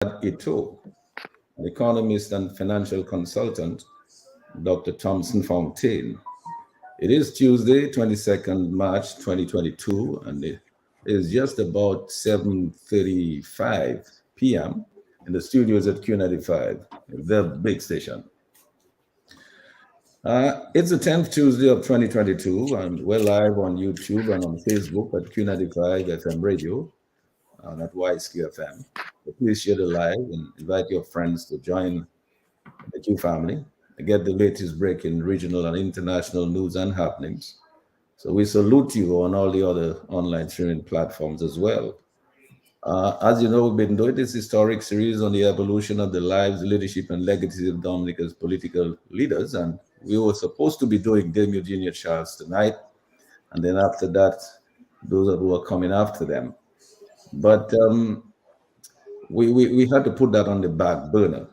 Hurtault, an economist and financial consultant, Dr. Thomson Fontaine. It is Tuesday, 22nd March 2022, and it is just about 7:35 p.m. in the studios at Q95, the big station. It's the 10th Tuesday of 2022, and we're live on YouTube and on Facebook at Q95 FM Radio and at YSQ FM. So please share the live and invite your friends to join the Q family and get the latest breaking regional and international news and happenings. So we salute you on all the other online streaming platforms as well. As you know, we've been doing this historic series on the evolution of the lives, leadership, and legacy of Dominica's political leaders. And we were supposed to be doing Dame Eugenia Charles tonight. And then after that, those who are coming after them. But we had to put that on the back burner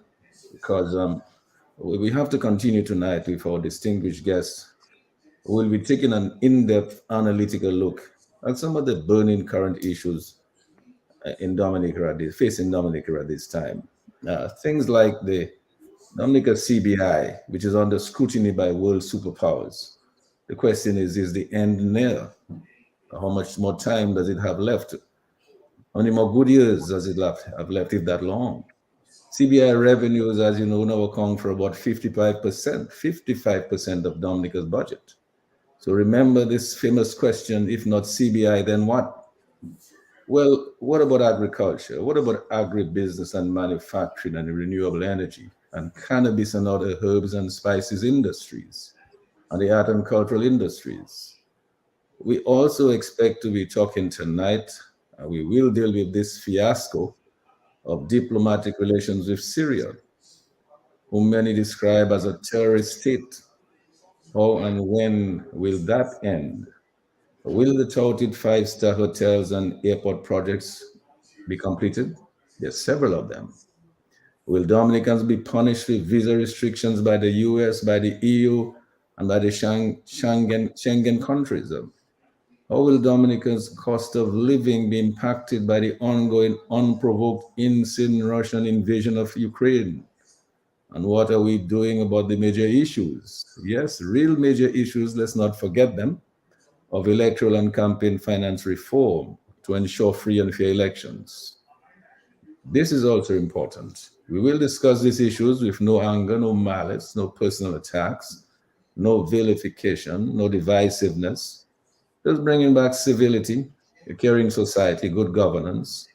because we have to continue tonight with our distinguished guests. We'll be taking an in-depth analytical look at some of the burning current issues facing Dominica at this time. Things like the Dominica CBI, which is under scrutiny by world superpowers. The question is the end near? How much more time does it have left? How many more good years does it have left, if that long? CBI revenues, as you know, now account for about 55% of Dominica's budget. So remember this famous question, if not CBI, then what? Well, what about agriculture? What about agribusiness and manufacturing and renewable energy and cannabis and other herbs and spices industries and the art and cultural industries? We also expect to be talking tonight, and we will deal with this fiasco of diplomatic relations with Syria, whom many describe as a terrorist state. How and when will that end? Will the touted five-star hotels and airport projects be completed? There's several of them. Will Dominicans be punished with visa restrictions by the US, by the EU, and by the Schengen countries? How will Dominica's cost of living be impacted by the ongoing unprovoked insane Russian invasion of Ukraine? And what are we doing about the major issues? Yes, real major issues, let's not forget them, of electoral and campaign finance reform to ensure free and fair elections. This is also important. We will discuss these issues with no anger, no malice, no personal attacks, no vilification, no divisiveness, just bringing back civility, a caring society, good governance,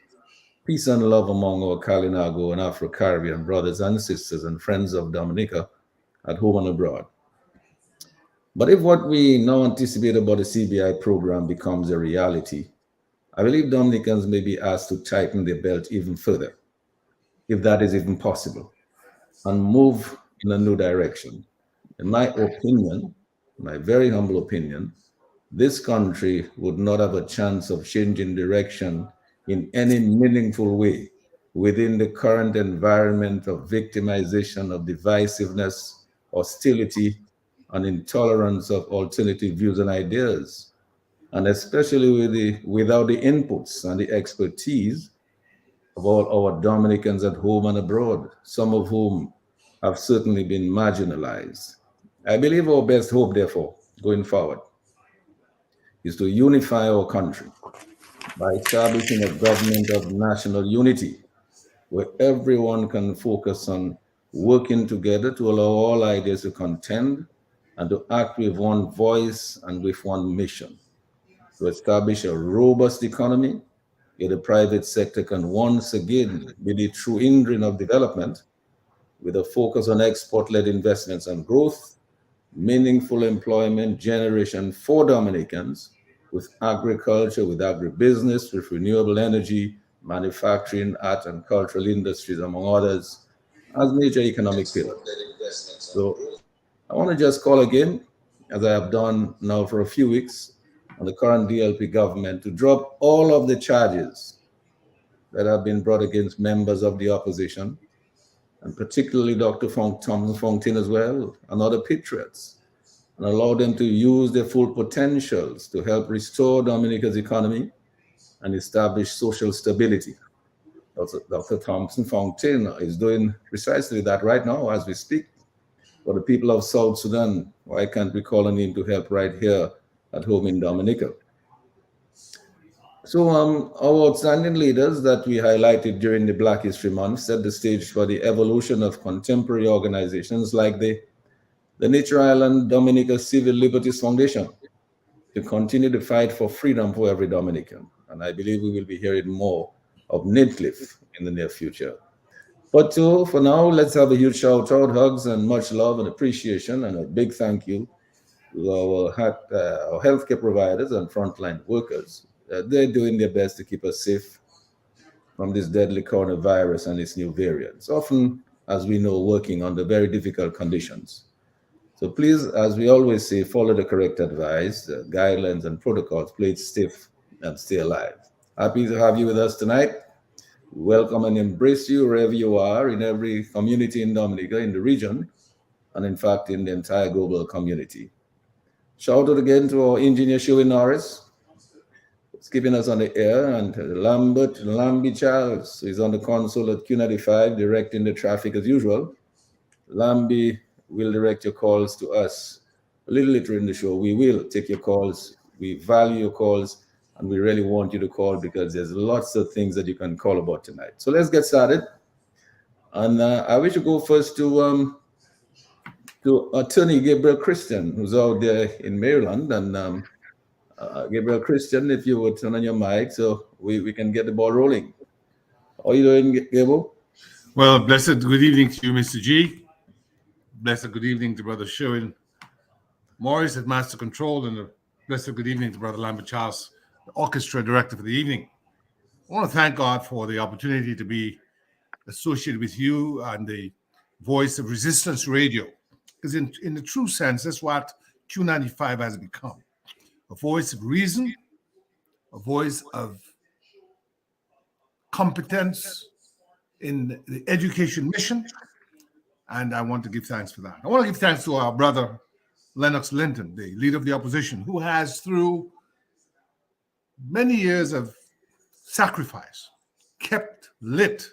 peace and love among our Kalinago and Afro-Caribbean brothers and sisters and friends of Dominica at home and abroad. But if what we now anticipate about the CBI program becomes a reality, I believe Dominicans may be asked to tighten their belt even further, if that is even possible, and move in a new direction. In my opinion, my very humble opinion, this country would not have a chance of changing direction in any meaningful way within the current environment of victimization, of divisiveness, hostility, and intolerance of alternative views and ideas, and especially without the inputs and the expertise of all our Dominicans at home and abroad, some of whom have certainly been marginalized. I believe our best hope, therefore, going forward, is to unify our country by establishing a government of national unity where everyone can focus on working together to allow all ideas to contend and to act with one voice and with one mission, to establish a robust economy where the private sector can once again be the true engine of development with a focus on export-led investments and growth, meaningful employment generation for Dominicans with agriculture, with agribusiness, with renewable energy, manufacturing, art and cultural industries, among others, as major economic pillars. So I want to just call again, as I have done now for a few weeks, on the current DLP government to drop all of the charges that have been brought against members of the opposition, and particularly Dr. Thomson Fontaine as well, and other patriots, and allow them to use their full potentials to help restore Dominica's economy and establish social stability. Dr. Thomson Fontaine is doing precisely that right now as we speak. For the people of South Sudan, why can't we call on him to help right here at home in Dominica? So our outstanding leaders that we highlighted during the Black History Month set the stage for the evolution of contemporary organizations like the Nature Island Dominica Civil Liberties Foundation to continue the fight for freedom for every Dominican. And I believe we will be hearing more of Nidcliffe in the near future. But for now, let's have a huge shout out, hugs, and much love and appreciation, and a big thank you to our healthcare providers and frontline workers. They're doing their best to keep us safe from this deadly coronavirus and its new variants, often, as we know, working under very difficult conditions. So please, as we always say, follow the correct advice, guidelines, and protocols. Play it stiff and stay alive. Happy to have you with us tonight. We welcome and embrace you wherever you are in every community in Dominica, in the region, and in fact, in the entire global community. Shout out again to our engineer, Sherwin Norris, who's keeping us on the air, and Lambi Charles, who is on the console at Q95, directing the traffic as usual. Lambi will direct your calls to us a little later in the show. We will take your calls. We value your calls, and we really want you to call because there's lots of things that you can call about tonight. So let's get started. And I wish to go first to Attorney Gabriel Christian, who's out there in Maryland. And Gabriel Christian, if you would turn on your mic so we can get the ball rolling. How are you doing, Gabriel? Well, blessed good evening to you, Mr. G. Blessed good evening to Brother Sherwin Morris at Master Control, and a blessed good evening to Brother Lambert Charles, the orchestra director for the evening. I want to thank God for the opportunity to be associated with you and the Voice of Resistance Radio, because in the true sense, that's what Q95 has become. A voice of reason, a voice of competence in the education mission, and I want to give thanks for that. I want to give thanks to our brother, Lennox Linton, the leader of the opposition, who has, through many years of sacrifice, kept lit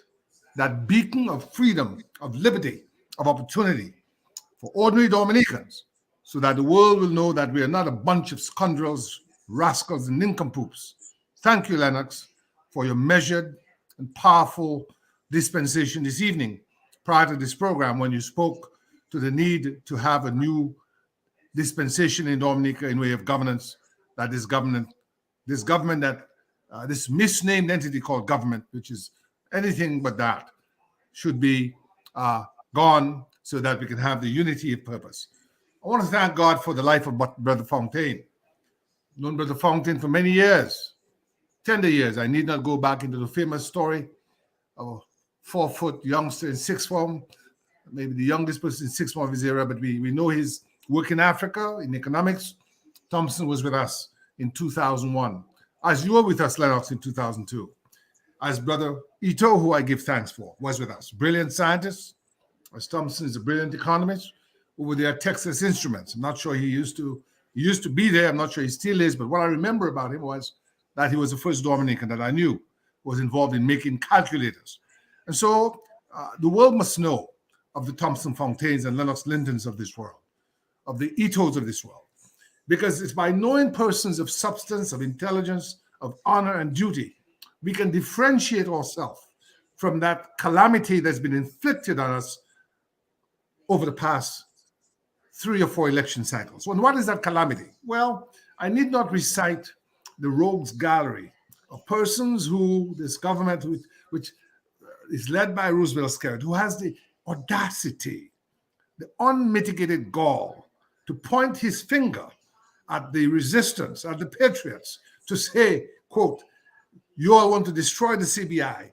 that beacon of freedom, of liberty, of opportunity for ordinary Dominicans, so that the world will know that we are not a bunch of scoundrels, rascals, and nincompoops. Thank you, Lennox, for your measured and powerful dispensation this evening prior to this program when you spoke to the need to have a new dispensation in Dominica in way of governance, that this misnamed entity called government, which is anything but that, should be gone so that we can have the unity of purpose. I want to thank God for the life of Brother Fontaine. I've known Brother Fontaine for many years, tender years. I need not go back into the famous story of a 4-foot youngster in sixth form, maybe the youngest person in sixth form of his era, but we know his work in Africa, in economics. Thomson was with us in 2001, as you were with us, Lennox, in 2002. As Brother Hurtault, who I give thanks for, was with us. Brilliant scientist, as Thomson is a brilliant economist, who were there at Texas Instruments. I'm not sure he used to be there. I'm not sure he still is, but what I remember about him was that he was the first Dominican that I knew was involved in making calculators. And so the world must know of the Thomson Fontaines and Lennox Lintons of this world, of the Hurtaults of this world, because it's by knowing persons of substance, of intelligence, of honor and duty, we can differentiate ourselves from that calamity that's been inflicted on us over the past 3 or 4 election cycles. And what is that calamity? Well, I need not recite the rogues gallery of persons who this government, which is led by Roosevelt Skerritt, who has the audacity, the unmitigated gall to point his finger at the resistance, at the patriots, to say, quote, you all want to destroy the CBI,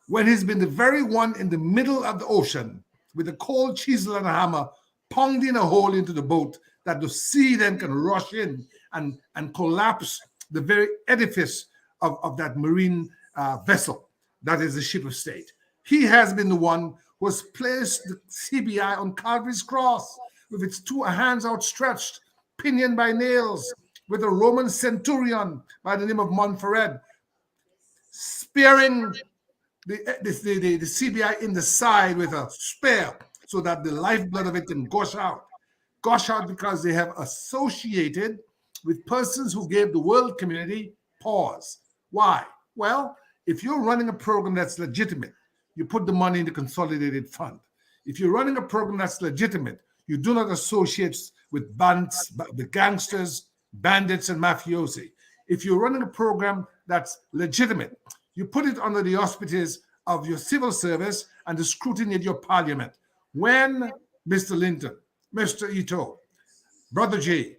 when he's been the very one in the middle of the ocean with a cold chisel and a hammer pounding a hole into the boat that the sea then can rush in and collapse the very edifice of that marine vessel that is the ship of state. He has been the one who has placed the CBI on Calvary's cross with its 2 hands outstretched, pinioned by nails, with a Roman centurion by the name of Montferrat, spearing the CBI in the side with a spear so that the lifeblood of it can gush out. Gush out because they have associated with persons who gave the world community pause. Why? Well, if you're running a program that's legitimate, you put the money in the consolidated fund. If you're running a program that's legitimate, you do not associate with bands, with gangsters, bandits, and mafiosi. If you're running a program that's legitimate, you put it under the auspices of your civil service and the scrutiny of your parliament. When Mr. Linton, Mr. Hurtault, Brother J,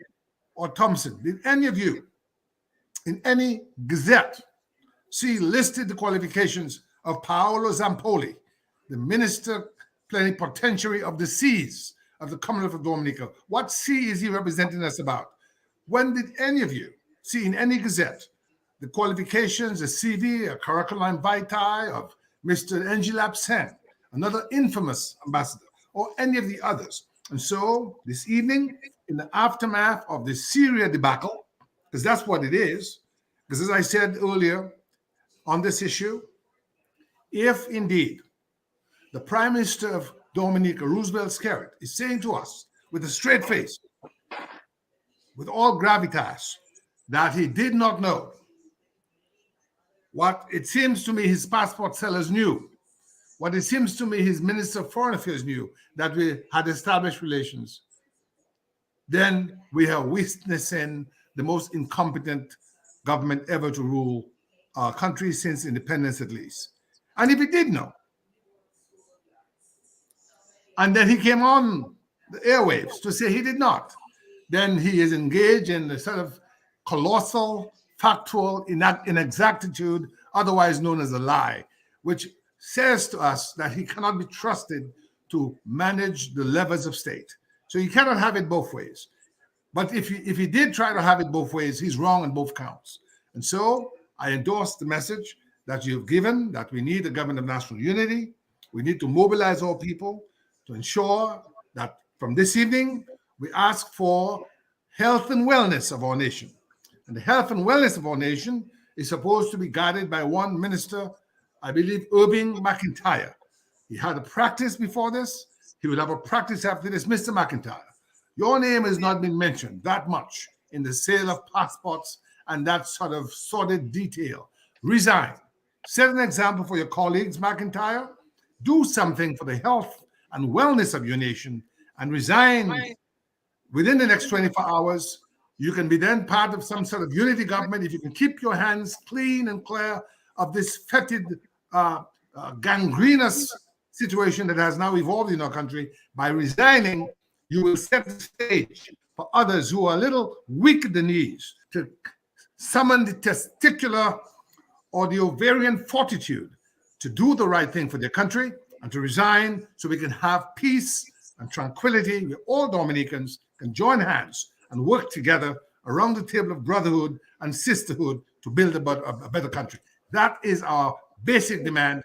or Thomson, did any of you in any gazette see listed the qualifications of Paolo Zampoli, the minister plenipotentiary of the seas of the Commonwealth of Dominica? What sea is he representing us about? When did any of you see in any gazette the qualifications, the CV, a curriculum vitae of Mr. Ngilab Sen, another infamous ambassador, or any of the others? And so this evening, in the aftermath of the Syria debacle, because that's what it is, because as I said earlier on this issue, if indeed the Prime Minister of Dominica, Roosevelt Skerrit, is saying to us with a straight face, with all gravitas, that he did not know what it seems to me his passport sellers knew, what it seems to me his Minister of Foreign Affairs knew, that we had established relations, then we are witnessing the most incompetent government ever to rule our country since independence, at least. And if he did know, and then he came on the airwaves to say he did not, then he is engaged in a sort of colossal, factual inexactitude, otherwise known as a lie, which says to us that he cannot be trusted to manage the levers of state. So you cannot have it both ways. But if he did try to have it both ways, he's wrong on both counts. And so I endorse the message that you've given, that we need a government of national unity. We need to mobilize our people to ensure that from this evening, we ask for health and wellness of our nation. And the health and wellness of our nation is supposed to be guided by one minister, I believe, Irving McIntyre. He had a practice before this. He will have a practice after this. Mr. McIntyre, your name has not been mentioned that much in the sale of passports and that sort of sordid detail. Resign. Set an example for your colleagues, McIntyre. Do something for the health and wellness of your nation and resign within the next 24 hours. You can be then part of some sort of unity government if you can keep your hands clean and clear of this fetid, gangrenous situation that has now evolved in our country. By resigning, you will set the stage for others who are a little weak at the knees to summon the testicular or the ovarian fortitude to do the right thing for their country and to resign so we can have peace and tranquility where all Dominicans can join hands and work together around the table of brotherhood and sisterhood to build a better country. That is our basic demand.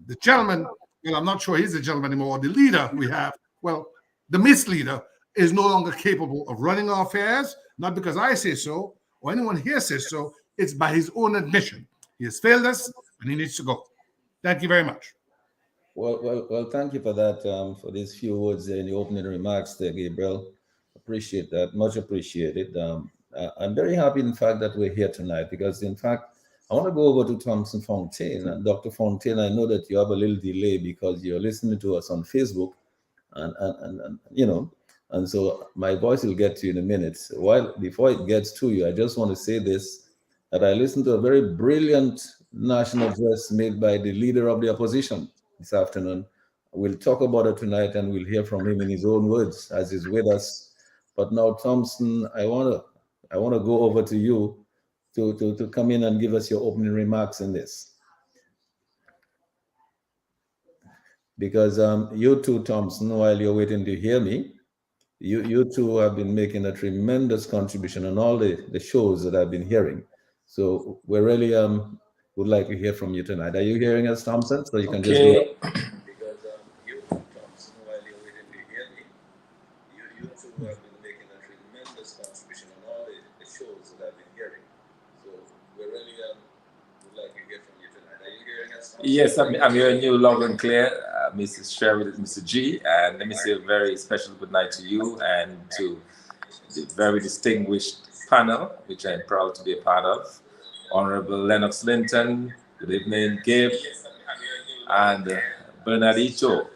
The gentleman, well, I'm not sure he's the gentleman anymore, the leader we have, well, the misleader is no longer capable of running our affairs, not because I say so or anyone here says so, it's by his own admission. He has failed us and he needs to go. Thank you very much. Well, thank you for that, for these few words there in the opening remarks there, Gabriel. Appreciate that, much appreciated. I'm very happy, in fact, that we're here tonight because, in fact, I want to go over to Thomson Fontaine. And Dr. Fontaine, I know that you have a little delay because you're listening to us on Facebook, and you know, and so my voice will get to you in a minute. Before it gets to you, I just want to say this, that I listened to a very brilliant national address made by the leader of the opposition this afternoon. We'll talk about it tonight and we'll hear from him in his own words as he's with us. But now, Thomson, I want to go over to you to come in and give us your opening remarks in this. Because you too, Thomson, while you're waiting to hear me, you two have been making a tremendous contribution on all the shows that I've been hearing. So we really would like to hear from you tonight. Are you hearing us, Thomson? So you can just go. Because you, Thomson, while you're waiting to hear me, you two have been making a tremendous contribution on all the shows that I've been hearing. So we really would like to hear from you tonight. Are you hearing us, Thomson? Yes, I'm hearing you loud and clear, Mrs. Sheridan, Mr. G, and let me say a very special good night to you and to the very distinguished panel, which I'm proud to be a part of. Honorable Lennox Linton, good evening, Gabe, and Bernardito,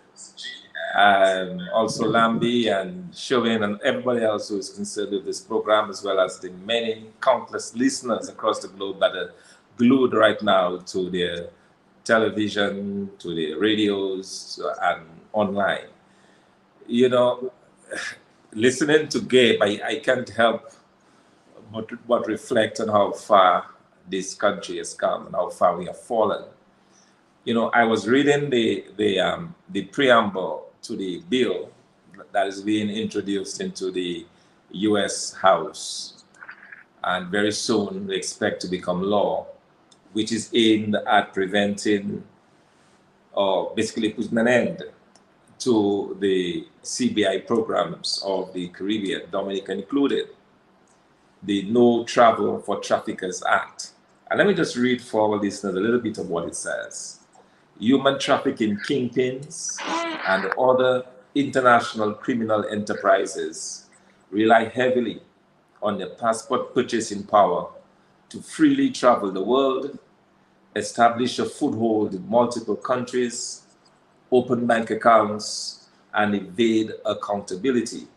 also Lambi and Chauvin and everybody else who is concerned with this program, as well as the many countless listeners across the globe that are glued right now to their television, to the radios, and online. You know, listening to Gabe, I can't help but reflect on how far this country has come and how far we have fallen. You know, I was reading the preamble to the bill that is being introduced into the U.S. House, and very soon we expect to become law, which is aimed at preventing or basically putting an end to the CBI programs of the Caribbean, Dominica included, the No Travel for Traffickers Act. And let me just read for our listeners a little bit of what it says. Human trafficking kingpins and other international criminal enterprises rely heavily on their passport purchasing power to freely travel the world, establish a foothold in multiple countries, open bank accounts, and evade accountability.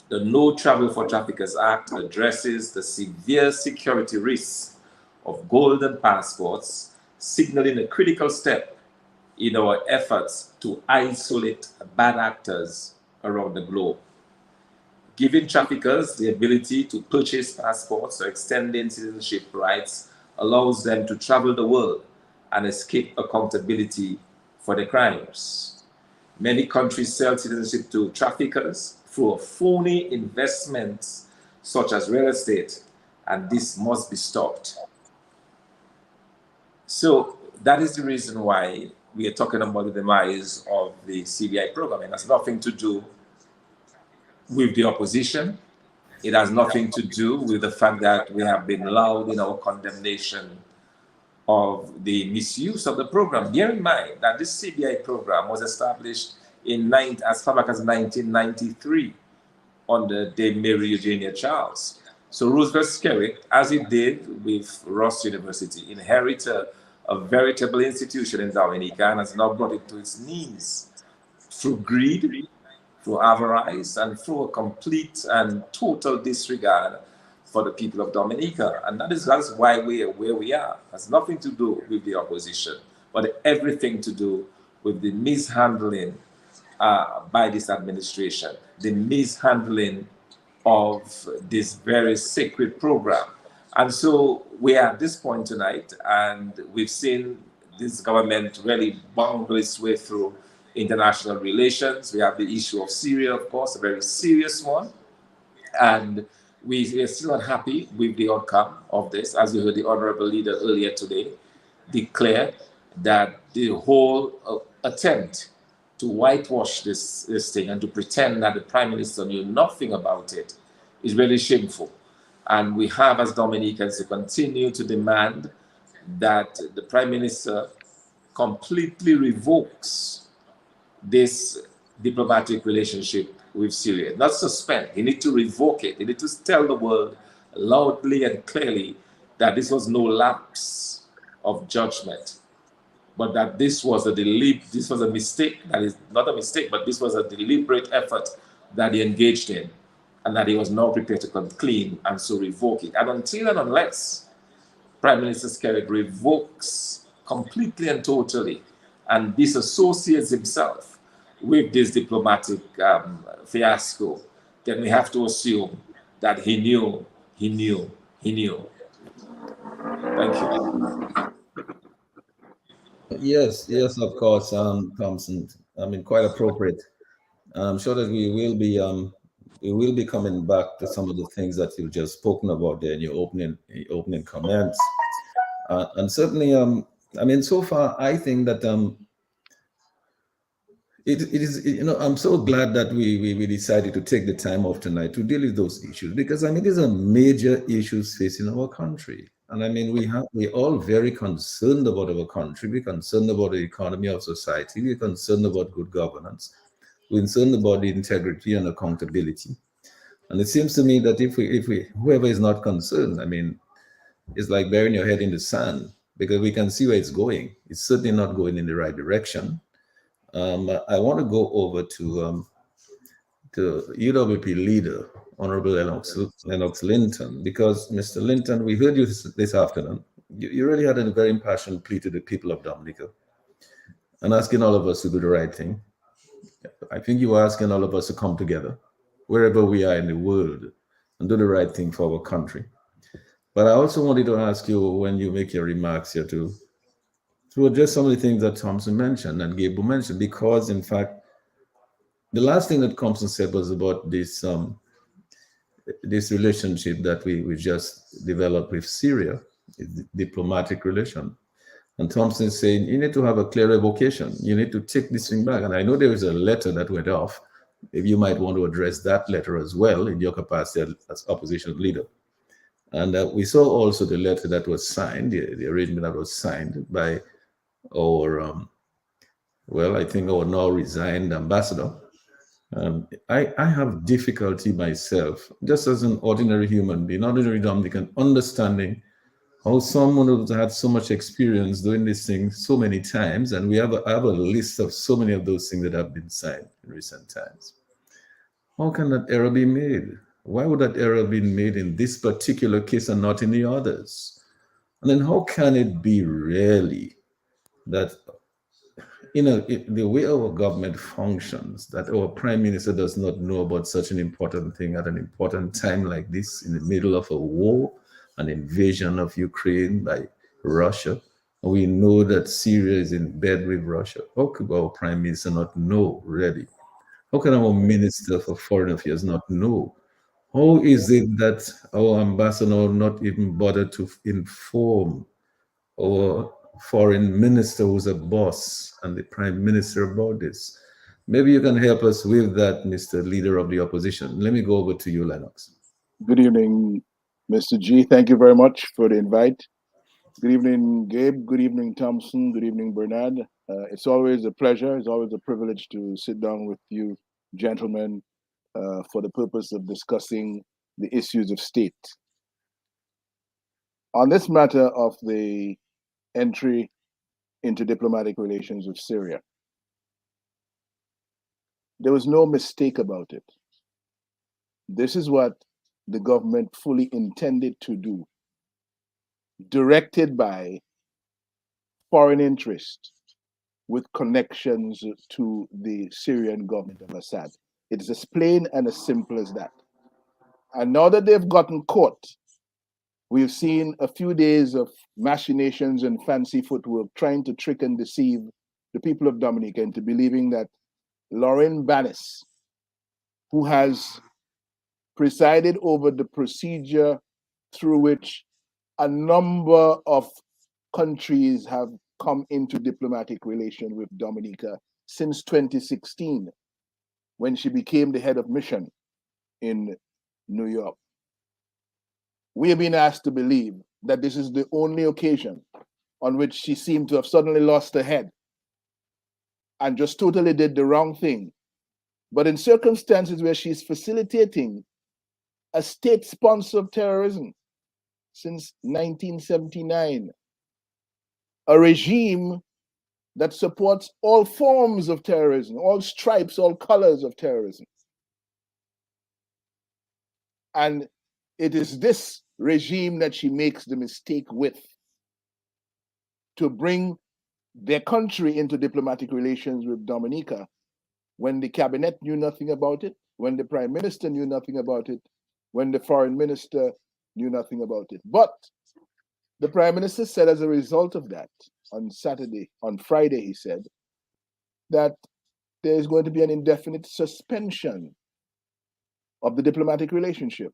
The No Travel for Traffickers Act addresses the severe security risks of golden passports, signaling a critical step in our efforts to isolate bad actors around the globe. Giving traffickers the ability to purchase passports or extending citizenship rights allows them to travel the world and escape accountability for their crimes. Many countries sell citizenship to traffickers through phony investments such as real estate, and this must be stopped. So that is the reason why we are talking about the demise of the CBI program. It has nothing to do with the opposition. It has nothing to do with the fact that we have been loud in our condemnation of the misuse of the program. Bear in mind that this CBI program was established as far back as 1993 under Dame Mary Eugenia Charles. So Roosevelt Skerritt, as he did with Ross University, inherited a veritable institution in Dominica and has now brought it to its knees through greed, through avarice, and through a complete and total disregard for the people of Dominica. And that's why we are where we are. It has nothing to do with the opposition, but everything to do with the mishandling by this administration, the mishandling of this very sacred program. And so we are at this point tonight, and we've seen this government really bungle its way through international relations. We have the issue of Syria, of course, a very serious one. And we are still not happy with the outcome of this. As you heard the honorable leader earlier today declare that the whole attempt to whitewash this thing and to pretend that the prime minister knew nothing about it is really shameful. And we have, as Dominicans, to continue to demand that the prime minister completely revokes this diplomatic relationship with Syria. Not suspend, he needs to revoke it. He needs to tell the world loudly and clearly that this was no lapse of judgment, but that this was a mistake. That is not a mistake, but this was a deliberate effort that he engaged in, and that he was now prepared to come clean and so revoke it. And until and unless Prime Minister Skerritt revokes completely and totally and disassociates himself with this diplomatic fiasco, then we have to assume that he knew. Thank you. Yes, of course, Thomson. I mean, quite appropriate. I'm sure that we will be coming back to some of the things that you've just spoken about there in your opening comments, and certainly, I mean, so far, I think that it is, I'm so glad that we decided to take the time off tonight to deal with those issues, because I mean, these are major issues facing our country. And I mean, we're all very concerned about our country. We're concerned about the economy of society. We're concerned about good governance. We're concerned about the integrity and accountability. And it seems to me that if we, whoever is not concerned, I mean, it's like burying your head in the sand because we can see where it's going. It's certainly not going in the right direction. I want to go over to UWP leader, Honorable Lennox Linton, because Mr. Linton, we heard you this afternoon. You really had a very impassioned plea to the people of Dominica and asking all of us to do the right thing. I think you were asking all of us to come together wherever we are in the world and do the right thing for our country. But I also wanted to ask you when you make your remarks here to address some of the things that Thomson mentioned and Gabriel mentioned, because in fact, the last thing that Thompson said was about this relationship that we just developed with Syria, diplomatic relation. And Thompson is saying, you need to have a clear vocation. You need to take this thing back. And I know there is a letter that went off. Maybe you might want to address that letter as well in your capacity as opposition leader. And we saw also the letter that was signed, the arrangement that was signed by our, well, I think our now resigned ambassador. I have difficulty myself, just as an ordinary human being, ordinary Dominican, understanding how someone who's had so much experience doing this thing so many times, and I have a list of so many of those things that have been signed in recent times. How can that error be made? Why would that error be made in this particular case and not in the others? And then how can it be really that the way our government functions, that our prime minister does not know about such an important thing at an important time like this, in the middle of a war, an invasion of Ukraine by Russia? And we know that Syria is in bed with Russia. How could our prime minister not know, really? How can our minister for foreign affairs not know? How is it that our ambassador not even bothered to inform our foreign minister who's a boss and the prime minister about this? Maybe you can help us with that, Mr. Leader of the Opposition. Let me go over to you, Lennox. Good evening, Mr. G. Thank you very much for the invite. Good evening, Gabe. Good evening, Thomson. Good evening, Bernard. It's always a pleasure. It's always a privilege to sit down with you, gentlemen, for the purpose of discussing the issues of state. On this matter of the entry into diplomatic relations with Syria, there was no mistake about it. This is what the government fully intended to do, directed by foreign interest with connections to the Syrian government of Assad. It is as plain and as simple as that. And now that they've gotten caught, we've seen a few days of machinations and fancy footwork trying to trick and deceive the people of Dominica into believing that Lauren Bannis, who has presided over the procedure through which a number of countries have come into diplomatic relation with Dominica since 2016, when she became the head of mission in New York. We have been asked to believe that this is the only occasion on which she seemed to have suddenly lost her head and just totally did the wrong thing. But in circumstances where she's facilitating a state sponsor of terrorism since 1979, a regime that supports all forms of terrorism, all stripes, all colors of terrorism. And it is this regime that she makes the mistake with, to bring their country into diplomatic relations with Dominica when the cabinet knew nothing about it, when the prime minister knew nothing about it, when the foreign minister knew nothing about it. But the prime minister said, as a result of that, on Friday, he said that there is going to be an indefinite suspension of the diplomatic relationship.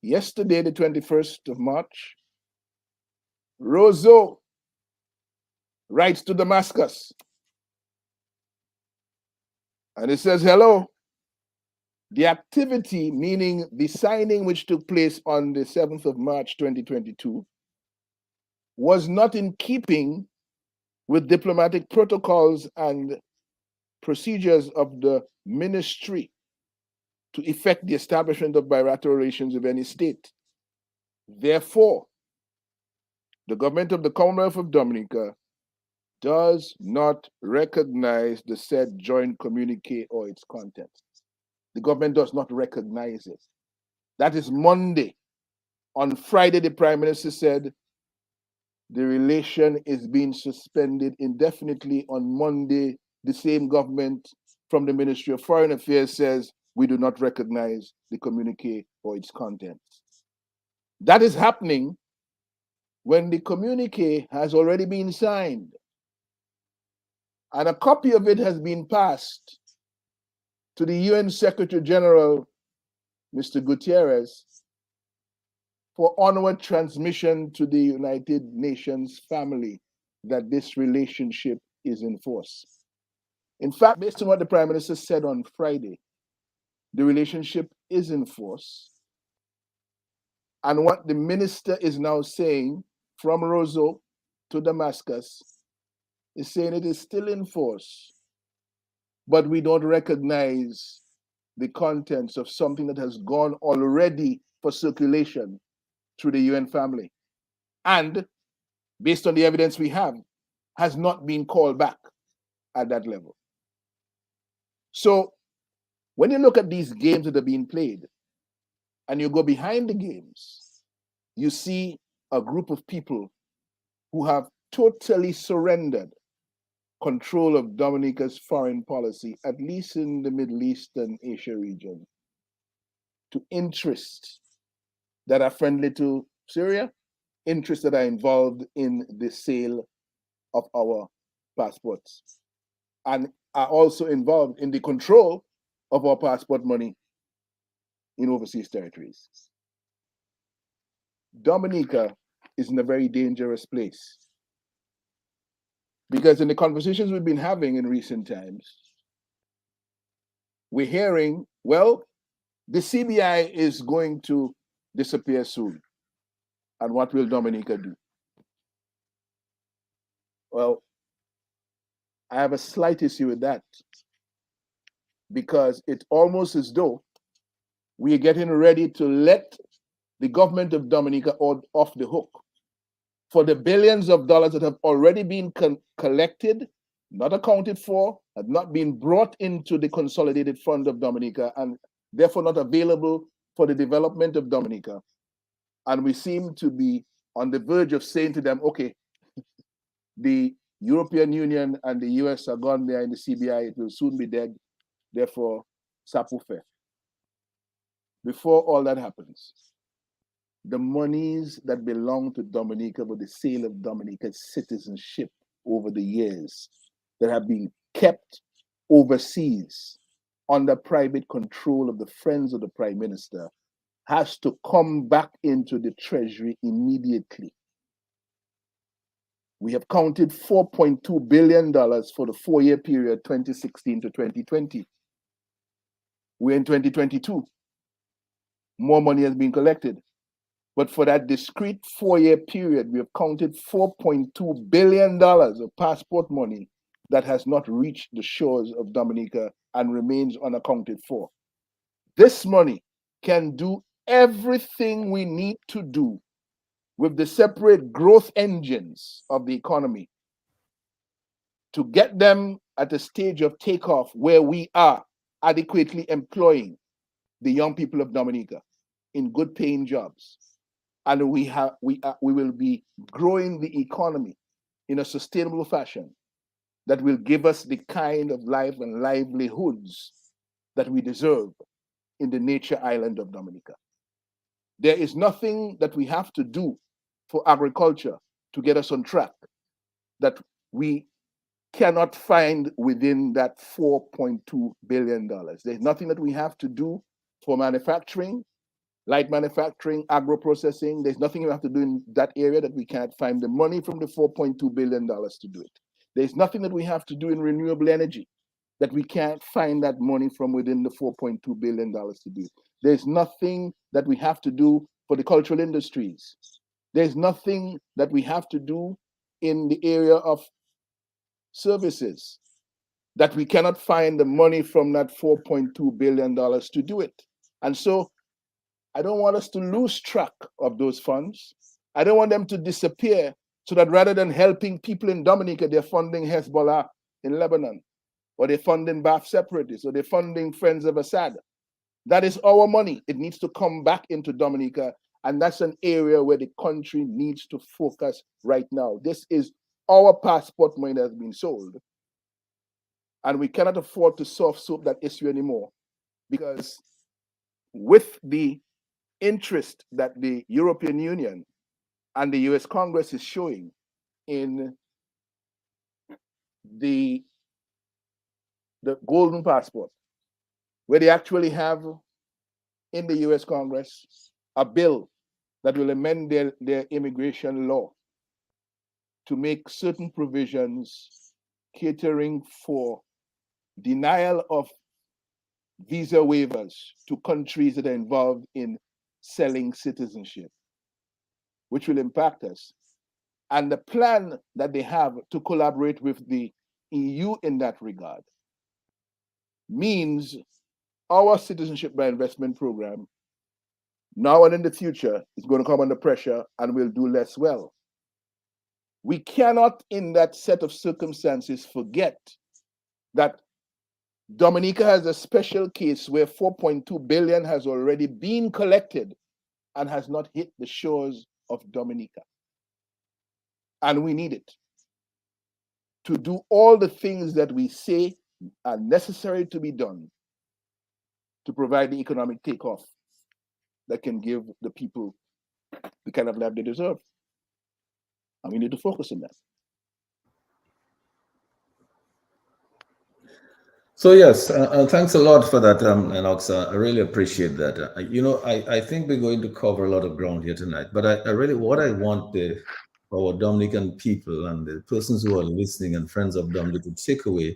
Yesterday, the 21st of March, Roseau writes to Damascus. And it says, hello, The activity, meaning the signing which took place on the 7th of March 2022, was not in keeping with diplomatic protocols and procedures of the ministry to effect the establishment of bilateral relations with any state. Therefore, the government of the Commonwealth of Dominica does not recognize the said joint communique or its contents. The government does not recognize it. That is Monday. On Friday, the Prime Minister said the relation is being suspended indefinitely. On Monday, the same government from the Ministry of Foreign Affairs says we do not recognize the communique or its contents. That is happening when the communique has already been signed and a copy of it has been passed to the UN Secretary General, Mr. Gutierrez, for onward transmission to the United Nations family that this relationship is in force. In fact, based on what the Prime Minister said on Friday, the relationship is in force. And what the minister is now saying from Roseau to Damascus is saying it is still in force, but we don't recognize the contents of something that has gone already for circulation through the UN family. And based on the evidence we have, has not been called back at that level. So when you look at these games that are being played and you go behind the games, you see a group of people who have totally surrendered control of Dominica's foreign policy, at least in the Middle East and Asia region, to interests that are friendly to Syria, interests that are involved in the sale of our passports, and are also involved in the control of our passport money in overseas territories. Dominica is in a very dangerous place because in the conversations we've been having in recent times, we're hearing, well, the CBI is going to disappear soon. And what will Dominica do? Well, I have a slight issue with that because it's almost as though we are getting ready to let the government of Dominica off the hook for the billions of dollars that have already been collected, not accounted for, have not been brought into the consolidated fund of Dominica, and therefore not available for the development of Dominica. And we seem to be on the verge of saying to them, okay, the European Union and the US are gone behind the CBI, it will soon be dead, therefore, sapufe. Before all that happens, the monies that belong to Dominica with the sale of Dominica's citizenship over the years that have been kept overseas under private control of the friends of the Prime Minister has to come back into the Treasury immediately. We have counted $4.2 billion for the 4-year period, 2016 to 2020. We're in 2022. More money has been collected. But for that discrete 4-year period, we have counted $4.2 billion of passport money that has not reached the shores of Dominica and remains unaccounted for. This money can do everything we need to do with the separate growth engines of the economy to get them at a stage of takeoff where we are adequately employing the young people of Dominica in good paying jobs. And we will be growing the economy in a sustainable fashion that will give us the kind of life and livelihoods that we deserve in the nature island of Dominica. There is nothing that we have to do for agriculture to get us on track that we cannot find within that $4.2 billion. There's nothing that we have to do for manufacturing, light manufacturing, agro-processing. There's nothing we have to do in that area that we can't find the money from the $4.2 billion to do it. There's nothing that we have to do in renewable energy that we can't find that money from within the $4.2 billion to do. There's nothing that we have to do for the cultural industries. There's nothing that we have to do in the area of services that we cannot find the money from that $4.2 billion to do it. And so I don't want us to lose track of those funds. I don't want them to disappear, so that rather than helping people in Dominica, they're funding Hezbollah in Lebanon, or they're funding Ba'ath separatists, or they're funding Friends of Assad. That is our money. It needs to come back into Dominica, and that's an area where the country needs to focus right now. This is our passport money that has been sold, and we cannot afford to soft soap that issue anymore, because with the interest that the European Union and the US Congress is showing in the golden passport, where they actually have in the US Congress a bill that will amend their immigration law to make certain provisions catering for denial of visa waivers to countries that are involved in selling citizenship, which will impact us. And the plan that they have to collaborate with the EU in that regard means our citizenship by investment program now and in the future is going to come under pressure and will do less well. We cannot, in that set of circumstances, forget that Dominica has a special case where 4.2 billion has already been collected and has not hit the shores of Dominica. And we need it to do all the things that we say are necessary to be done to provide the economic takeoff that can give the people the kind of life they deserve. And we need to focus on that. So yes, thanks a lot for that, Lennox. I really appreciate that. I think we're going to cover a lot of ground here tonight, but I really, what I want our Dominican people and the persons who are listening and friends of Dominica to take away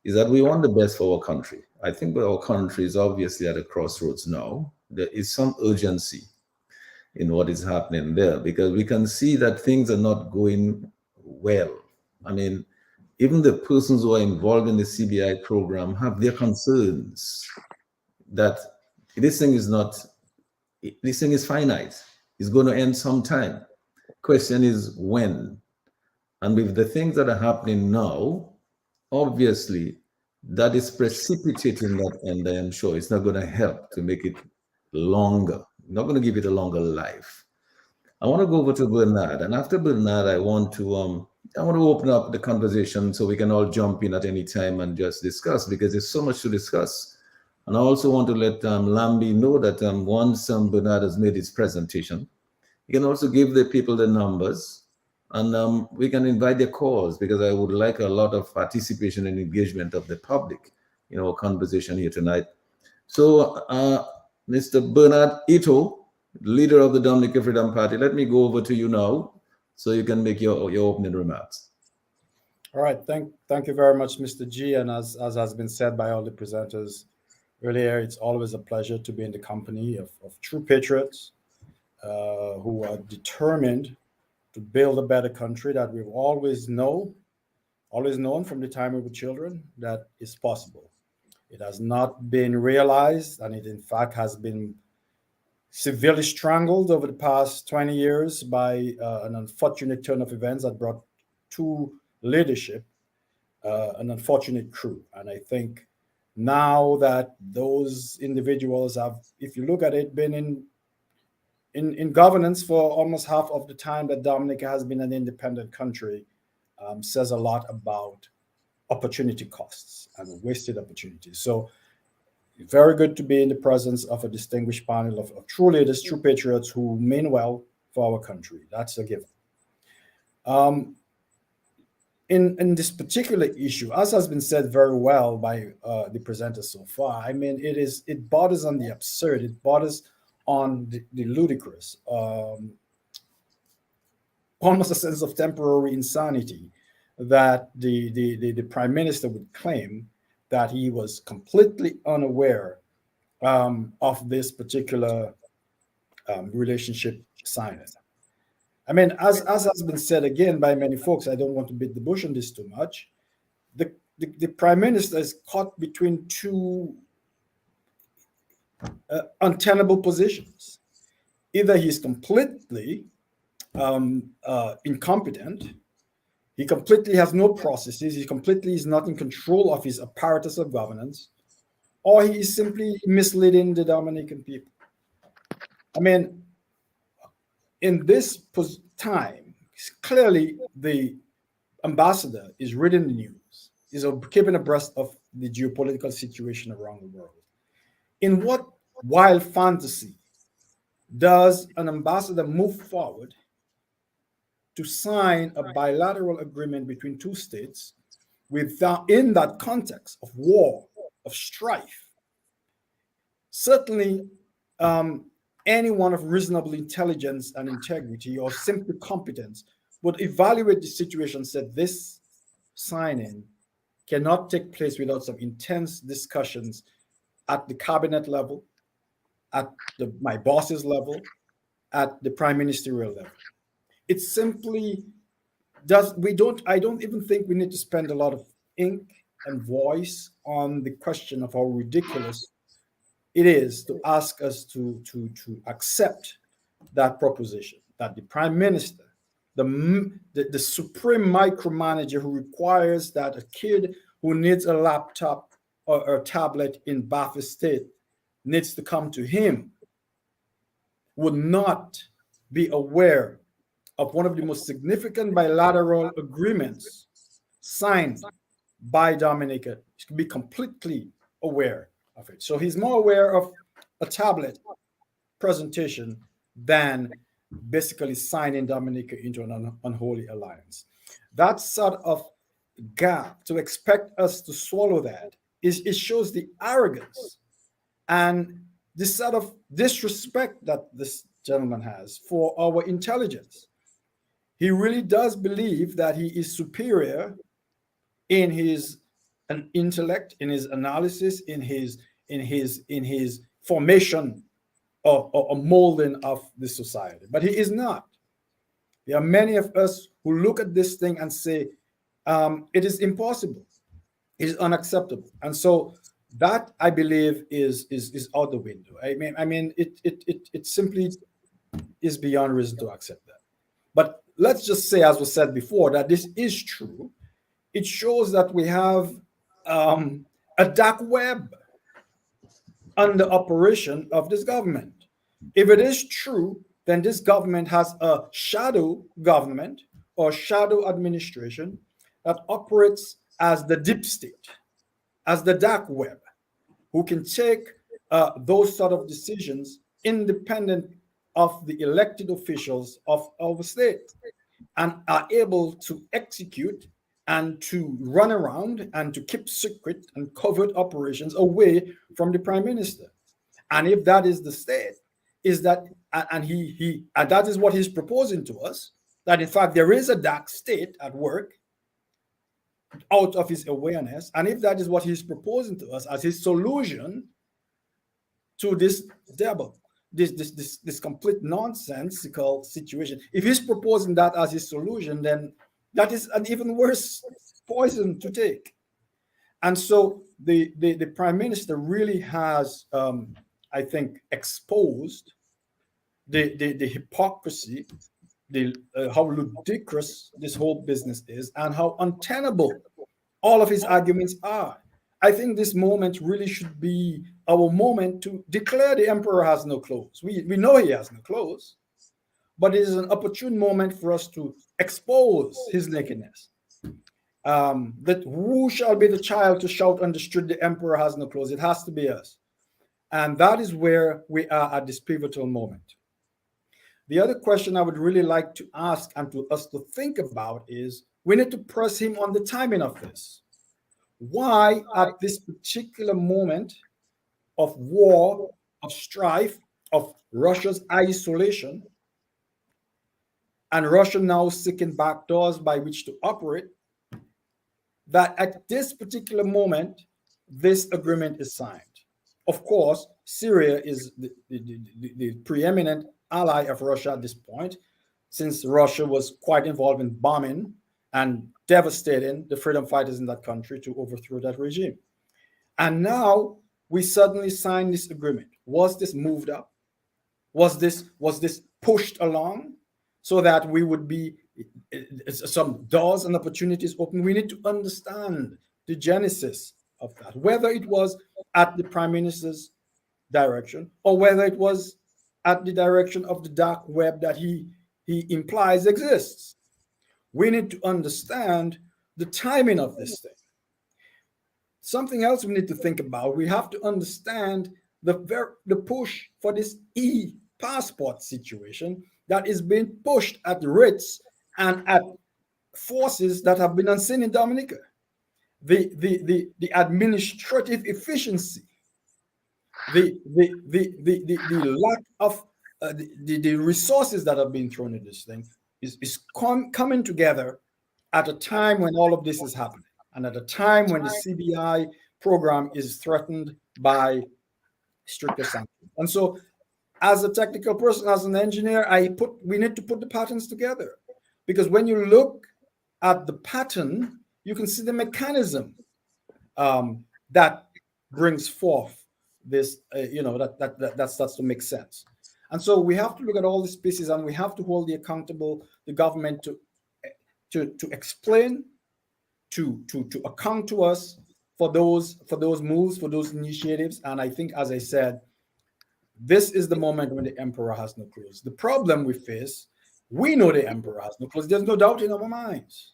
is that we want the best for our country. I think our country is obviously at a crossroads now. There is some urgency in what is happening there, because we can see that things are not going well. I mean, even the persons who are involved in the CBI program have their concerns that this thing is finite. It's going to end sometime. Question is when. And with the things that are happening now, obviously, that is precipitating that end. I am sure it's not going to help to make it longer. Not going to give it a longer life. I want to go over to Bernard, and after Bernard, I want to open up the conversation so we can all jump in at any time and just discuss, because there's so much to discuss. And I also want to let Lambi know that once Bernard has made his presentation, he can also give the people the numbers, and we can invite their calls, because I would like a lot of participation and engagement of the public in our conversation here tonight. So, Mr. Bernard Ito, leader of the Dominica Freedom Party, let me go over to you now so you can make your opening remarks. All right, thank you very much, Mr. G. And as has been said by all the presenters earlier, it's always a pleasure to be in the company of true patriots who are determined to build a better country that we've always known from the time we were children that is possible. It has not been realized, and it in fact has been severely strangled over the past 20 years by an unfortunate turn of events that brought to leadership an unfortunate crew. And I think now that those individuals have, if you look at it, been in governance for almost half of the time that Dominica has been an independent country, says a lot about opportunity costs and wasted opportunities. So very good to be in the presence of a distinguished panel of true leaders, true patriots who mean well for our country. That's a given. In this particular issue, as has been said very well by the presenters so far, I mean, it borders on the absurd, it borders on the ludicrous, almost a sense of temporary insanity that the Prime Minister would claim that he was completely unaware of this particular relationship signing. I mean, as has been said again by many folks, I don't want to beat the bush on this too much. The prime minister is caught between two untenable positions. Either he's completely incompetent, he completely has no processes, he completely is not in control of his apparatus of governance, or he is simply misleading the Dominican people. I mean, in this time, clearly the ambassador is reading the news, is keeping abreast of the geopolitical situation around the world. In what wild fantasy does an ambassador move forward to sign a bilateral agreement between two states in that context of war, of strife? Certainly, anyone of reasonable intelligence and integrity or simply competence would evaluate the situation and say this signing cannot take place without some intense discussions at the cabinet level, at my boss's level, at the prime ministerial level. It simply I don't even think we need to spend a lot of ink and voice on the question of how ridiculous it is to ask us to accept that proposition, that the prime minister, the supreme micromanager who requires that a kid who needs a laptop or a tablet in Bath State needs to come to him, would not be aware of one of the most significant bilateral agreements signed by Dominica. He should be completely aware of it. So he's more aware of a tablet presentation than basically signing Dominica into an unholy alliance. That sort of gap, to expect us to swallow that, it shows the arrogance and the sort of disrespect that this gentleman has for our intelligence. He really does believe that he is superior in his intellect, in his analysis, in his formation or molding of the society. But he is not. There are many of us who look at this thing and say, it is impossible, it is unacceptable. And so that, I believe, is out the window. I mean, it simply is beyond reason to accept that. But let's just say, as was said before, that this is true. It shows that we have a dark web under operation of this government. If it is true, then this government has a shadow government or shadow administration that operates as the deep state, as the dark web, who can take those sort of decisions independent of the elected officials of our state and are able to execute and to run around and to keep secret and covert operations away from the prime minister. And if that is the state, is that, and that is what he's proposing to us, that in fact there is a dark state at work out of his awareness, and if that is what he's proposing to us as his solution to this devil, this complete nonsensical situation, if he's proposing that as his solution, then that is an even worse poison to take. And so the prime minister really has, I think, exposed the hypocrisy, how ludicrous this whole business is, and how untenable all of his arguments are. I think this moment really should be our moment to declare the emperor has no clothes. We know he has no clothes, but it is an opportune moment for us to expose his nakedness. That who shall be the child to shout on the street, the emperor has no clothes? It has to be us. And that is where we are at this pivotal moment. The other question I would really like to ask and to us to think about is, we need to press him on the timing of this. Why at this particular moment of war, of strife, of Russia's isolation, and Russia now seeking backdoors by which to operate, that at this particular moment, this agreement is signed. Of course, Syria is the preeminent ally of Russia at this point, since Russia was quite involved in bombing and devastating the freedom fighters in that country to overthrow that regime. And now we suddenly sign this agreement. Was this moved up? Was this pushed along so that we would be some doors and opportunities open? We need to understand the genesis of that, whether it was at the Prime Minister's direction or whether it was at the direction of the dark web that he implies exists. We need to understand the timing of this thing. Something else we need to think about, we have to understand the push for this e-passport situation that is being pushed at Ritz and at forces that have been unseen in Dominica. The administrative efficiency, the lack of the resources that have been thrown at this thing is coming together at a time when all of this is happening, and at a time when the CBI program is threatened by stricter sanctions. And so, as a technical person, as an engineer, we need to put the patterns together, because when you look at the pattern, you can see the mechanism that brings forth this, that starts to make sense. And so we have to look at all these pieces, and we have to hold the government to explain, to account to us for those moves, for those initiatives. And I think, as I said, this is the moment when the emperor has no clothes. The problem we face, we know the emperor has no clothes. There's no doubt in our minds.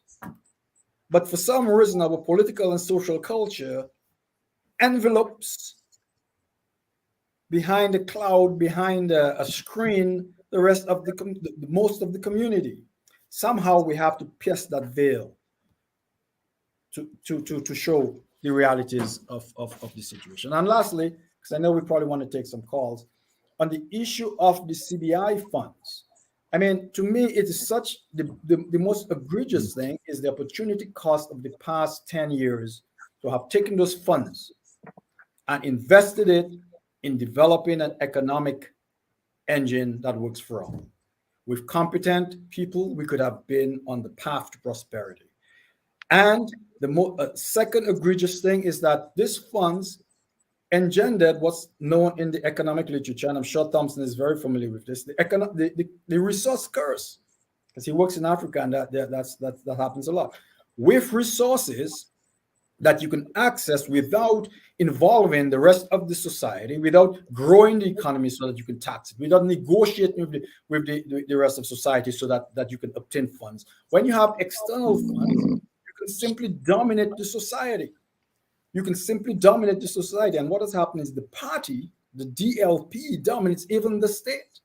But for some reason, our political and social culture envelopes behind a cloud, behind a screen, the rest of most of the community. Somehow we have to pierce that veil to show the realities of the situation. And lastly, because I know we probably want to take some calls, on the issue of the CBI funds. I mean, to me, it is such the most egregious thing is the opportunity cost of the past 10 years to have taken those funds and invested it in developing an economic engine that works for all. With competent people, we could have been on the path to prosperity. And the second egregious thing is that these funds engendered what's known in the economic literature, and I'm sure Thomson is very familiar with this, the resource curse, because he works in Africa, and that happens a lot. With resources that you can access without involving the rest of the society, without growing the economy so that you can tax it, without negotiating with the rest of society so that you can obtain funds. When you have external funds, you can simply dominate the society. You can simply dominate the society. And what has happened is the party, the DLP, dominates even the state.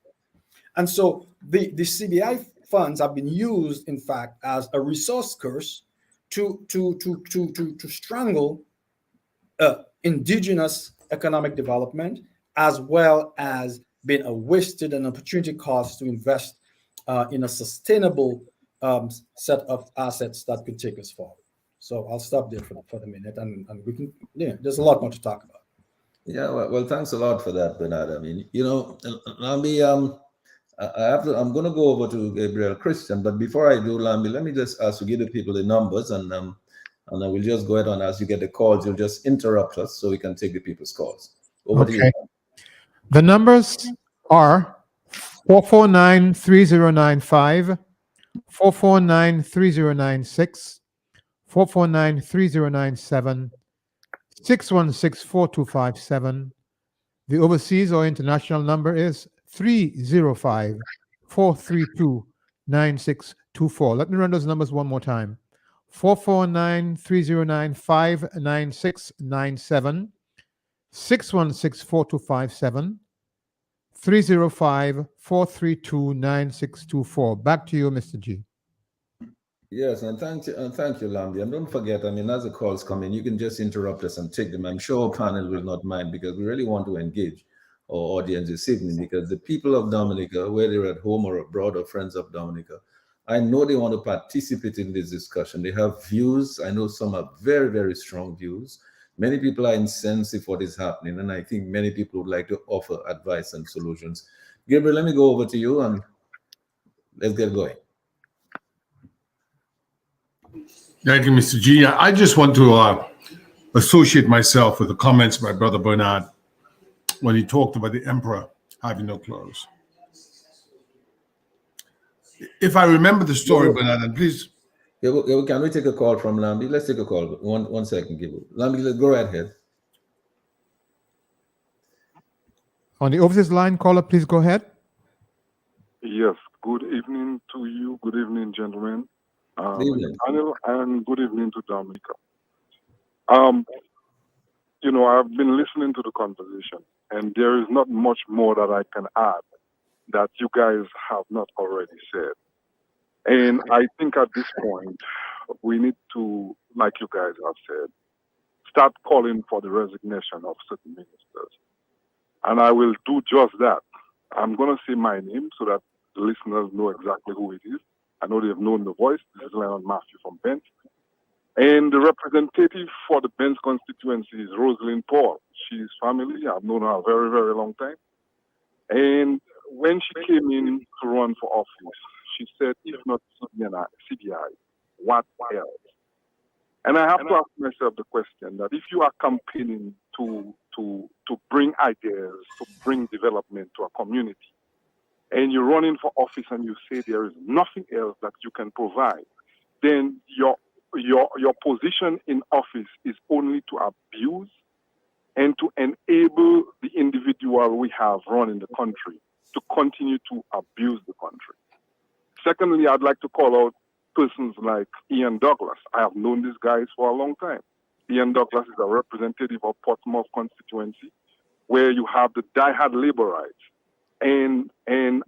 And so the CBI funds have been used, in fact, as a resource curse to strangle indigenous economic development, as well as being a wasted and opportunity cost to invest in a sustainable set of assets that could take us forward. So I'll stop there for the minute, and we can. Yeah, there's a lot more to talk about. Yeah, well, thanks a lot for that, Bernard. I mean, Lambi, I'm going to go over to Gabriel Christian, but before I do, Lambi, let me just ask you, give the people the numbers, and I will just go ahead on as you get the calls. You'll just interrupt us so we can take the people's calls. Over to you. The numbers are 449-3095, 449-3096. 449-3097, 616-4257. The overseas or international number is 305-432-9624. Let me run those numbers one more time. 449-3095-9697, 616-4257, 305-432-9624. Back to you, Mr. G. Yes, and thank you, Lambi. And don't forget, I mean, as the calls come in, you can just interrupt us and take them. I'm sure our panel will not mind, because we really want to engage our audience this evening, because the people of Dominica, whether they're at home or abroad or friends of Dominica, I know they want to participate in this discussion. They have views. I know some have very, very strong views. Many people are incensed with what is happening, and I think many people would like to offer advice and solutions. Gabriel, let me go over to you and let's get going. Thank you, Mr. G. I just want to associate myself with the comments by Brother Bernard when he talked about the emperor having no clothes. If I remember the story, Bernard, and please. Can we take a call from Lambi? Let's take a call. One second, Gabriel. Lambi, let's go right ahead. On the overseas line, caller, please go ahead. Yes, good evening to you. Good evening, gentlemen. Good evening. Panel, and good evening to Dominica. I've been listening to the conversation, and there is not much more that I can add that you guys have not already said. And I think at this point, we need to, like you guys have said, start calling for the resignation of certain ministers. And I will do just that. I'm going to say my name so that the listeners know exactly who it is. I know they've known the voice. This is Leonard Matthew from Bent. And the representative for the Bent constituency is Rosalind Paul. She's family. I've known her a very, very long time. And when she came in to run for office, she said, if not CBI, what else? And I have to ask myself the question that if you are campaigning to bring ideas, to bring development to a community, and you're running for office and you say there is nothing else that you can provide, then your position in office is only to abuse and to enable the individual we have running the country to continue to abuse the country. Secondly, I'd like to call out persons like Ian Douglas. I have known these guys for a long time. Ian Douglas is a representative of Portsmouth constituency, where you have the diehard laborites. And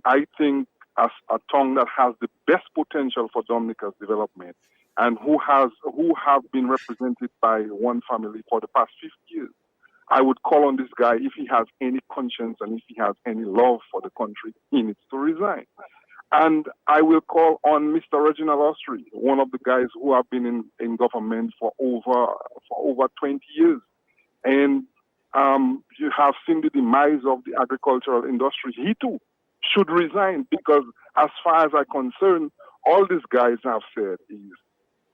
I think as a tongue that has the best potential for Dominica's development and who have been represented by one family for the past 50 years, I would call on this guy, if he has any conscience and if he has any love for the country, he needs to resign. And I will call on Mr. Reginald Austri, one of the guys who have been in government for over 20 years. And you have seen the demise of the agricultural industry. He too should resign, because as far as I'm concerned, all these guys have said is,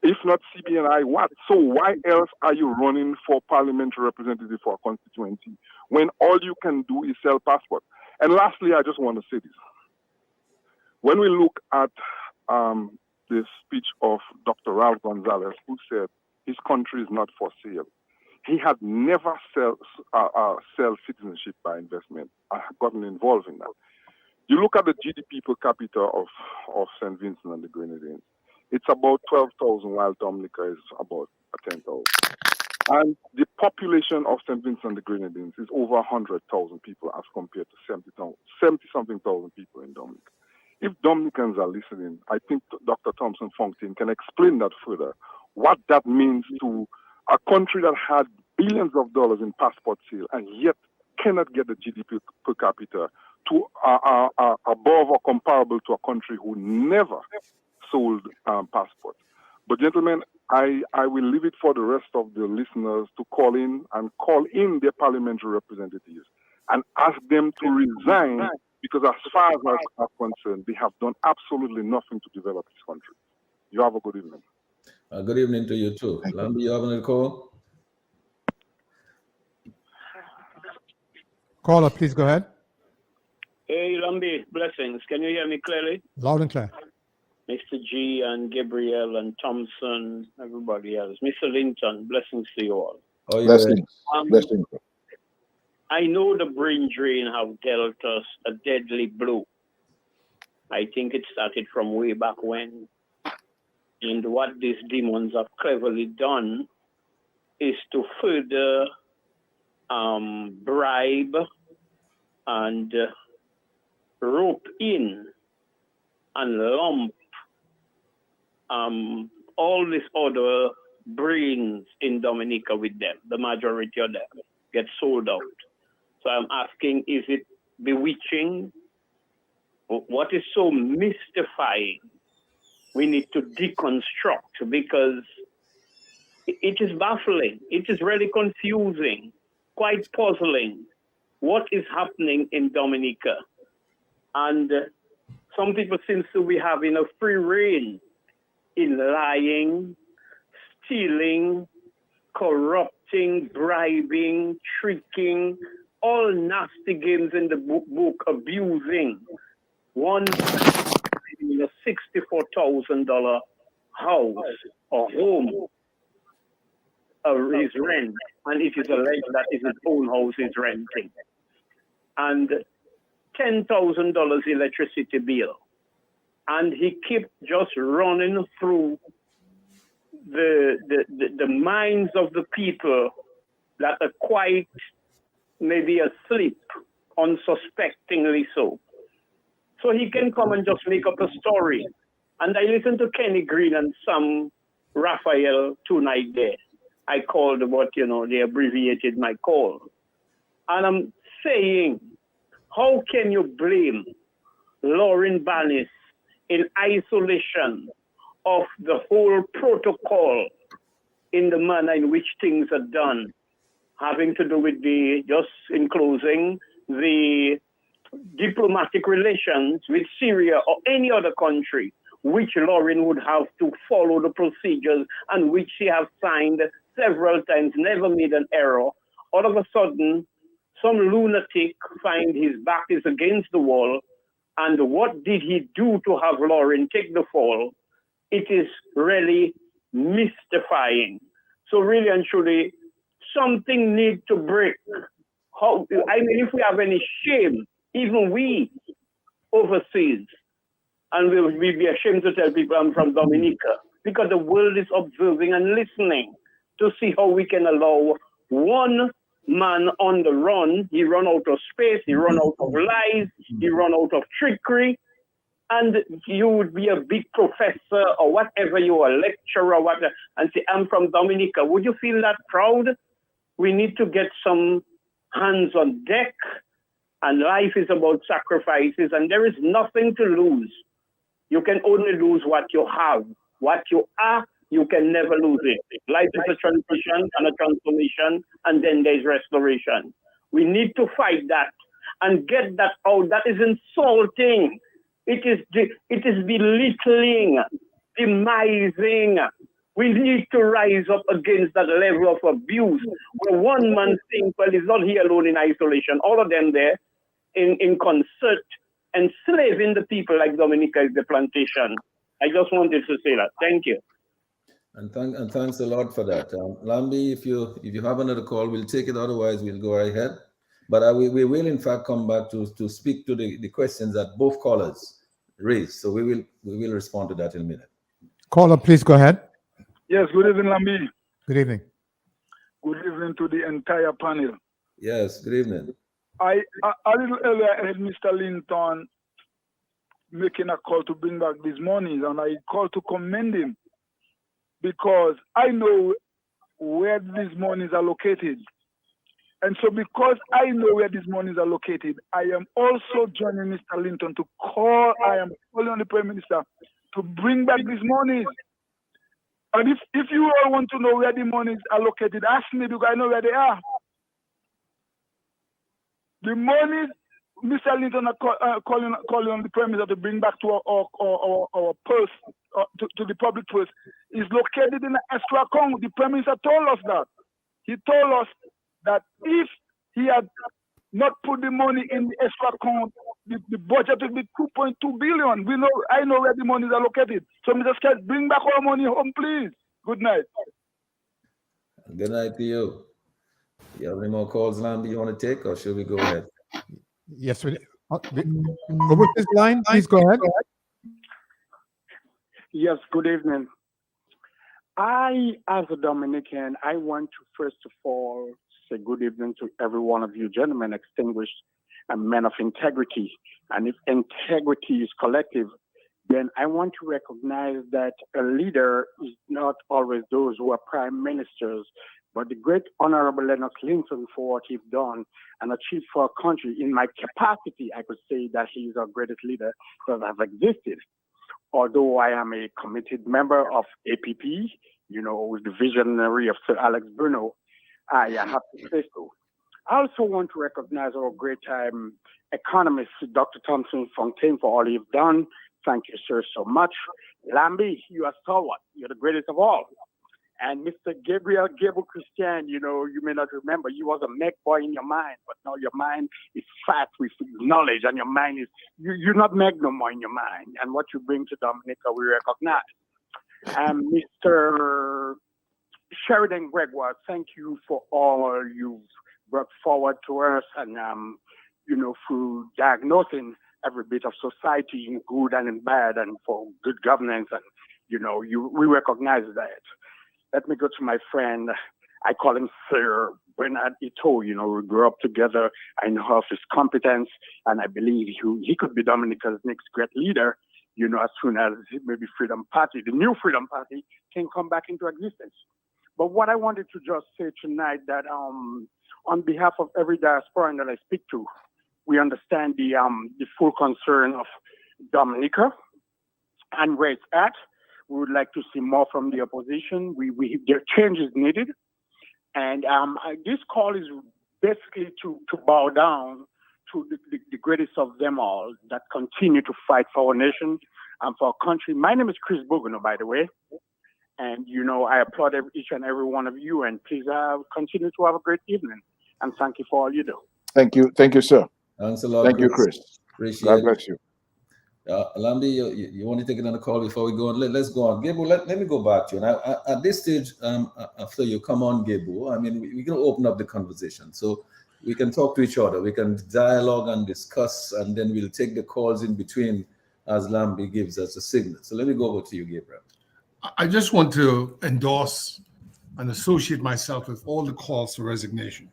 if not CBNI, what? So why else are you running for parliamentary representative for a constituency when all you can do is sell passports? And lastly, I just want to say this. When we look at the speech of Dr. Ralph Gonzalez, who said his country is not for sale, he had never sell citizenship by investment. I have gotten involved in that. You look at the GDP per capita of St. Vincent and the Grenadines. It's about 12,000, while Dominica is about 10,000. And the population of St. Vincent and the Grenadines is over 100,000 people as compared to 70-something thousand people in Dominica. If Dominicans are listening, I think Dr. Thomson Fontaine can explain that further, what that means to a country that had billions of dollars in passport sale and yet cannot get the GDP per capita to above or comparable to a country who never sold passports. But gentlemen, I will leave it for the rest of the listeners to call in their parliamentary representatives and ask them to resign, because as far as I'm concerned, they have done absolutely nothing to develop this country. You have a good evening. Good evening to you too. Lambi, you having a call? Caller, please go ahead. Hey, Lambi, blessings. Can you hear me clearly? Loud and clear. Mr. G and Gabriel and Thomson, everybody else. Mr. Linton, blessings to you all. Oh, yeah. Blessings. I know the brain drain have dealt us a deadly blow. I think it started from way back when. And what these demons have cleverly done is to further bribe and rope in and lump all these other brains in Dominica with them. The majority of them get sold out. So I'm asking, is it bewitching? What is so mystifying? We need to deconstruct, because it is baffling. It is really confusing, quite puzzling. What is happening in Dominica? And some people seem to be having a free reign in lying, stealing, corrupting, bribing, tricking, all nasty games in the book, abusing. One in a $64,000 house or home is rent, and it is alleged that is his own house is renting. And $10,000 electricity bill. And he kept just running through the minds of the people that are quite maybe asleep, unsuspectingly so. So he can come and just make up a story. And I listened to Kenny Green and Sam Raphael tonight there. I called, but they abbreviated my call. And I'm saying, how can you blame Lauren Bannis in isolation of the whole protocol in the manner in which things are done, having to do with just in closing, the diplomatic relations with Syria or any other country, which Lauren would have to follow the procedures and which she has signed several times, never made an error. All of a sudden, some lunatic find his back is against the wall, and what did he do to have Lauren take the fall? It is really mystifying. So really and truly, something needs to break. If we have any shame, even we overseas, and we'll be ashamed to tell people I'm from Dominica, because the world is observing and listening to see how we can allow one man on the run. He run out of space, he run out of lies, he run out of trickery, and you would be a big professor or whatever, you are a lecturer or whatever, and say, I'm from Dominica. Would you feel that proud? We need to get some hands on deck, and life is about sacrifices, and there is nothing to lose. You can only lose what you have. What you are, you can never lose it. Life is a transition and a transformation, and then there's restoration. We need to fight that and get that out. That is insulting. It is belittling, demising. We need to rise up against that level of abuse where one man thinks, well, he's not here alone in isolation. All of them there in concert, enslaving the people like Dominica is the plantation. I just wanted to say that. Thank you. And thanks a lot for that. Lambi, if you have another call, we'll take it. Otherwise, we'll go right ahead. But we will, in fact, come back to speak to the questions that both callers raised. So we will respond to that in a minute. Caller, please go ahead. Yes, good evening, Lambi. Good evening. Good evening to the entire panel. Yes, good evening. A little earlier, I had Mr. Linton making a call to bring back these monies, and I called to commend him because I know where these monies are located. And so because I know where these monies are located, I am also joining Mr. Linton to call, I am calling on the Prime Minister to bring back these monies. And if you all want to know where the monies are located, ask me because I know where they are. The monies, Mr. Linton are calling on the Prime Minister to bring back to our purse, to the public purse, is located in the escrow account. The Prime Minister told us that. He told us that if he had not put the money in the escrow account, the budget would be 2.2 billion. I know where the monies are located. So Mr. Scott, bring back our money home, please. Good night. Good night to you. You have any more calls, Lambi, you want to take, or should we go ahead? Yes, over this line, please go ahead. Yes, good evening. I, as a Dominican, I want to first of all say good evening to every one of you gentlemen, extinguished and men of integrity. And if integrity is collective, then I want to recognize that a leader is not always those who are prime ministers, but the great Honorable Lennox Linton for what he's done and achieved for our country. In my capacity, I could say that he is our greatest leader that has existed. Although I am a committed member of APP, with the visionary of Sir Alex Bruno. I have to say so. I also want to recognize our great economist, Dr. Thomson Fontaine, for all you've done. Thank you, sir, so much. Lambi, you are stalwart. You're the greatest of all. And Mr. Gabriel Christian, you may not remember, you was a mech boy in your mind, but now your mind is fat with knowledge, and your mind is, you're not mech no more in your mind. And what you bring to Dominica, we recognize. And Mr. Sheridan Gregoire, thank you for all you've brought forward to us, and through diagnosing every bit of society in good and in bad, and for good governance, and we recognize that. Let me go to my friend. I call him Sir Bernard Hurtault. We grew up together. I know of his competence, and I believe he could be Dominica's next great leader. As soon as maybe Freedom Party, the new Freedom Party, can come back into existence. But what I wanted to just say tonight, that on behalf of every diasporan that I speak to, we understand the full concern of Dominica and where it's at. We would like to see more from the opposition. Their change is needed. And this call is basically to bow down to the greatest of them all that continue to fight for our nation and for our country. My name is Chris Bogono, by the way. And, I applaud each and every one of you. And please continue to have a great evening. And thank you for all you do. Thank you. Thank you, sir. Thanks a lot. Thank you, Chris. Appreciate God it. bless you. Lambi, you want to take another call before we go on? Let's go on. Gabriel, let me go back to you. Now, at this stage, after you come on, Gabriel, we're going to open up the conversation. So we can talk to each other. We can dialogue and discuss, and then we'll take the calls in between as Lambi gives us a signal. So let me go over to you, Gabriel. I just want to endorse and associate myself with all the calls for resignation.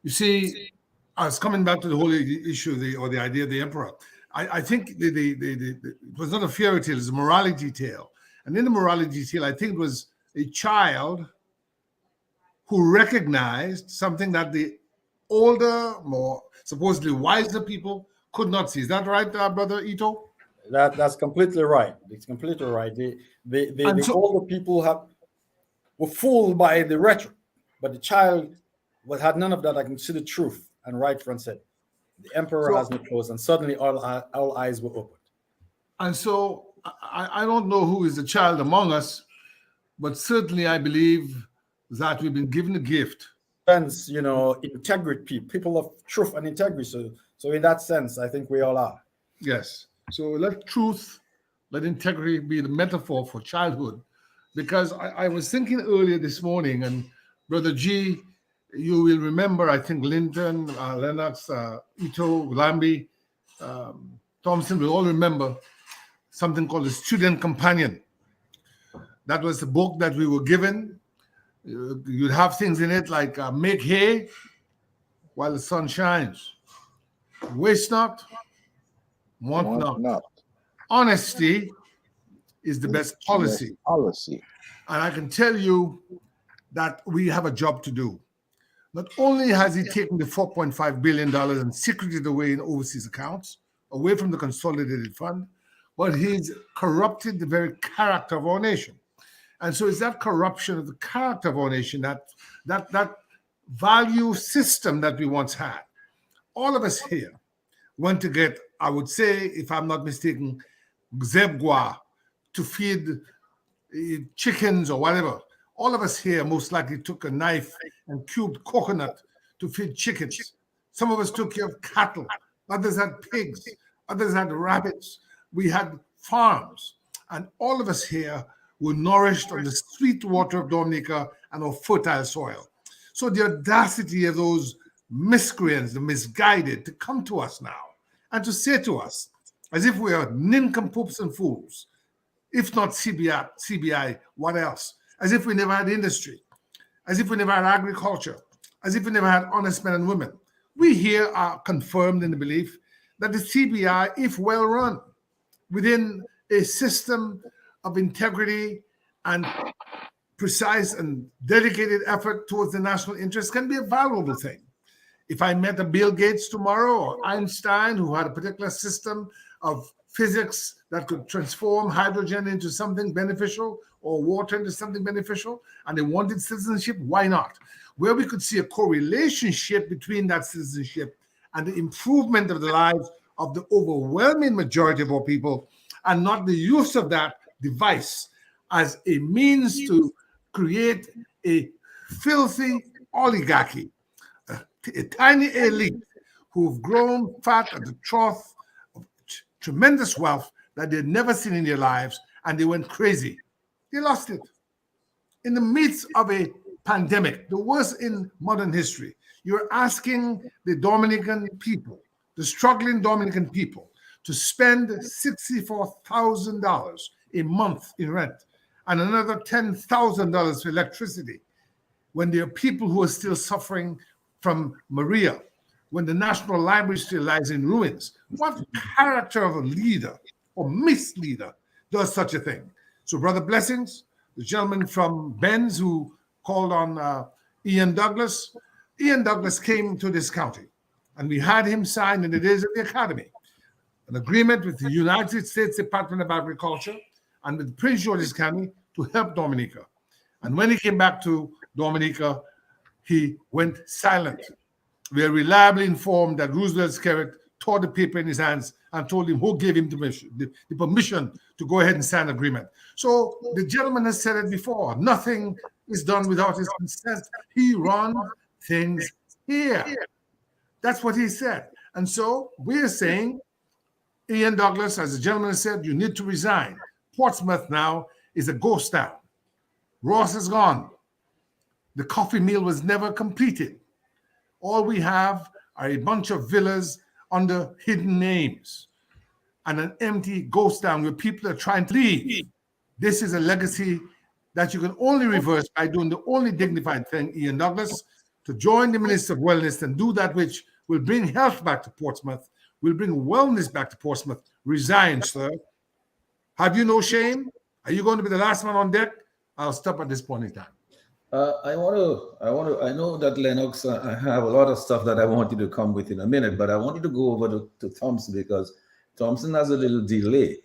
You see, I was coming back to the whole issue or the idea of the emperor. I think it was not a fairy tale, it's a morality tale. And in the morality tale, I think it was a child who recognized something that the older, more supposedly wiser people could not see. Is that right, Brother Hurtault? That's completely right. It's completely right. The older people were fooled by the rhetoric, but the child had none of that. I can see the truth and right front said. The emperor has no clothes, and suddenly all eyes were opened. And so I don't know who is the child among us, but certainly I believe that we've been given a gift. Sense, integrity, people of truth and integrity. So in that sense, I think we all are. Yes. So let truth, let integrity be the metaphor for childhood. Because I was thinking earlier this morning, and Brother G, you will remember, I think Linton, Lennox, Hurtault, Lambi, Thomson will all remember something called the Student Companion. That was the book that we were given. You'd have things in it like make hay while the sun shines. Waste not, want not. Honesty is the best policy. And I can tell you that we have a job to do. Not only has he taken the $4.5 billion and secreted away in overseas accounts, away from the consolidated fund, but he's corrupted the very character of our nation. And so it's that corruption of the character of our nation, that value system that we once had. All of us here went to get, I would say, if I'm not mistaken, Gregoire to feed chickens or whatever. All of us here most likely took a knife and cubed coconut to feed chickens. Some of us took care of cattle. Others had pigs. Others had rabbits. We had farms. And all of us here were nourished on the sweet water of Dominica and our fertile soil. So the audacity of those miscreants, the misguided, to come to us now and to say to us, as if we are nincompoops and fools, if not CBI, what else? As if we never had industry, as if we never had agriculture, as if we never had honest men and women. We here are confirmed in the belief that the CBI, if well run, within a system of integrity and precise and dedicated effort towards the national interest, can be a valuable thing. If I met a Bill Gates tomorrow or Einstein who had a particular system of physics that could transform hydrogen into something beneficial or water into something beneficial, and they wanted citizenship, why not? Where we could see a correlationship between that citizenship and the improvement of the lives of the overwhelming majority of our people, and not the use of that device as a means to create a filthy oligarchy, a tiny elite who've grown fat at the trough of tremendous wealth that they'd never seen in their lives, and they went crazy. They lost it. In the midst of a pandemic, the worst in modern history, you're asking the Dominican people, the struggling Dominican people, to spend $64,000 a month in rent and another $10,000 for electricity, when there are people who are still suffering from Maria, when the National Library still lies in ruins. What character of a leader or misleader does such a thing? So, Brother Blessings, the gentleman from Benz who called on Ian Douglas came to this county, and we had him sign in the days of the Academy an agreement with the United States Department of Agriculture and with Prince George's County to help Dominica. And when he came back to Dominica, he went silent. We are reliably informed that Roosevelt Skerritt tore the paper in his hands and told him who gave him the permission to go ahead and sign agreement. So the gentleman has said it before. Nothing is done without his consent. He runs things here. That's what he said. And so we're saying, Ian Douglas, as the gentleman said, you need to resign. Portsmouth now is a ghost town. Ross is gone. The coffee mill was never completed. All we have are a bunch of villas under hidden names and an empty ghost town where people are trying to leave. This is a legacy that you can only reverse by doing the only dignified thing, Ian Douglas, to join the Minister of Wellness and do that which will bring health back to Portsmouth, will bring wellness back to Portsmouth. Resign, sir. Have you no shame? Are you going to be the last man on deck? I'll stop at this point in time. I know that Lennox, I have a lot of stuff that I want you to come with in a minute, but I want you to go over to Thomson, because Thomson has a little delay.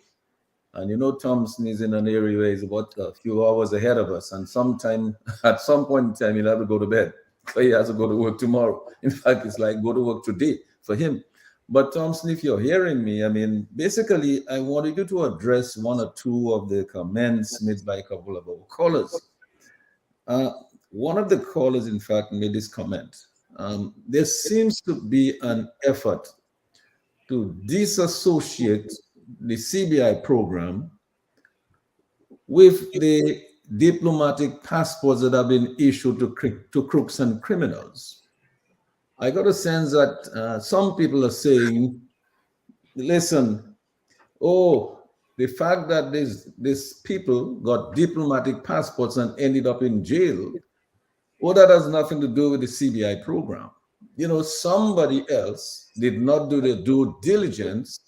And you know, Thomson is in an area where he's about a few hours ahead of us. And at some point in time, he'll have to go to bed. So he has to go to work tomorrow. In fact, it's like go to work today for him. But Thomson, if you're hearing me, I mean, basically, I wanted you to address one or two of the comments made by a couple of our callers. One of the callers, in fact, made this comment. There seems to be an effort to disassociate the CBI program with the diplomatic passports that have been issued to crooks and criminals. I got a sense that some people are saying, listen, the fact that these people got diplomatic passports and ended up in jail, that has nothing to do with the CBI program. You know, somebody else did not do the due diligence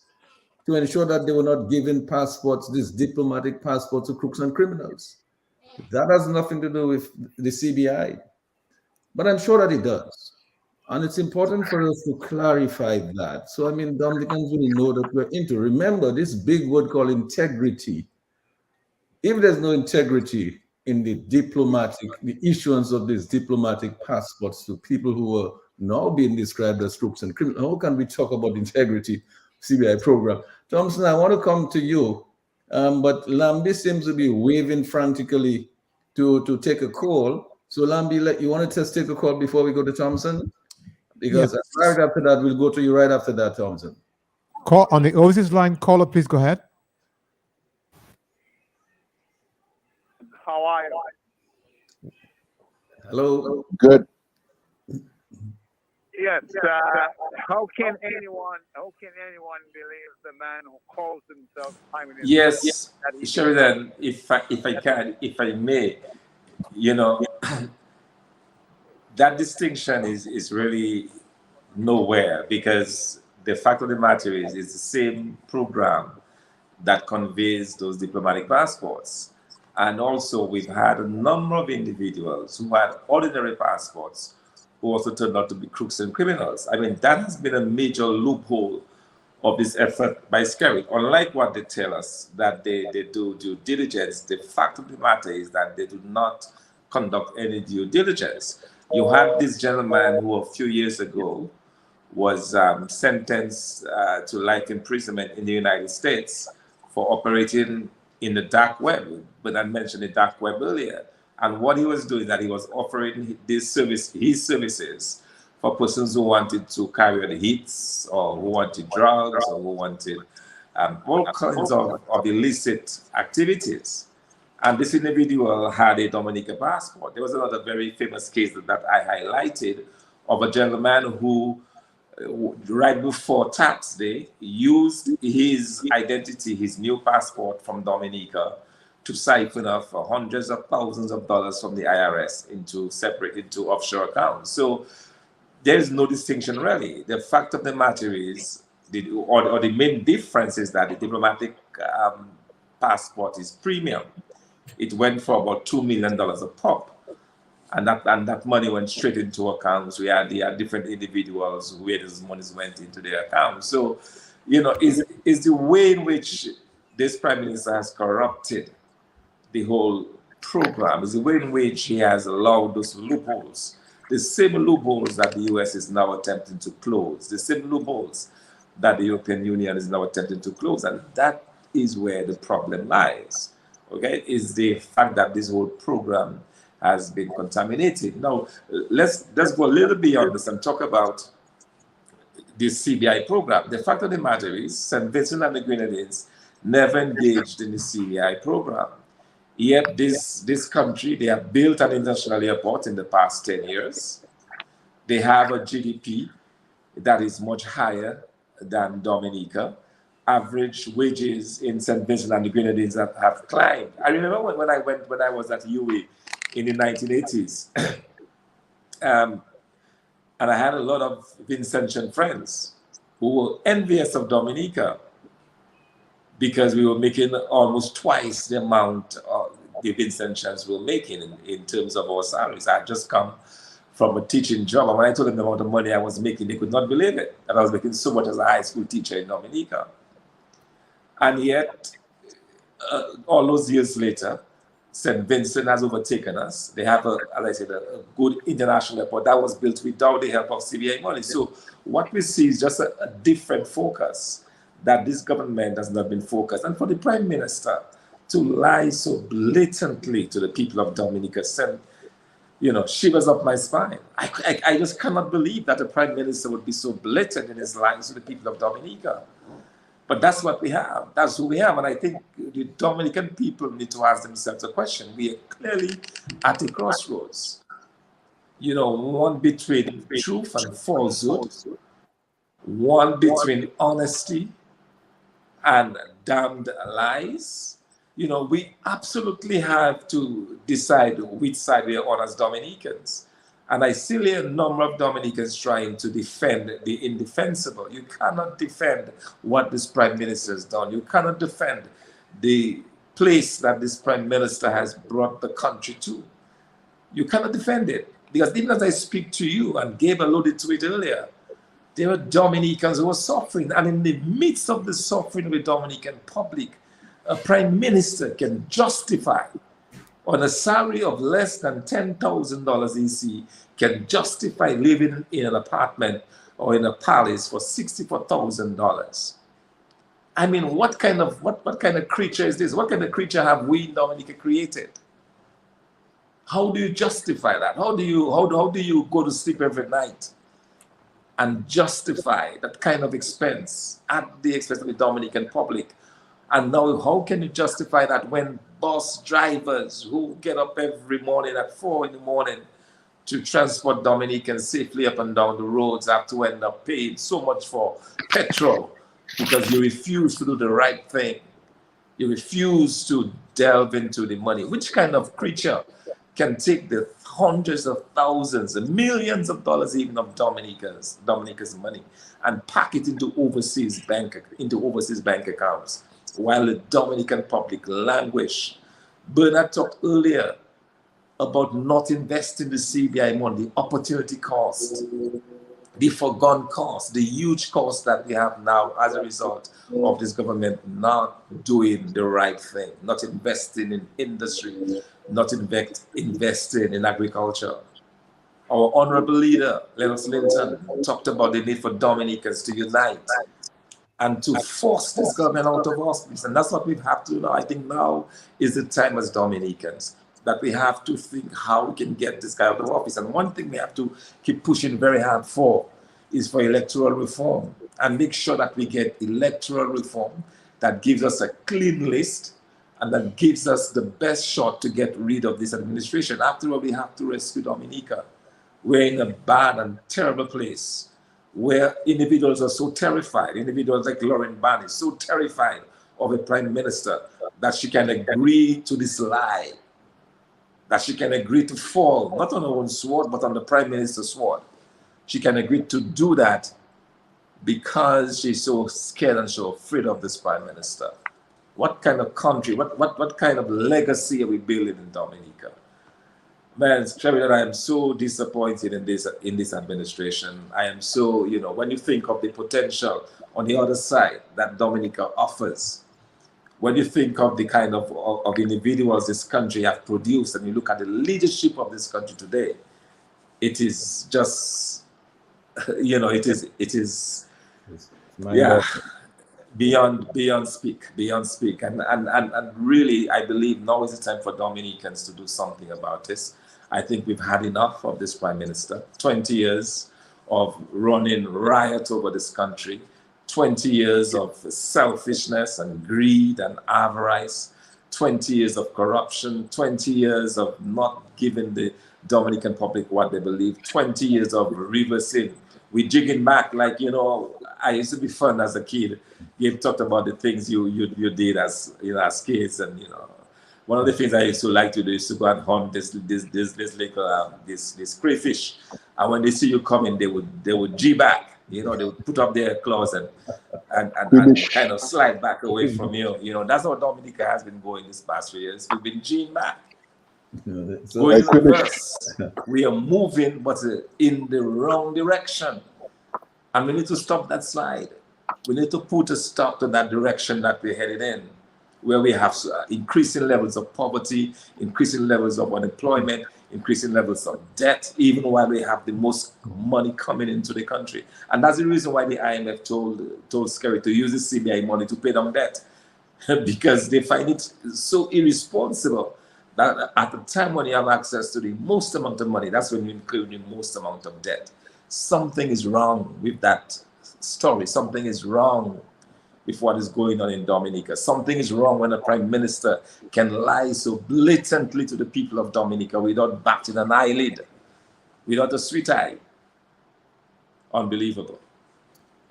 to ensure that they were not giving passports, these diplomatic passports, to crooks and criminals. That has nothing to do with the CBI. But I'm sure that it does. And it's important for us to clarify that. So, I mean, Dominicans will know that we're into. Remember this big word called integrity. If there's no integrity in the issuance of these diplomatic passports to people who are now being described as crooks and criminals, how can we talk about integrity CBI program? Thomson, I want to come to you, but Lambi seems to be waving frantically to take a call. So Lambi, you want to just take a call before we go to Thomson? Because right after that, we'll go to you right after that, Thomson. Call on the overseas line. Caller, please go ahead. How are you? Hello. Good. Yes. How can anyone believe the man who calls himself Prime Minister? Yes, Sheridan, if I may, you know, that distinction is really nowhere, because the fact of the matter is it's the same program that conveys those diplomatic passports. And also we've had a number of individuals who had ordinary passports who also turned out to be crooks and criminals. I mean, that has been a major loophole of this effort by Skerritt. Unlike what they tell us, that they do due diligence, the fact of the matter is that they do not conduct any due diligence. You had this gentleman who a few years ago was sentenced to life imprisonment in the United States for operating in the dark web, but I mentioned the dark web earlier. And what he was doing, that he was offering his services for persons who wanted to carry out hits, or who wanted drugs, or who wanted all kinds of illicit activities. And this individual had a Dominican passport. There was another very famous case that I highlighted of a gentleman who, right before tax day, used his identity, his new passport from Dominica, to siphon off hundreds of thousands of dollars from the IRS into offshore accounts. So there's no distinction really. The fact of the matter is, the main difference is that the diplomatic passport is premium. It went for about $2 million a pop. And that money went straight into accounts where there are different individuals where those monies went into their accounts. So, is the way in which this Prime Minister has corrupted the whole program, is the way in which he has allowed those loopholes, the same loopholes that the US is now attempting to close, the same loopholes that the European Union is now attempting to close. And that is where the problem lies, okay, is the fact that this whole program has been contaminated. Now, let's go a little beyond this and talk about this CBI program. The fact of the matter is, St. Vincent and the Grenadines never engaged in the CBI program. Yet this country, they have built an international airport in the past 10 years. They have a GDP that is much higher than Dominica. Average wages in St. Vincent and the Grenadines have climbed. I remember when I was at UA in the 1980s, and I had a lot of Vincentian friends who were envious of Dominica, because we were making almost twice the amount of the Vincentians were making in terms of our salaries. I had just come from a teaching job, and when I told them the amount of money I was making, they could not believe it, that I was making so much as a high school teacher in Dominica. And yet, all those years later, St. Vincent has overtaken us. They have, as I said, a good international airport that was built without the help of CBI money. So what we see is just a different focus, that this government has not been focused. And for the Prime Minister to lie so blatantly to the people of Dominica sent, shivers up my spine. I just cannot believe that the Prime Minister would be so blatant in his lies to the people of Dominica. But that's what we have. That's who we have. And I think the Dominican people need to ask themselves a question. We are clearly at a crossroads. One between truth and falsehood, one between honesty and damned lies. We absolutely have to decide which side we are on as Dominicans. And I still hear a number of Dominicans trying to defend the indefensible. You cannot defend what this Prime Minister has done. You cannot defend the place that this Prime Minister has brought the country to. You cannot defend it. Because even as I speak to you, and Gabriel alluded to it earlier, there are Dominicans who are suffering. And in the midst of the suffering of the Dominican public, a Prime Minister can justify, on a salary of less than $10,000 EC, can justify living in an apartment or in a palace for $64,000. I mean, what kind of creature is this? What kind of creature have we in Dominica created? How do you justify that? How do you go to sleep every night and justify that kind of expense at the expense of the Dominican public? And now, how can you justify that when bus drivers who get up every morning at 4 in the morning to transport Dominicans safely up and down the roads have to end up paying so much for petrol because you refuse to do the right thing? You refuse to delve into the money. Which kind of creature can take the hundreds of thousands, the millions of dollars even of Dominica's money and pack it into overseas bank accounts, while the Dominican public languish? Bernard talked earlier about not investing the CBI money, the opportunity cost. the foregone cost, the huge cost that we have now as a result of this government not doing the right thing, not investing in industry, not investing in agriculture. Our honorable leader, Lennox Linton, talked about the need for Dominicans to unite and to force this government out of office. And that's what we have to do now. I think now is the time as Dominicans that we have to think how we can get this guy out of office. And one thing we have to keep pushing very hard for is for electoral reform, and make sure that we get electoral reform that gives us a clean list and that gives us the best shot to get rid of this administration. After all, we have to rescue Dominica. We're in a bad and terrible place where individuals are so terrified, individuals like Lauren Barney, so terrified of a prime minister that she can agree to this lie, that she can agree to fall, not on her own sword, but on the prime minister's sword. She can agree to do that because she's so scared and so afraid of this prime minister. What kind of country, what kind of legacy are we building in Dominica? Man, Sheridan, I am so disappointed in this administration. I am so, when you think of the potential on the other side that Dominica offers, when you think of the kind of individuals this country have produced, and you look at the leadership of this country today, it is just, it is, yeah, beyond speak. And really, I believe now is the time for Dominicans to do something about this. I think we've had enough of this prime minister. 20 years of running riot over this country, 20 years of selfishness and greed and avarice, 20 years of corruption, 20 years of not giving the Dominican public what they believe, 20 years of reversing. We jigging back like, I used to be fun as a kid. You talked about the things you did as kids, and one of the things I used to like to do is to go and hunt this crayfish, and when they see you coming, they would G back. They would put up their claws and kind of slide back away from you. That's how Dominica has been going this past 3 years. We've been G'ing back. Going in reverse. We are moving, but in the wrong direction. And we need to stop that slide. We need to put a stop to that direction that we're headed in, where we have increasing levels of poverty, increasing levels of unemployment, increasing levels of debt, even while we have the most money coming into the country. And that's the reason why the IMF told Scary to use the CBI money to pay down debt, because they find it so irresponsible that at the time when you have access to the most amount of money, that's when you include the most amount of debt. Something is wrong with that story. Something is wrong with what is going on in Dominica. Something is wrong when a prime minister can lie so blatantly to the people of Dominica without batting an eyelid, without a sweet eye. Unbelievable.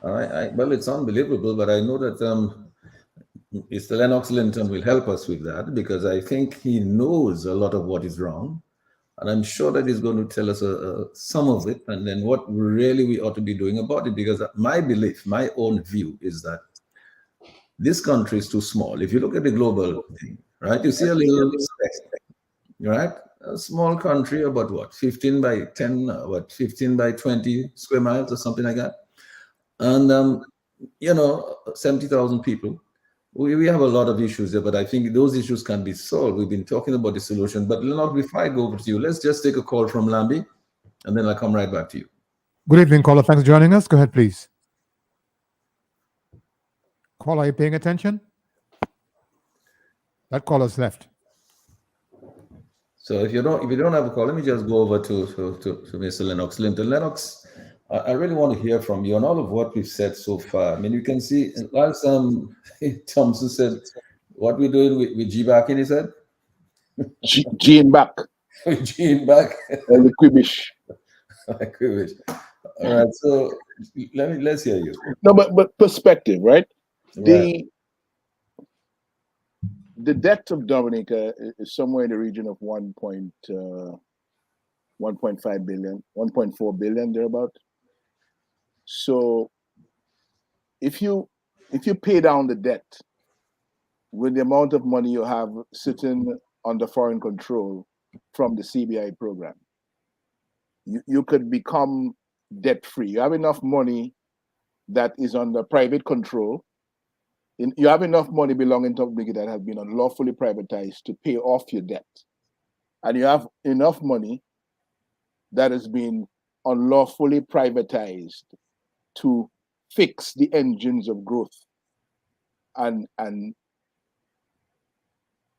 All right. Well, it's unbelievable, but I know that Mr. Lennox Linton will help us with that, because I think he knows a lot of what is wrong. And I'm sure that he's going to tell us some of it, and then what really we ought to be doing about it. Because my belief, my own view is that this country is too small. If you look at the global thing, right, you see a little speck, right? A small country, about what, 15 by 10, 15 by 20 square miles or something like that. And, 70,000 people. We have a lot of issues there, but I think those issues can be solved. We've been talking about the solution. But Lennox, before I go over to you, let's just take a call from Lambi, and then I'll come right back to you. Good evening, caller. Thanks for joining us. Go ahead, please. Caller, are you paying attention? That caller's left. So if you don't have a call, let me just go over to Mr. Lennox Linton. Lennox, I really want to hear from you on all of what we've said so far. I mean, you can see, last Thomson said, what we're doing with G back in his head? G in back. G in back. And the quibish. Quibish. All right, so let's hear you. No, but perspective, right? Right. The debt of Dominica is somewhere in the region of 1.5 billion, 1.4 billion, thereabout. So if you pay down the debt with the amount of money you have sitting under foreign control from the CBI program, you could become debt-free. You have enough money that is under private control. You have enough money belonging to Dominica that has been unlawfully privatized to pay off your debt. And you have enough money that has been unlawfully privatized to fix the engines of growth and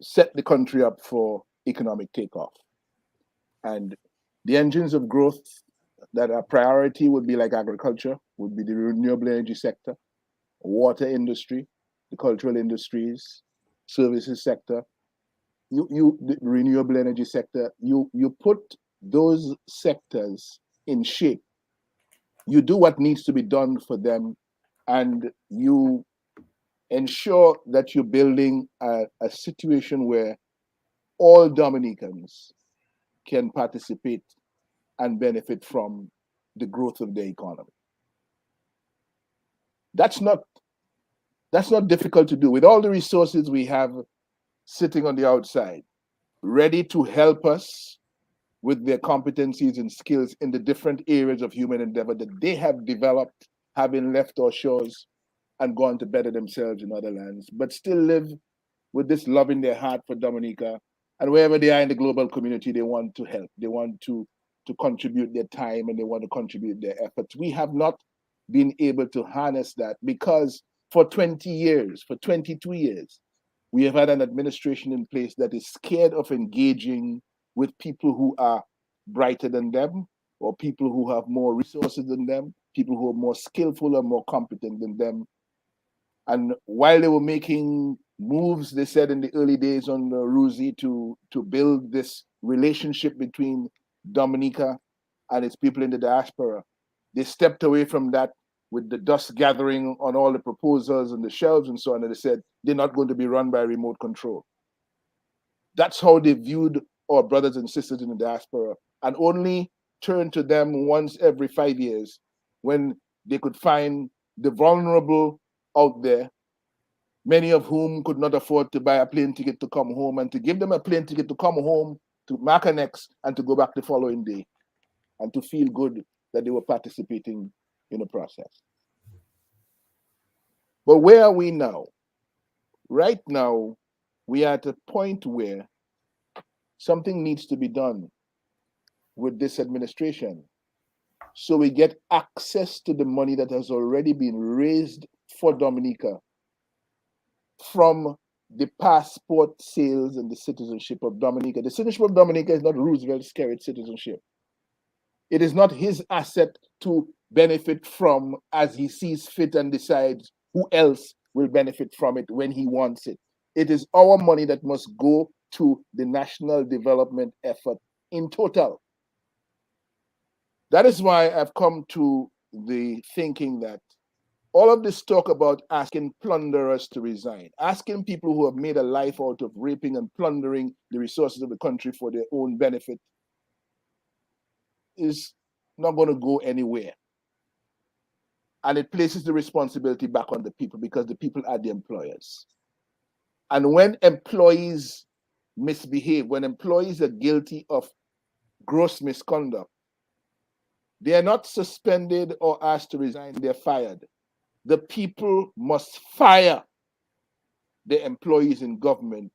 set the country up for economic takeoff. And the engines of growth that are priority would be like agriculture, would be the renewable energy sector, water industry, the cultural industries, services sector, the renewable energy sector. You put those sectors in shape. You do what needs to be done for them, and you ensure that you're building a situation where all Dominicans can participate and benefit from the growth of the economy. That's not difficult to do. With all the resources we have sitting on the outside, ready to help us with their competencies and skills in the different areas of human endeavor that they have developed, having left our shores and gone to better themselves in other lands, but still live with this love in their heart for Dominica. And wherever they are in the global community, they want to help. They want to contribute their time, and they want to contribute their efforts. We have not been able to harness that because for 20 years, for 22 years, we have had an administration in place that is scared of engaging with people who are brighter than them, or people who have more resources than them, people who are more skillful or more competent than them. And while they were making moves, they said in the early days on the Ruzi to build this relationship between Dominica and its people in the diaspora, they stepped away from that with the dust gathering on all the proposals and the shelves and so on. And they said they're not going to be run by remote control. That's how they viewed our brothers and sisters in the diaspora, and only turned to them once every 5 years when they could find the vulnerable out there, many of whom could not afford to buy a plane ticket to come home, and to give them a plane ticket to come home, to mark an X, and to go back the following day, and to feel good that they were participating in the process. But where are we now? Right now, we are at a point where something needs to be done with this administration so we get access to the money that has already been raised for Dominica from the passport sales and the citizenship of Dominica. The citizenship of Dominica is not Roosevelt's carried citizenship. It is not his asset to benefit from as he sees fit and decides who else will benefit from it when he wants it. It is our money that must go to the national development effort in total. That is why I've come to the thinking that all of this talk about asking plunderers to resign, asking people who have made a life out of raping and plundering the resources of the country for their own benefit, is not going to go anywhere. And it places the responsibility back on the people, because the people are the employers. And when employees misbehave, when employees are guilty of gross misconduct, they are not suspended or asked to resign, they're fired. The people must fire the employees in government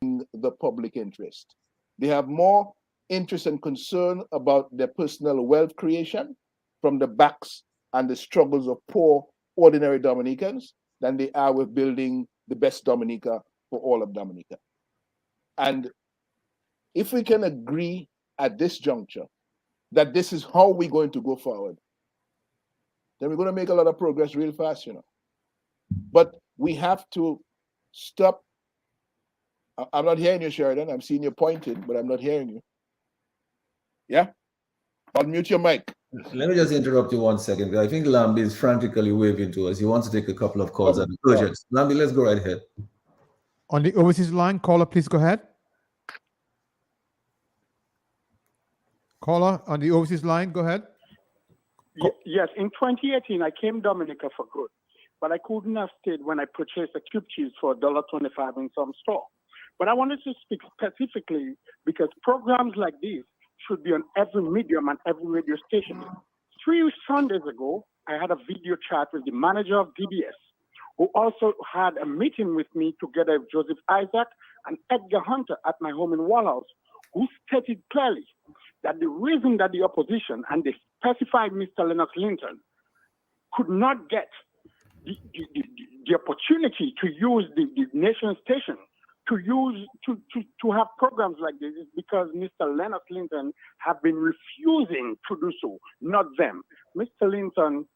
in the public interest. They have more interest and concern about their personal wealth creation from the backs and the struggles of poor, ordinary Dominicans than they are with building the best Dominica for all of Dominica. And if we can agree at this juncture that this is how we're going to go forward, then we're going to make a lot of progress real fast, you know. But we have to stop. I'm not hearing you, Sheridan. I'm seeing you pointing, but I'm not hearing you. Yeah? Unmute your mic. Let me just interrupt you 1 second, because I think Lambi is frantically waving to us. He wants to take a couple of calls at urgent. Lambi, let's go right ahead. On the overseas line, caller, please go ahead. Caller on the overseas line, go ahead. Yes, in 2018, I came Dominica for good, but I couldn't have stayed when I purchased a cube cheese for $1.25 in some store. But I wanted to speak specifically because programs like these should be on every medium and every radio station. 3 Sundays ago, I had a video chat with the manager of DBS, who also had a meeting with me together with Joseph Isaac and Edgar Hunter at my home in Wallhouse, who stated clearly that the reason that the opposition, and they specified Mr. Lennox Linton, could not get the opportunity to use the nation station to have programs like this is because Mr. Lennox Linton have been refusing to do so, not them. Mr. Linton,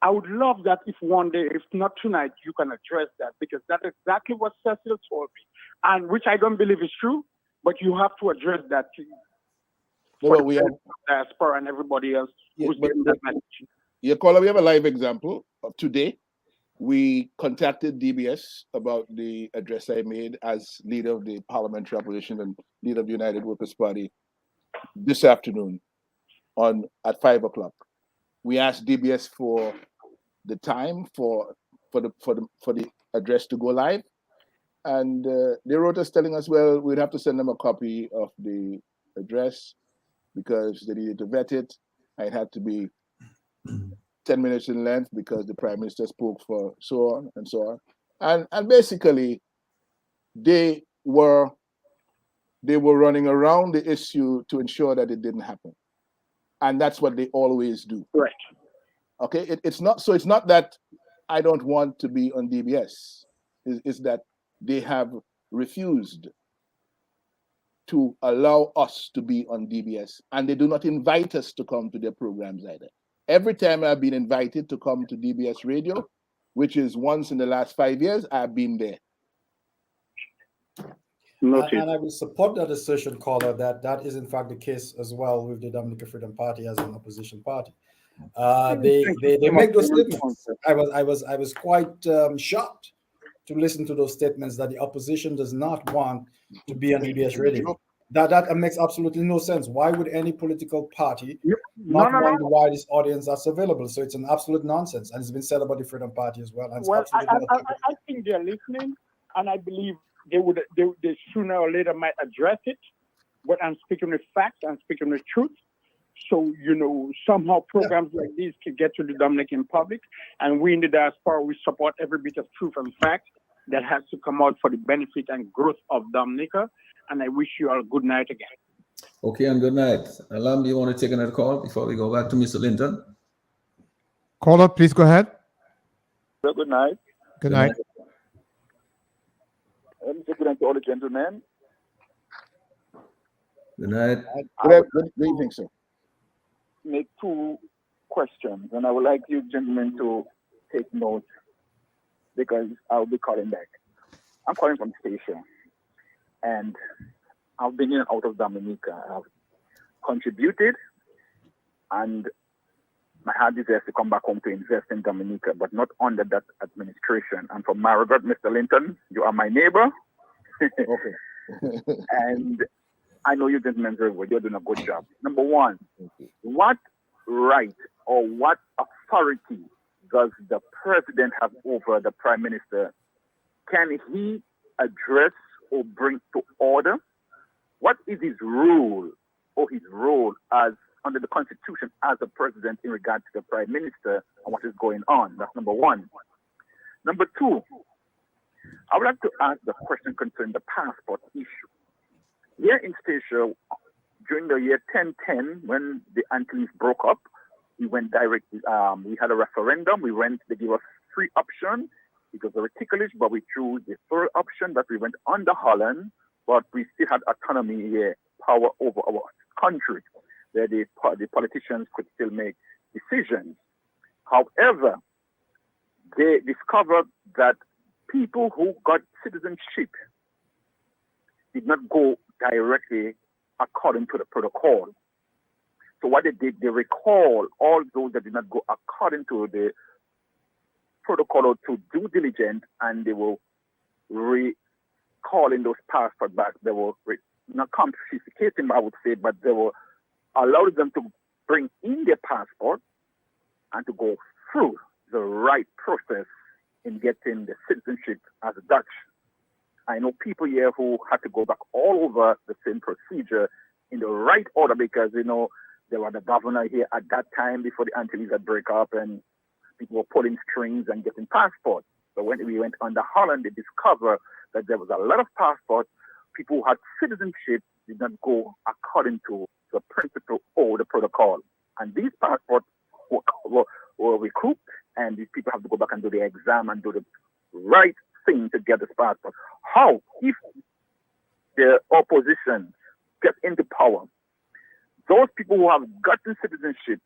I would love that if one day, if not tonight, you can address that, because that's exactly what Cecil told me, and which I don't believe is true, but you have to address that Well, we have diaspora and everybody else who's getting that message. Yeah, caller, we have a live example of today. We contacted DBS about the address I made as leader of the parliamentary opposition and leader of the United Workers' Party this afternoon at 5 o'clock. We asked DBS for the time for the address to go live, and they wrote us telling us, well, we'd have to send them a copy of the address because they needed to vet it. It had to be 10 minutes in length because the Prime Minister spoke for so on and so on. And basically, they were running around the issue to ensure that it didn't happen. And that's what they always do. Right. Okay, it's not that I don't want to be on DBS. It's that they have refused to allow us to be on DBS, and they do not invite us to come to their programs either. Every time I've been invited to come to DBS Radio, which is once in the last 5 years, I've been there. And I will support that assertion, caller, that is in fact the case as well with the Dominican Freedom Party as an opposition party. They make those statements. I was quite shocked to listen to those statements that the opposition does not want to be on DBS Radio. That makes absolutely no sense. Why would any political party not want the widest audience that's available? So it's an absolute nonsense, and it's been said about the Freedom Party as well. And well, I think they're listening, and I believe they sooner or later might address it. But I'm speaking with facts, I'm speaking with truth. So, somehow programs like these can get to the Dominican public, and we in the diaspora, we support every bit of truth and fact that has to come out for the benefit and growth of Dominica. And I wish you all a good night again. Okay, and good night. Alam, you want to take another call before we go back to Mr. Linton? Caller, please go ahead. Well, good night. Good night. Good night to all the gentlemen. Good night. Good evening, sir. Make 2 questions, and I would like you gentlemen to take note because I'll be calling back. I'm calling from Station, and I've been in and out of Dominica. I've contributed, and my heart desires to come back home to invest in Dominica, but not under that administration. And for my regard, Mr. Linton, you are my neighbor. Okay. And I know you gentlemen very well. You're doing a good job. Number 1, what right or what authority does the president have over the prime minister? Can he address or bring to order? What is his rule or his role as under the Constitution as a president in regard to the prime minister and what is going on? That's number 1. Number 2, I would like to ask the question concerning the passport issue. Here in Stacia, during the year 1010, when the Antilles broke up, we went directly, we had a referendum. They gave us 3 options. It was very ticklish, but we chose the 3rd option that we went under Holland, but we still had autonomy here, power over our country, where the politicians could still make decisions. However, they discovered that people who got citizenship did not go directly according to the protocol. So what they did, they recall all those that did not go according to the protocol or to due diligence, and they will recalling those passports back. They will not confiscating, I would say, but they will allow them to bring in their passport and to go through the right process in getting the citizenship as a Dutch. I know people here who had to go back all over the same procedure in the right order because, There was the governor here at that time before the Antilles had break up, and people were pulling strings and getting passports. So when we went under Holland, they discovered that there was a lot of passports. People who had citizenship did not go according to the principle or the protocol. And these passports were recouped, and these people have to go back and do the exam and do the right thing to get this passport. How, if the opposition gets into power, those people who have gotten citizenship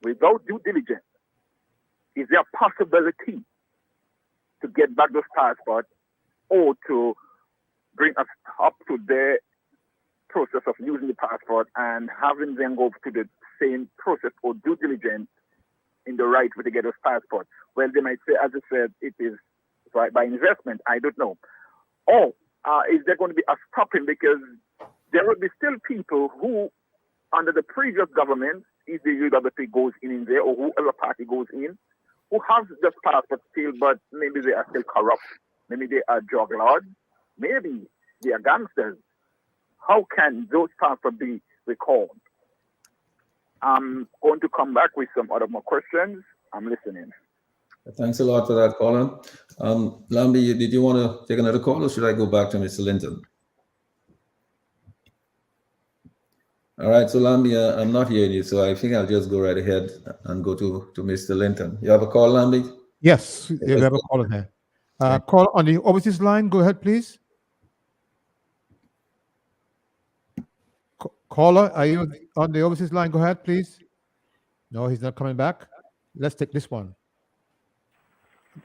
without due diligence, is there a possibility to get back those passports or to bring us up to their process of using the passport and having them go to the same process or due diligence in the right way to get those passports? Well, they might say, as I said, it is by investment. I don't know. Or is there going to be a stopping? Because there will be still people who, under the previous government, if the UWP goes in there or whoever party goes in, who have this passport still, but maybe they are still corrupt. Maybe they are drug lords. Maybe they are gangsters. How can those passports be recalled? I'm going to come back with some other more questions. I'm listening. Thanks a lot for that, Colin. Lambi, did you want to take another call, or should I go back to Mr. Linton? All right, so Lambi, I'm not hearing you, so I think I'll just go right ahead and go to Mr. Linton. You have a call, Lambi? Yes, we have a caller here. Call on the overseas line. Go ahead, please. Caller, are you on the overseas line? Go ahead, please. No, he's not coming back. Let's take this one.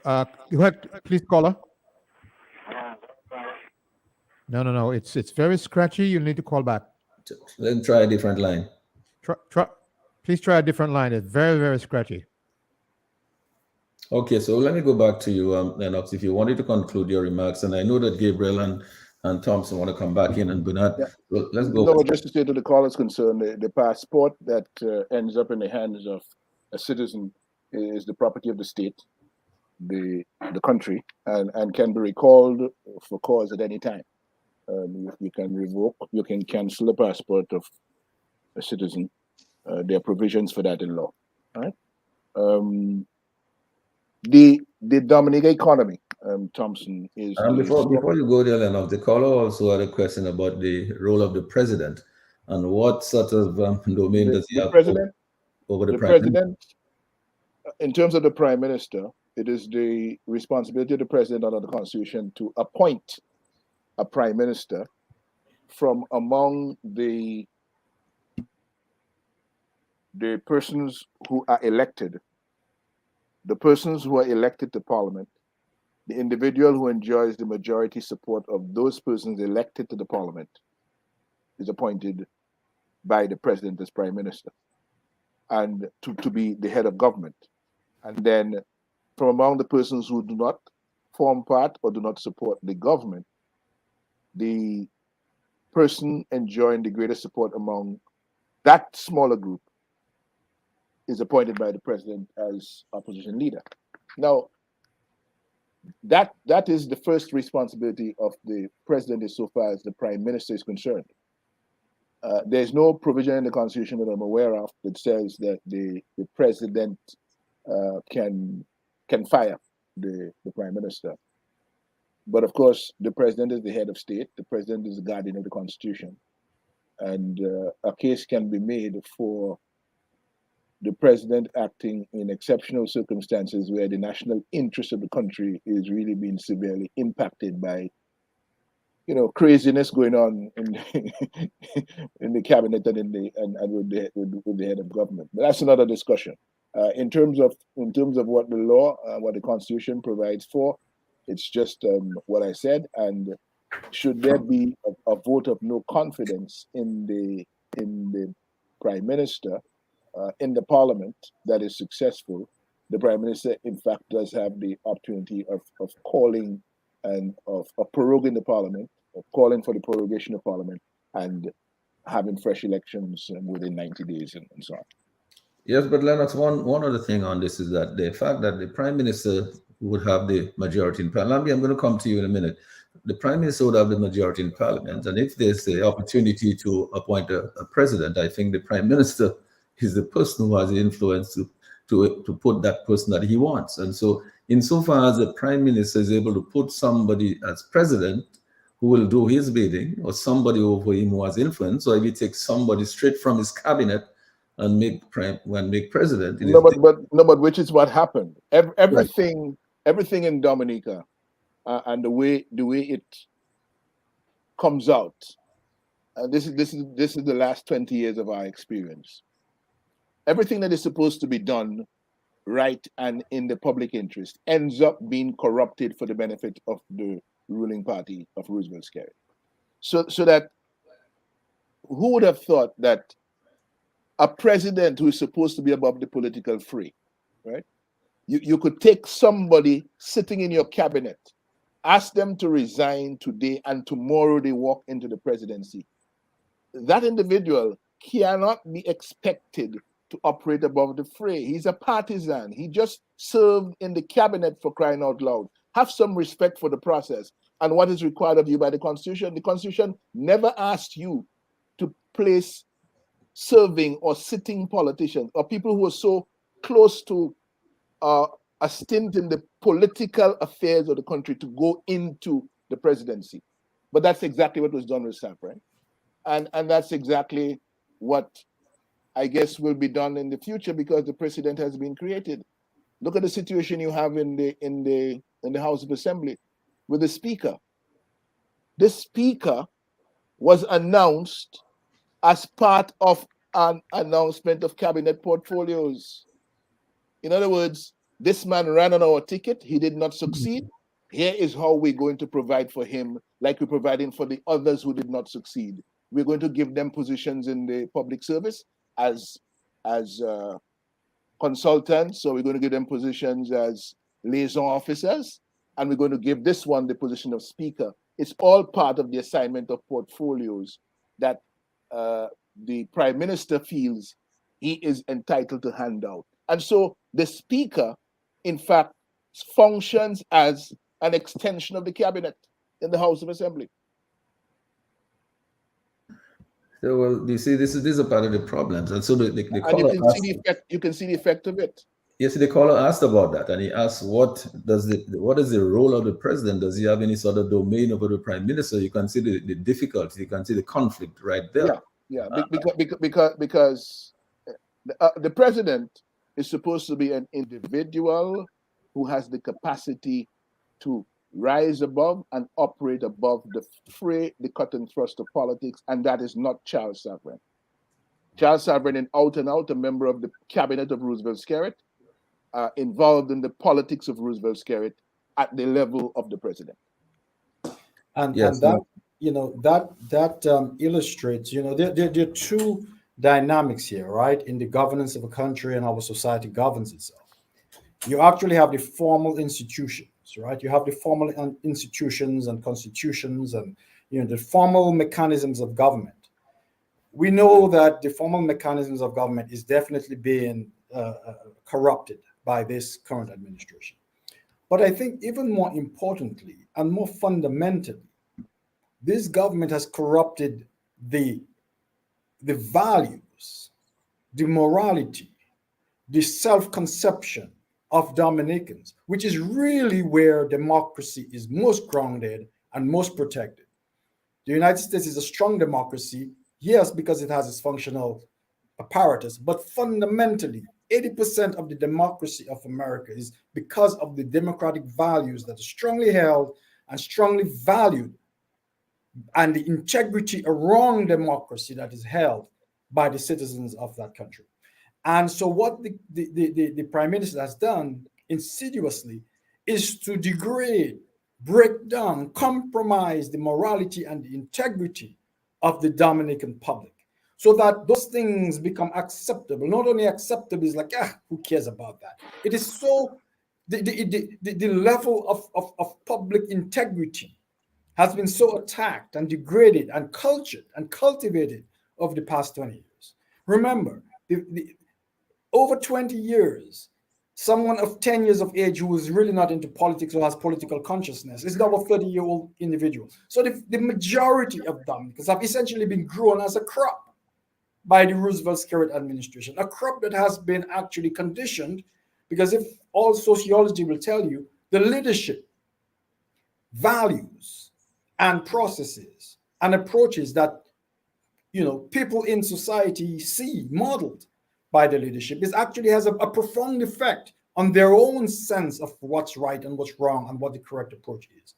Go ahead, please, caller. No. It's very scratchy. You need to call back. Then try a different line. Please try a different line. It's very, very scratchy. Okay, so let me go back to you, Lennox, if you wanted to conclude your remarks. And I know that Gabriel and Thomson want to come back in, and Bernard. Yeah. Well, let's go. No, just to say to the caller's concern, the passport that ends up in the hands of a citizen is the property of the state, the country, and can be recalled for cause at any time. You can revoke, you can cancel the passport of a citizen. There are provisions for that in law. All right. The Dominican economy, Thomson, is before you go there, Lennox, the caller also had a question about the role of the president and what sort of domain does he have over the president. In terms of the prime minister, it is the responsibility of the president under the constitution to appoint a prime minister from among the persons who are elected. The persons who are elected to parliament, the individual who enjoys the majority support of those persons elected to the parliament is appointed by the president as prime minister and to be the head of government. And then from among the persons who do not form part or do not support the government, the person enjoying the greatest support among that smaller group is appointed by the president as opposition leader. Now, that is the first responsibility of the president insofar as the prime minister is concerned. There's no provision in the constitution that I'm aware of that says that the president can fire the prime minister. But of course, the president is the head of state. The president is the guardian of the constitution. And a case can be made for the president acting in exceptional circumstances where the national interest of the country is really being severely impacted by, craziness going on in the cabinet and with the head of government. But that's another discussion. In terms of what the law, what the constitution provides for, it's just what I said. And should there be a vote of no confidence in the prime minister, in the parliament that is successful, the prime minister, in fact, does have the opportunity of calling and of proroguing the parliament, of calling for the prorogation of parliament, and having fresh elections within 90 days and so on. Yes, but Lennox, one other thing on this is that the fact that the prime minister would have the majority in parliament. I'm going to come to you in a minute. The prime minister would have the majority in parliament, and if there's the opportunity to appoint a president, I think the prime minister is the person who has the influence to put that person that he wants. And so insofar as the prime minister is able to put somebody as president who will do his bidding, or somebody over him who has influence, or if he takes somebody straight from his cabinet and make president. But which is what happened. Right. Everything in Dominica and the way it comes out. This is the last 20 years of our experience. Everything that is supposed to be done right and in the public interest ends up being corrupted for the benefit of the ruling party of Roosevelt Skerrit. So that who would have thought that a president who is supposed to be above the political fray, right? You could take somebody sitting in your cabinet, ask them to resign today, and tomorrow they walk into the presidency. That individual cannot be expected to operate above the fray. He's a partisan. He just served in the cabinet, for crying out loud. Have some respect for the process and what is required of you by the Constitution. The Constitution never asked you to place serving or sitting politicians or people who are so close to a stint in the political affairs of the country to go into the presidency. But that's exactly what was done with Safran. And that's exactly what I guess will be done in the future, because the president has been created. Look at the situation you have in the House of Assembly with the speaker. This speaker was announced as part of an announcement of cabinet portfolios. In other words, this man ran on our ticket. He did not succeed. Here is how we're going to provide for him, like we're providing for the others who did not succeed. We're going to give them positions in the public service as consultants. So we're going to give them positions as liaison officers, and we're going to give this one the position of speaker. It's all part of the assignment of portfolios that the prime minister feels he is entitled to hand out. And so the speaker, in fact, functions as an extension of the cabinet in the House of Assembly. So, well, you see, this is a part of the problems, and so the caller you can see the effect of it. Yes, the caller asked about that, and he asked, what is the role of the president? Does he have any sort of domain over the prime minister? You can see the difficulty, you can see the conflict right there. Yeah, because the president is supposed to be an individual who has the capacity to rise above and operate above the fray, the cut and thrust of politics, and that is not Charles Safran. Charles Safran is out and out a member of the cabinet of Roosevelt Skerrit, involved in the politics of Roosevelt Skerrit at the level of the president. And that illustrates, there are two dynamics here, right? In the governance of a country and how a society governs itself. You actually have the formal institutions, right? You have the formal institutions and constitutions and the formal mechanisms of government. We know that the formal mechanisms of government is definitely being corrupted by this current administration. But I think even more importantly and more fundamentally, this government has corrupted the values, the morality, the self-conception of Dominicans, which is really where democracy is most grounded and most protected. The United States is a strong democracy, yes, because it has its functional apparatus, but fundamentally, 80% of the democracy of America is because of the democratic values that are strongly held and strongly valued, and the integrity around democracy that is held by the citizens of that country. And so what the prime minister has done insidiously is to degrade, break down, compromise the morality and the integrity of the Dominican public, so that those things become acceptable. Not only acceptable, is like, who cares about that? It is so, the level of public integrity has been so attacked and degraded and cultured and cultivated over the past 20 years. Remember, over 20 years, someone of 10 years of age who is really not into politics or has political consciousness is now a 30-year-old individual. So the majority of Dominicans have essentially been grown as a crop. by the Roosevelt-Skerritt administration, a crop that has been actually conditioned, because if all sociology will tell you, the leadership, values, and processes and approaches that people in society see modeled by the leadership is actually has a profound effect on their own sense of what's right and what's wrong and what the correct approach is.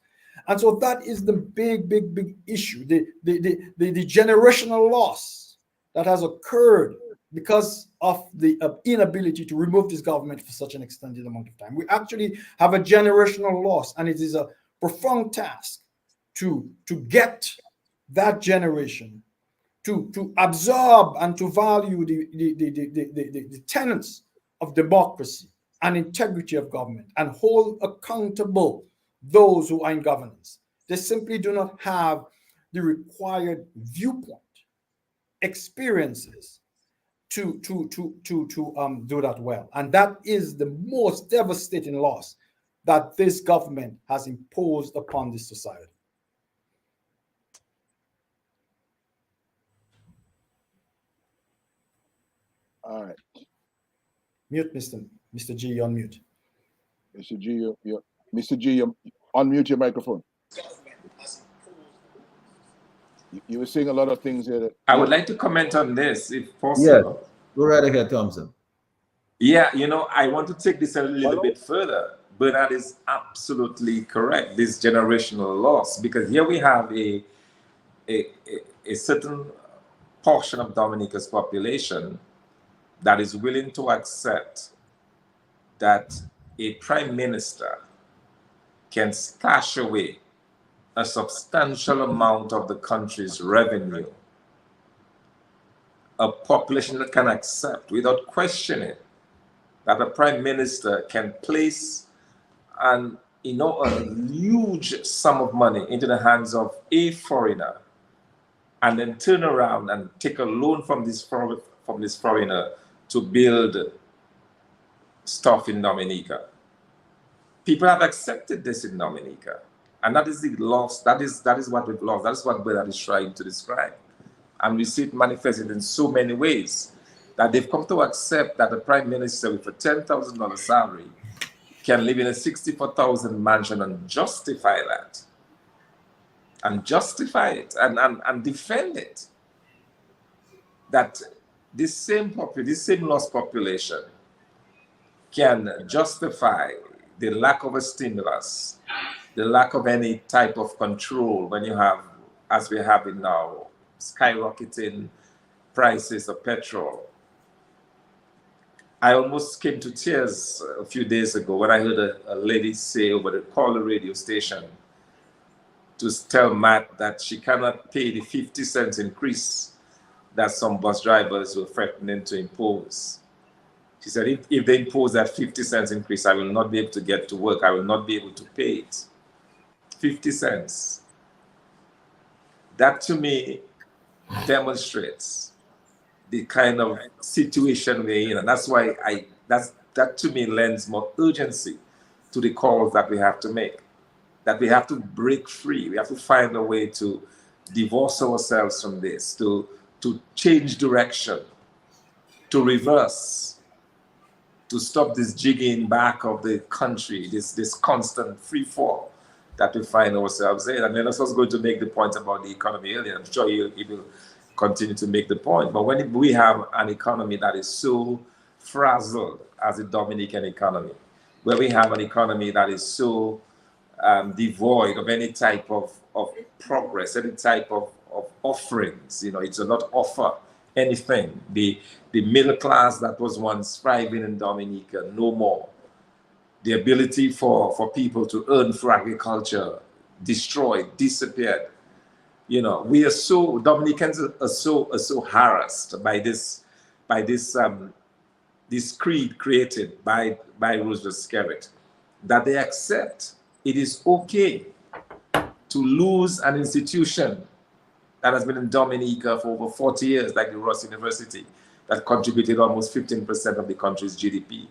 And so that is the big issue, the generational loss that has occurred because of the inability to remove this government for such an extended amount of time. We actually have a generational loss, and it is a profound task to get that generation to absorb and to value the tenets of democracy and integrity of government and hold accountable those who are in governance. They simply do not have the required viewpoint, experiences to do that well. And that is the most devastating loss that this government has imposed upon this society. All right. Mute, Mr. G, on mute. Mr. G, Mr. G, unmute your microphone. You were saying a lot of things here. I would like to comment on this, if possible. Yes, go right ahead, Thomson. Yeah, I want to take this a little bit further. Bernard is absolutely correct, this generational loss, because here we have a certain portion of Dominica's population that is willing to accept that a prime minister can stash away a substantial amount of the country's revenue. A population that can accept without questioning that a prime minister can place a huge sum of money into the hands of a foreigner and then turn around and take a loan from this foreigner to build stuff in Dominica. People have accepted this in Dominica. And that is the loss. That is what we've lost. That is what Bernard is trying to describe. And we see it manifested in so many ways that they've come to accept that the prime minister with a $10,000 salary can live in a $64,000 mansion and justify that. And justify it and defend it. That this same lost population can justify the lack of a stimulus, the lack of any type of control when you have, as we have it now, skyrocketing prices of petrol. I almost came to tears a few days ago when I heard a lady say call the radio station to tell Matt that she cannot pay the 50 cents increase that some bus drivers were threatening to impose. She said, if they impose that 50 cents increase, I will not be able to get to work. I will not be able to pay it. 50 cents. That to me demonstrates the kind of situation we're in. And that's why that to me lends more urgency to the calls that we have to make. That we have to break free. We have to find a way to divorce ourselves from this, to change direction, to reverse, to stop this jigging back of the country, this constant free fall that we find ourselves in. And Lennox was going to make the point about the economy earlier. I'm sure he will continue to make the point. But when we have an economy that is so frazzled as the Dominican economy, where we have an economy that is so devoid of any type of progress, any type of offerings, it does not offer anything. The middle class that was once thriving in Dominica, no more. The ability for people to earn through agriculture, destroyed, disappeared. Dominicans are so harassed by this creed created by Roosevelt-Skerritt that they accept it is okay to lose an institution that has been in Dominica for over 40 years, like the Ross University, that contributed almost 15% of the country's GDP.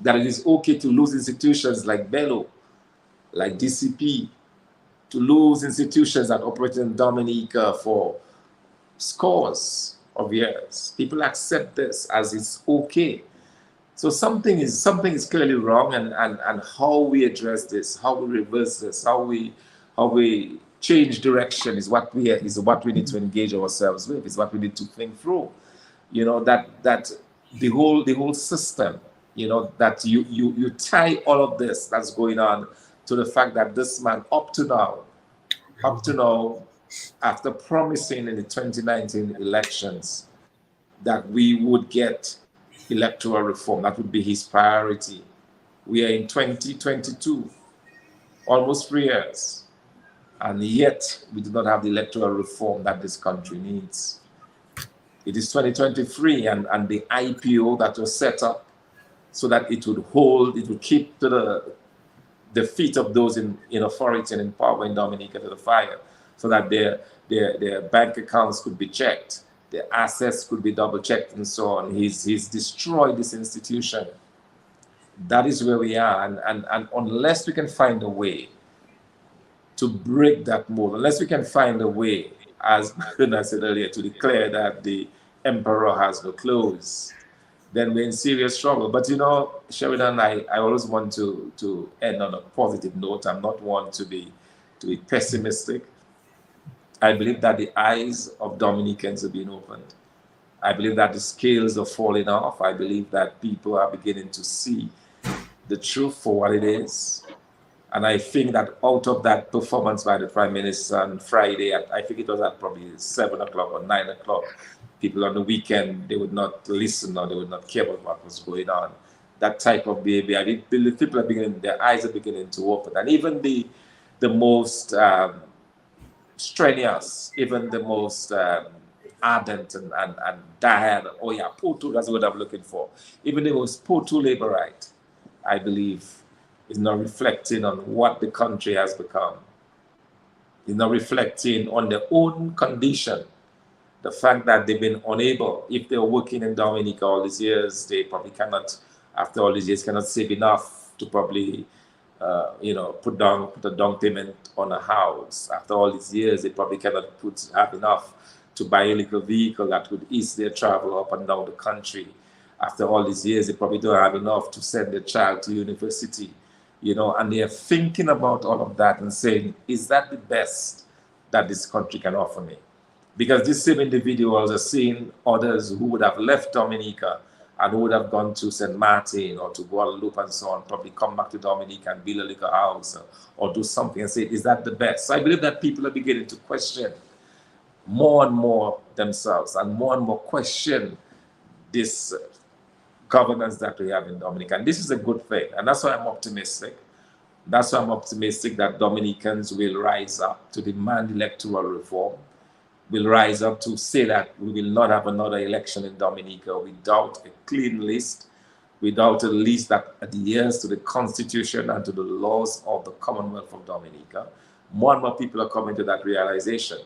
That it is okay to lose institutions like Bello, like DCP, to lose institutions that operate in Dominica for scores of years. People accept this as it's okay. So something is clearly wrong, and how we address this, how we reverse this, how we change direction is what we need to engage ourselves with, is what we need to think through. You know, that the whole system, you know, that you tie all of this that's going on to the fact that this man up to now, after promising in the 2019 elections that we would get electoral reform, that would be his priority. We are in 2022, almost 3 years, and yet we do not have the electoral reform that this country needs. It is 2023, and the IPO that was set up so that it would keep to the feet of those in authority and in power in Dominica to the fire, so that their bank accounts could be checked, their assets could be double checked, and so on. He's destroyed this institution. That is where we are, and unless we can find a way to break that mold, unless we can find a way, as I said earlier, to declare that the emperor has no clothes, then we're in serious trouble. But you know, Sheridan, I always want to end on a positive note. I'm not one to be pessimistic. I believe that the eyes of Dominicans are being opened. I believe that the scales are falling off. I believe that people are beginning to see the truth for what it is. And I think that out of that performance by the Prime Minister on Friday, I think it was at probably 7 o'clock or 9 o'clock, people on the weekend, they would not listen or they would not care about what was going on. That type of behavior, I believe people are beginning, their eyes are beginning to open. And even the most strenuous, even the most ardent and dire, oh yeah, Poto, that's what I'm looking for. Even the most Poto laborite, I believe, is not reflecting on what the country has become. Is not reflecting on their own condition. The fact that they've been unable, if they're working in Dominica all these years, they probably cannot, after all these years, cannot save enough to probably, put a down payment on a house. After all these years, they probably cannot have enough to buy a little vehicle that would ease their travel up and down the country. After all these years, they probably don't have enough to send their child to university, and they are thinking about all of that and saying, is that the best that this country can offer me? Because these same individuals are seeing others who would have left Dominica and who would have gone to St. Martin or to Guadeloupe and so on, probably come back to Dominica and build a little house or do something and say, is that the best? So I believe that people are beginning to question more and more themselves and more question this governance that we have in Dominica. And this is a good thing. And that's why I'm optimistic. That's why I'm optimistic that Dominicans will rise up to demand electoral reform, will rise up to say that we will not have another election in Dominica without a clean list, without a list that adheres to the Constitution and to the laws of the Commonwealth of Dominica. More and more people are coming to that realization.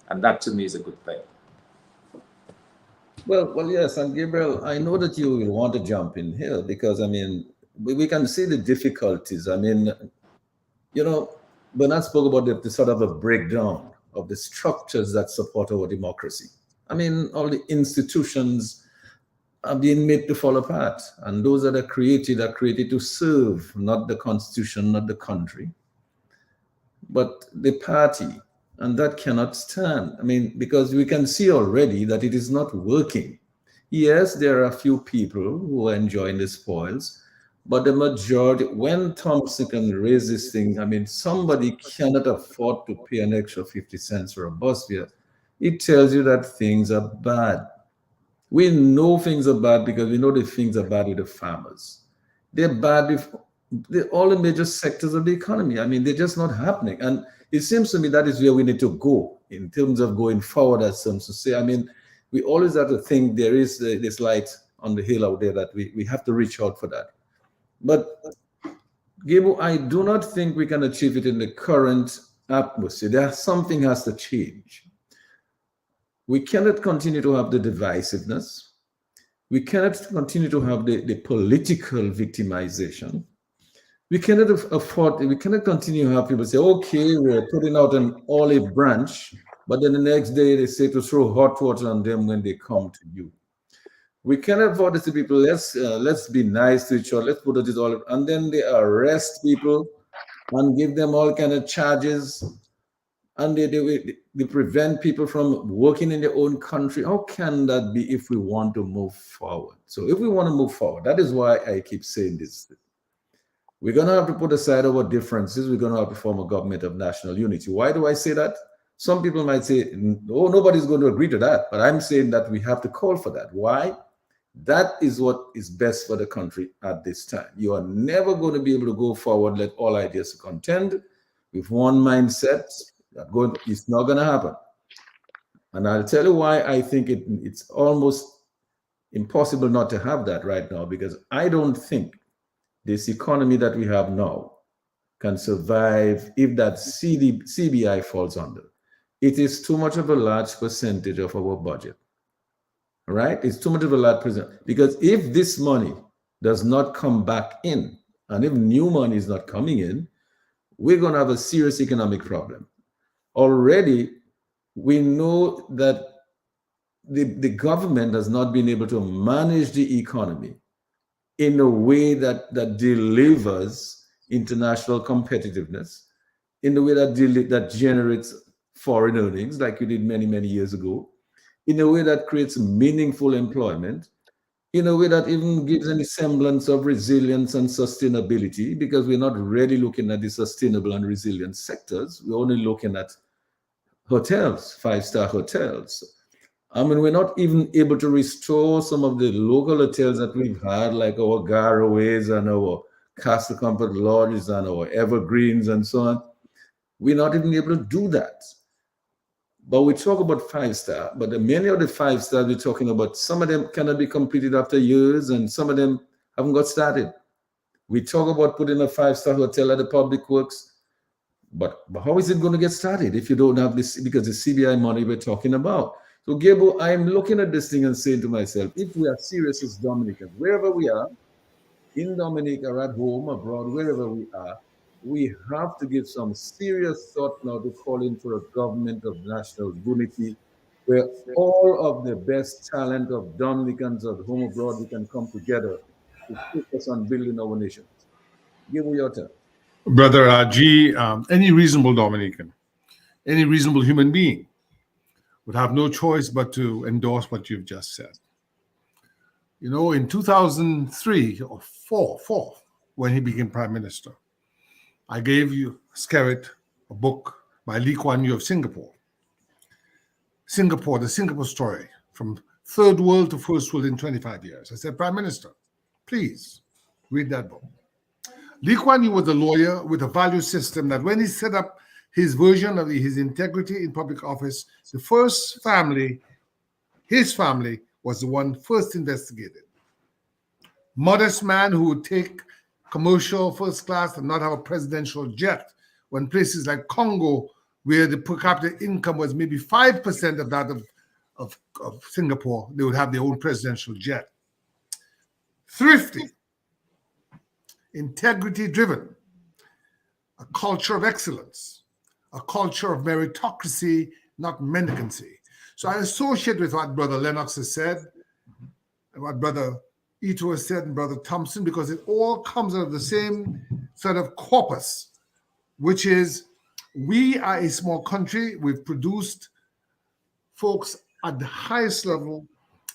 And that to me is a good thing. Well, yes, and Gabriel, I know that you will want to jump in here because, we can see the difficulties. Bernard spoke about the sort of a breakdown of the structures that support our democracy. All the institutions are being made to fall apart, and those that are created to serve not the Constitution, not the country, but the party. And that cannot stand. Because we can see already that it is not working. Yes, there are a few people who are enjoying the spoils, but the majority, when Thomson can raise this thing, somebody cannot afford to pay an extra 50 cents for a bus fare. It tells you that things are bad. We know things are bad because we know the things are bad with the farmers. They're bad with all the major sectors of the economy. They're just not happening. And it seems to me that is where we need to go in terms of going forward, as some to say. We always have to think there is this light on the hill out there that we have to reach out for that. But, Gabriel, I do not think we can achieve it in the current atmosphere. Something has to change. We cannot continue to have the divisiveness. We cannot continue to have the political victimization. We cannot continue to have people say, okay, we're putting out an olive branch but then the next day they say to throw hot water on them when they come to you. We cannot afford to see people. Let's be nice to each other. Let's put it all, and then they arrest people and give them all kind of charges, and they prevent people from working in their own country. How can that be if we want to move forward? So if we want to move forward, that is why I keep saying this. We're going to have to put aside our differences. We're going to have to form a government of national unity. Why do I say that? Some people might say, oh, nobody's going to agree to that. But I'm saying that we have to call for that. Why? That is what is best for the country at this time. You are never going to be able to go forward, let all ideas contend with one mindset. It's not going to happen. And I'll tell you why I think it's almost impossible not to have that right now, because I don't think this economy that we have now can survive if that CBI falls under. It is too much of a large percentage of our budget. Right? It's too much of a large percentage. Because if this money does not come back in, and if new money is not coming in, we're going to have a serious economic problem. Already, we know that the government has not been able to manage the economy in a way that delivers international competitiveness, in a way that generates foreign earnings, like we did many, many years ago, in a way that creates meaningful employment, in a way that even gives any semblance of resilience and sustainability, because we're not really looking at the sustainable and resilient sectors. We're only looking at hotels, five-star hotels. I mean, we're not even able to restore some of the local hotels that we've had, like our Garaways and our Castle Comfort Lodges and our Evergreens and so on. We're not even able to do that. But we talk about five-star, but many of the five-stars we're talking about, some of them cannot be completed after years, and some of them haven't got started. We talk about putting a five-star hotel at the public works, but how is it going to get started if you don't have this, because the CBI money we're talking about? So, Gabriel, I'm looking at this thing and saying to myself, if we are serious as Dominicans, wherever we are, in Dominica, or at home, abroad, wherever we are, we have to give some serious thought now to calling for a government of national unity, where all of the best talent of Dominicans at home, abroad, we can come together to focus on building our nation. Give me your turn. Brother G, any reasonable Dominican, any reasonable human being would have no choice but to endorse what you've just said. You know, in 2003 or four, when he became prime minister, I gave you, Skerrit, a book by Lee Kuan Yew of Singapore. Singapore, the Singapore story, from third world to first world in 25 years. I said, Prime Minister, please read that book. Lee Kuan Yew was a lawyer with a value system that when he set up his version of his integrity in public office, the first family, his family, was the one first investigated. Modest man who would take commercial first class and not have a presidential jet, when places like Congo, where the per capita income was maybe 5% of that of Singapore, they would have their own presidential jet. Thrifty, integrity-driven, a culture of excellence, a culture of meritocracy, not mendicancy. So I associate with what Brother Lennox has said, and what Brother Hurtault has said, and Brother Thomson, because it all comes out of the same sort of corpus, which is we are a small country. We've produced folks at the highest level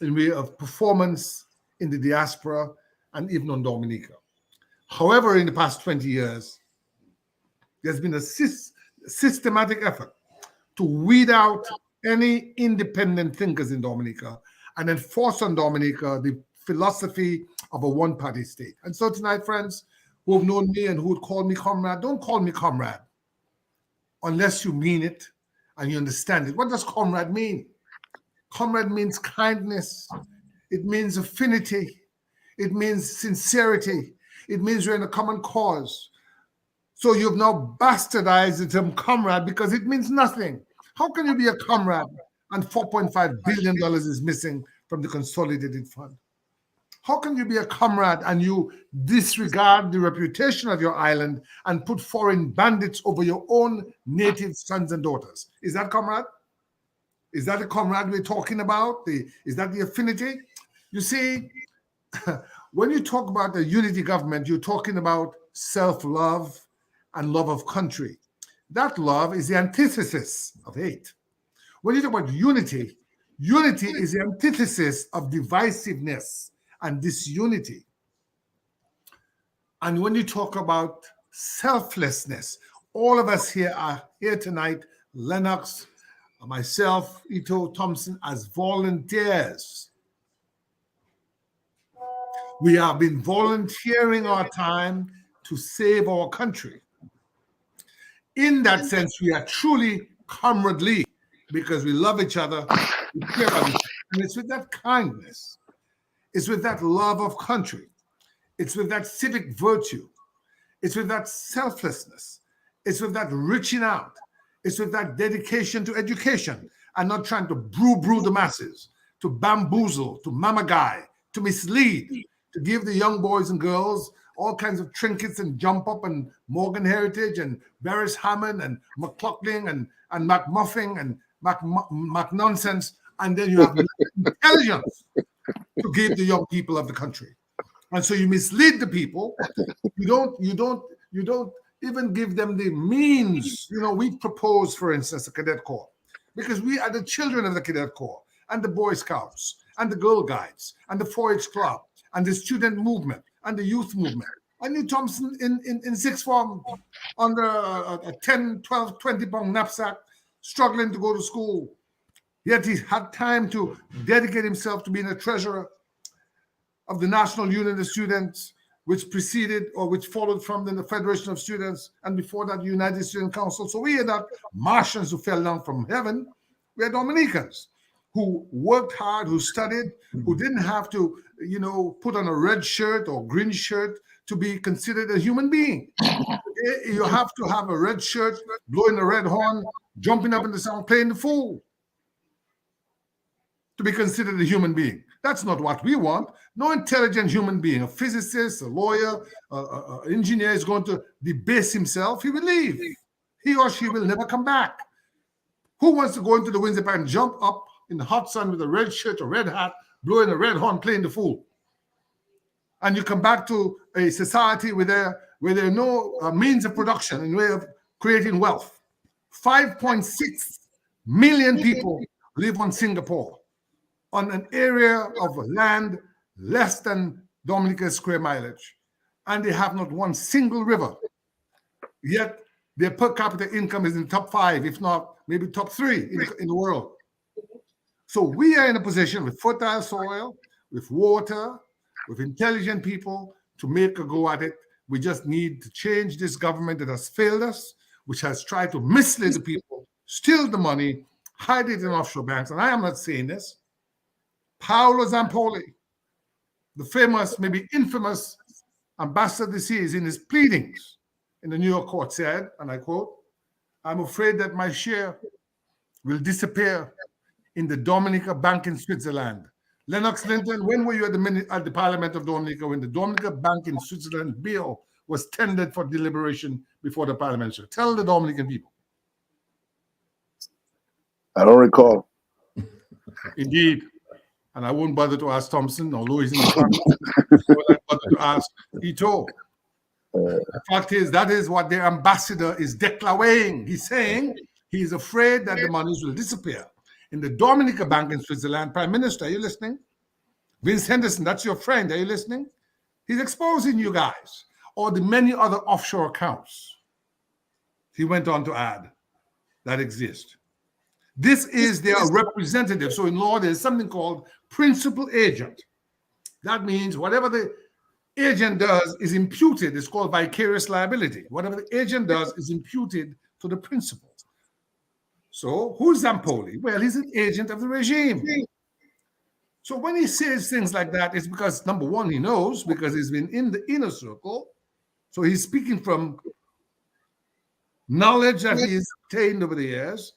in way of performance in the diaspora and even on Dominica. However, in the past 20 years, there's been a systematic effort to weed out any independent thinkers in Dominica and enforce on Dominica the philosophy of a one-party state. And so tonight, friends who have known me and who would call me comrade, don't call me comrade unless you mean it and you understand it. What does comrade mean? Comrade means kindness. It means affinity. It means sincerity. It means we're in a common cause. So you've now bastardized the term comrade because it means nothing. How can you be a comrade and $4.5 billion is missing from the consolidated fund? How can you be a comrade and you disregard the reputation of your island and put foreign bandits over your own native sons and daughters? Is that comrade? Is that the camaraderie we're talking about? Is that the affinity? You see, when you talk about the unity government, you're talking about self-love and love of country. That love is the antithesis of hate. When you talk about unity, unity is the antithesis of divisiveness and disunity. And when you talk about selflessness, all of us here are here tonight, Lennox, myself, Hurtault, Thomson, as volunteers. We have been volunteering our time to save our country. In that sense, we are truly comradely because we love each other, we care about each other. And it's with that kindness, it's with that love of country, it's with that civic virtue, it's with that selflessness, it's with that reaching out, it's with that dedication to education and not trying to brew the masses, to bamboozle, to mamaguy, to mislead, to give the young boys and girls all kinds of trinkets and jump up and Morgan Heritage and Beres Hammond and McLaughlin and McMuffin and McNonsense, and then you have intelligence to give the young people of the country. And so you mislead the people. You don't even give them the means. You know, we propose, for instance, the Cadet Corps, because we are the children of the Cadet Corps and the Boy Scouts and the Girl Guides and the 4-H Club and the student movement and the youth movement. I knew Thomson in sixth form under a 10, 12, 20-pound knapsack, struggling to go to school. Yet he had time to dedicate himself to being a treasurer of the National Union of Students, which preceded or which followed from the Federation of Students, and before that, the United Student Council. So we had not Martians who fell down from heaven. We had Dominicans who worked hard, who studied, who didn't have to, you know, put on a red shirt or green shirt to be considered a human being. You have to have a red shirt, blowing a red horn, jumping up in the sound, playing the fool to be considered a human being. That's not what we want. No intelligent human being, a physicist, a lawyer, an engineer is going to debase himself. He will leave. He or she will never come back. Who wants to go into the Windsor Park and jump up in the hot sun with a red shirt, a red hat, blowing a red horn, playing the fool? And you come back to a society where there are no means of production in way of creating wealth. 5.6 million people live on Singapore, on an area of land less than Dominica's square mileage. And they have not one single river. Yet their per capita income is in the top 5, if not maybe top 3 in the world. So we are in a position with fertile soil, with water, with intelligent people to make a go at it. We just need to change this government that has failed us, which has tried to mislead the people, steal the money, hide it in offshore banks. And I am not saying this. Paolo Zampoli, the famous, maybe infamous ambassador this year, in his pleadings in the New York court said, and I quote, "I'm afraid that my share will disappear in the Dominica Bank in Switzerland." Lennox, Linton, when were you at the Parliament of Dominica when the Dominica Bank in Switzerland bill was tendered for deliberation before the Parliament? So tell the Dominican people. I don't recall. Indeed. And I won't bother to ask Thomson, although he's in the Parliament. I won't bother to ask Hurtault. The fact is, that is what their ambassador is declaring. He's saying he's afraid that the monies will disappear in the Dominica Bank in Switzerland. Prime Minister, are you listening? Vince Henderson, that's your friend. Are you listening? He's exposing you guys, or the many other offshore accounts, he went on to add, that exist. This is their representative. So in law, there's something called principal agent. That means whatever the agent does is imputed. It's called vicarious liability. Whatever the agent does is imputed to the principal. So who's Zampoli? Well, he's an agent of the regime. So when he says things like that, it's because, number one, he knows, because he's been in the inner circle. So he's speaking from knowledge that he's obtained over the years,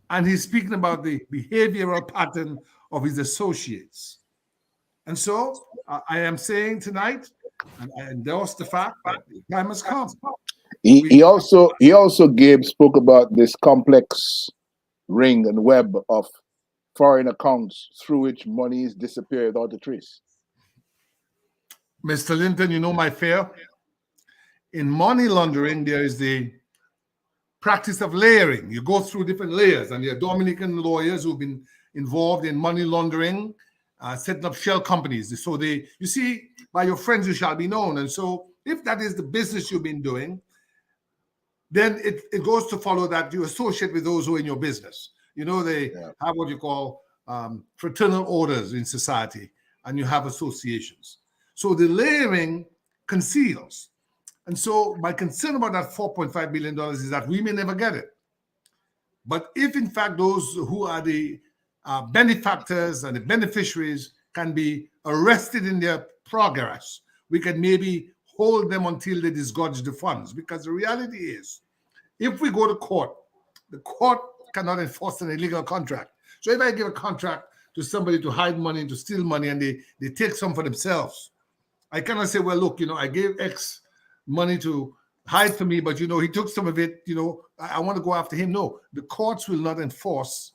and he's speaking about the behavioral pattern of his associates. And so I am saying tonight, and I endorse the fact that the time has come. He also spoke about this complex ring and web of foreign accounts through which money is disappeared without a trace. Mr. Linton, you know my fear. In money laundering, there is the practice of layering. You go through different layers, and there are Dominican lawyers who've been involved in money laundering, setting up shell companies. So you see, by your friends you shall be known. And so if that is the business you've been doing, then it goes to follow that you associate with those who are in your business. You know, they have what you call fraternal orders in society, and you have associations. So the layering conceals. And so my concern about that $4.5 billion is that we may never get it. But if, in fact, those who are the benefactors and the beneficiaries can be arrested in their progress, we can maybe hold them until they disgorge the funds. Because the reality is, if we go to court, the court cannot enforce an illegal contract. So if I give a contract to somebody to hide money, to steal money, and they take some for themselves, I cannot say, well, look, I gave X money to hide for me, but, he took some of it, I want to go after him. No, the courts will not enforce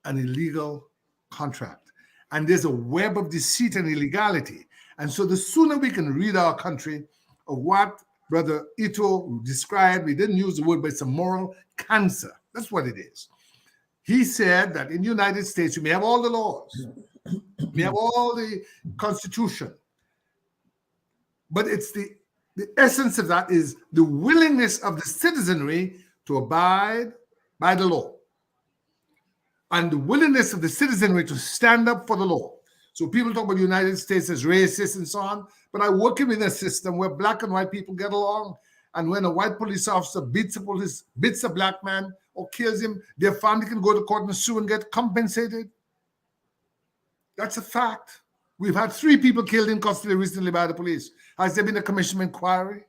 an illegal contract. And there's a web of deceit and illegality. And so the sooner we can rid our country of what Brother Ito described, we didn't use the word, but it's a moral cancer. That's what it is. He said that in the United States, you may have all the laws, you may have all the Constitution, but it's the essence of that is the willingness of the citizenry to abide by the law, and the willingness of the citizenry to stand up for the law. So people talk about the United States as racist and so on, but I work in a system where black and white people get along, and when a white police officer beats a black man or kills him, their family can go to court and sue and get compensated. That's a fact. We've had 3 people killed in custody recently by the police. Has there been a commission of inquiry?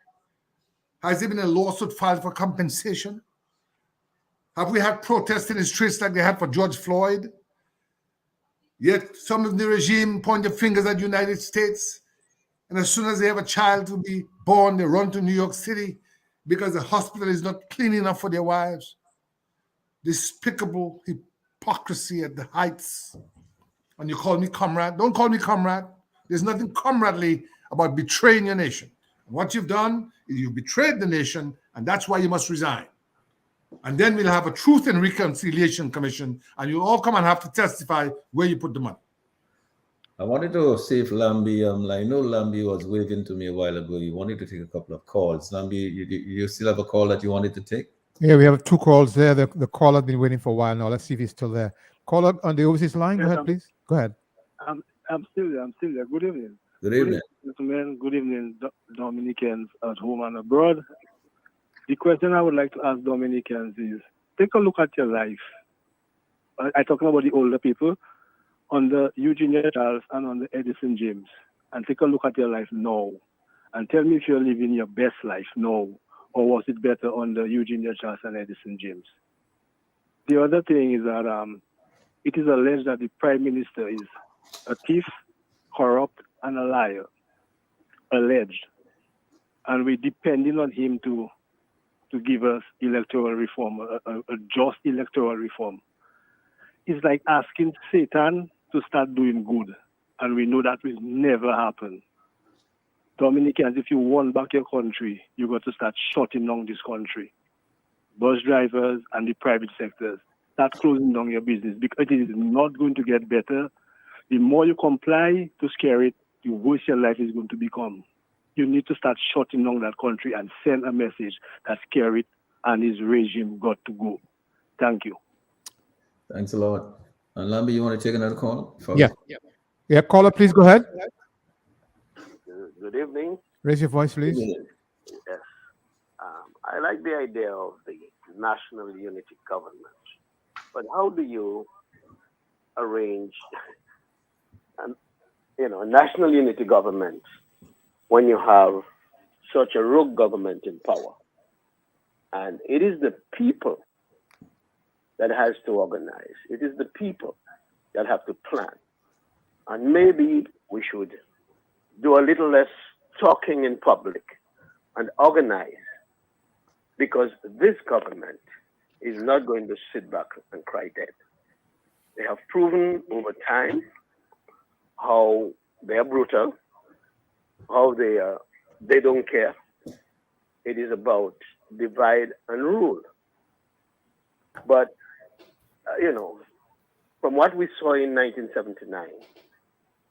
Has there been a lawsuit filed for compensation? Have we had protests in the streets like they had for George Floyd? Yet some of the regime point their fingers at the United States, and as soon as they have a child to be born, they run to New York City because the hospital is not clean enough for their wives. Despicable hypocrisy at the heights. And you call me comrade? Don't call me comrade. There's nothing comradely about betraying your nation. And what you've done is you've betrayed the nation, and that's why you must resign. And then we'll have a Truth and Reconciliation Commission, and you'll all come and have to testify where you put the money. I wanted to see if Lambi, I know Lambi was waving to me a while ago. You wanted to take a couple of calls. Lambi, you still have a call that you wanted to take? Yeah, we have 2 calls there. The caller has been waiting for a while now. Let's see if he's still there. Caller on the overseas line, go ahead, please. Go ahead. I'm still there. Good evening. Good evening. Gentlemen. Good evening, Dominicans at home and abroad. The question I would like to ask Dominicans is, take a look at your life. I'm talking about the older people on the Eugenia Charles and on the Edison James. And take a look at your life now. And tell me if you're living your best life now, or was it better on the Eugenia Charles and Edison James? The other thing is that it is alleged that the Prime Minister is a thief, corrupt, and a liar. Alleged. And we're depending on him to give us electoral reform, a just electoral reform. It's like asking Satan to start doing good. And we know that will never happen. Dominicans, if you want back your country, you got to start shutting down this country. Bus drivers and the private sectors, start closing down your business, because it is not going to get better. The more you comply to scare it, the worse your life is going to become. You need to start shutting down that country and send a message that scare it and his regime got to go. Thank you. Thanks a lot. And Lambi, you want to take another call? Yeah, caller, please go ahead. Good evening. Raise your voice, please. Yes. I like the idea of the national unity government. But how do you arrange a national unity government when you have such a rogue government in power? And it is the people that has to organize. It is the people that have to plan. And maybe we should do a little less talking in public and organize, because this government is not going to sit back and cry dead. They have proven over time how they are brutal, how they don't care. It is about divide and rule. But, from what we saw in 1979,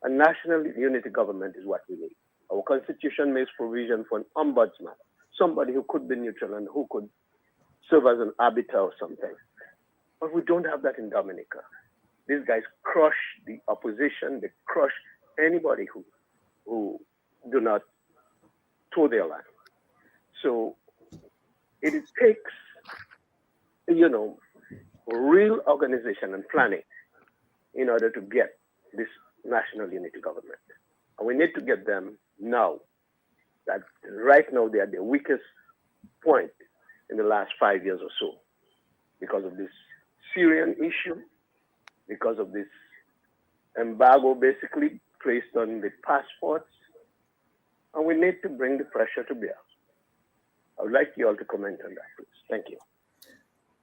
a national unity government is what we need. Our constitution makes provision for an ombudsman, somebody who could be neutral and who could serve as an arbiter or something. But we don't have that in Dominica. These guys crush the opposition. They crush anybody who do not toe their line. So it takes, real organization and planning in order to get this national unity government. And we need to get them now. That right now they are the weakest point in the last 5 years or so because of this Syrian issue, because of this embargo basically placed on the passports. And we need to bring the pressure to bear. I would like you all to comment on that, please. Thank you.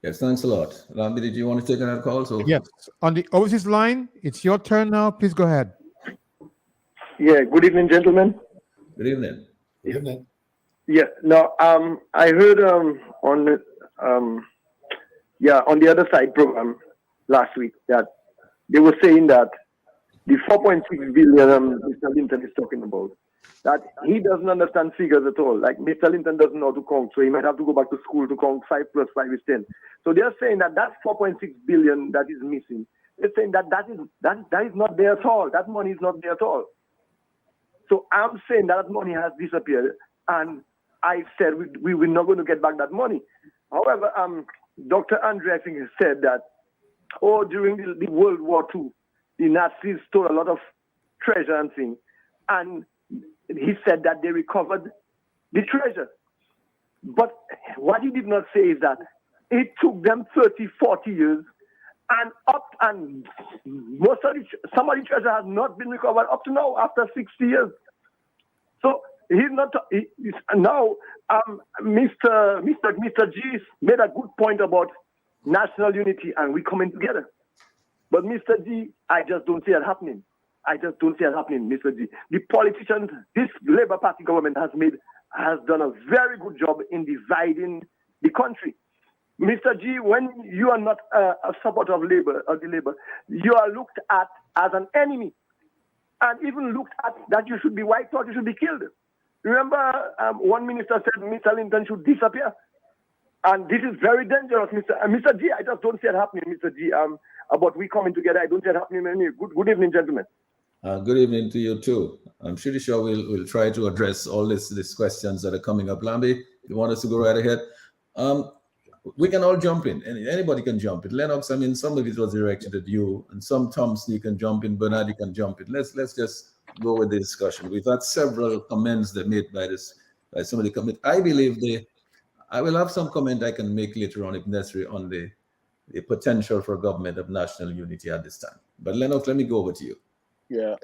Yes, thanks a lot. Lambi, did you want to take another call? So Yes. On the overseas line, it's your turn now. Please go ahead. Yeah, good evening, gentlemen. Good evening. Good evening. Yeah, no, I heard on the other side program last week that they were saying that the 4.6 billion Mr. Linton is talking about, that he doesn't understand figures at all. Like Mr. Linton doesn't know how to count, so he might have to go back to school to count 5 plus 5 is 10. So they're saying that 4.6 billion that is missing, they're saying that is not there at all. That money is not there at all. So I'm saying that money has disappeared, and I said we were not going to get back that money. However, Dr. Andre, I think, said that, during the World War II, the Nazis stole a lot of treasure and things, and he said that they recovered the treasure. But what he did not say is that it took them 30, 40 years, and some of the treasure has not been recovered up to now after 60 years. So he's not. Now, Mr. G made a good point about national unity and we coming together. But Mr. G, I just don't see it happening. Mr. G. The politicians, this Labour Party government has done a very good job in dividing the country. Mr. G, when you are not a supporter of Labour, you are looked at as an enemy, and even looked at that you should be wiped out, you should be killed. Remember, one minister said Mr. Linton should disappear, and this is very dangerous, Mr. G. I just don't see it happening, Mr. G. About we coming together, I don't see it happening anyway. Good evening, gentlemen. Good evening to you too. I'm pretty sure we'll try to address all these questions that are coming up. Lambi, you want us to go right ahead? We can all jump in. Anybody can jump in. Lennox, I mean, some of it was directed at you, and some Thomson you can jump in. Bernard, you can jump in. Let's just go with the discussion. We've had several comments that made by some of the comments. I believe I will have some comment I can make later on, if necessary, on the potential for government of national unity at this time. But Lennox, let me go over to you. Yeah,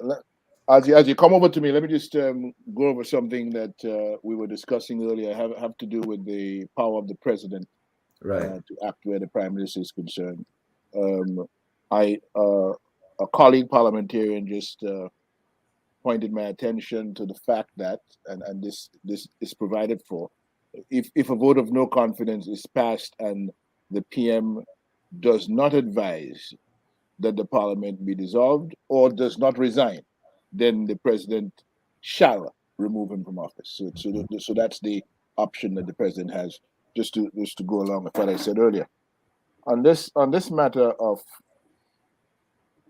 as you come over to me, let me just go over something that we were discussing earlier. Have to do with the power of the president, right, to act where the prime minister is concerned. A colleague parliamentarian just pointed my attention to the fact that, and this is provided for, if a vote of no confidence is passed and the PM does not advise that the parliament be dissolved or does not resign, then the president shall remove him from office. So that's the option that the president has, just to go along with what I said earlier. On this matter of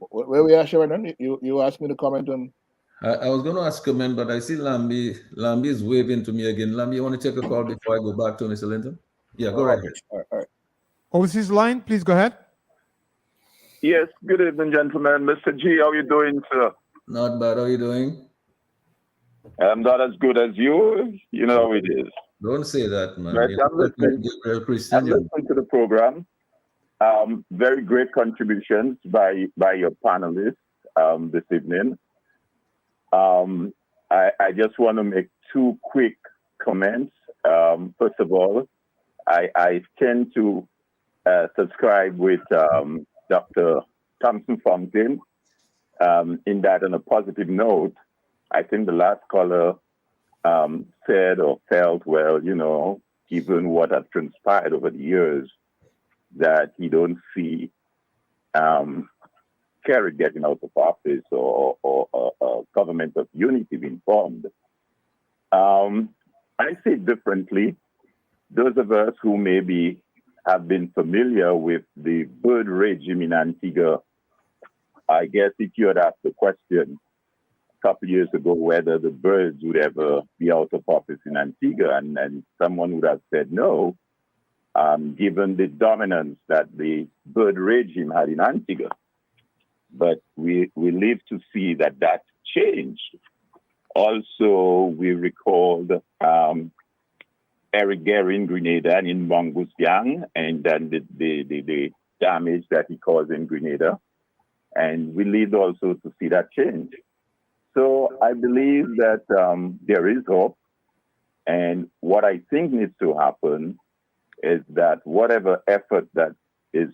where we are, Sheridan, you asked me to comment on. I was going to ask a comment, but I see Lambi is waving to me again. Lambi, you want to take a call before I go back to Mr. Linton? Yeah, go right ahead. All right. Overseas line, please go ahead. Yes, good evening, gentlemen. Mr. G, how are you doing, sir? Not bad. How are you doing? I'm not as good as you. You know how it is. Don't say that, man. Right, I'm listening to the program. Very great contributions by your panelists this evening. I just want to make 2 quick comments. First of all, I tend to subscribe with Dr. Thomson Fontaine. In that, on a positive note, I think the last caller said or felt, well, you know, given what has transpired over the years, that he don't see Kerry getting out of office or a government of unity being formed. I see it differently. Those of us who maybe have been familiar with the bird regime in Antigua, I guess if you had asked the question a couple years ago whether the birds would ever be out of office in Antigua, and someone would have said no, given the dominance that the bird regime had in Antigua. But we live to see that changed. Also, we recalled Eric Gary in Grenada and in Mongoose Gang, and then the damage that he caused in Grenada. And we live also to see that change. So I believe that there is hope. And what I think needs to happen is that whatever effort that is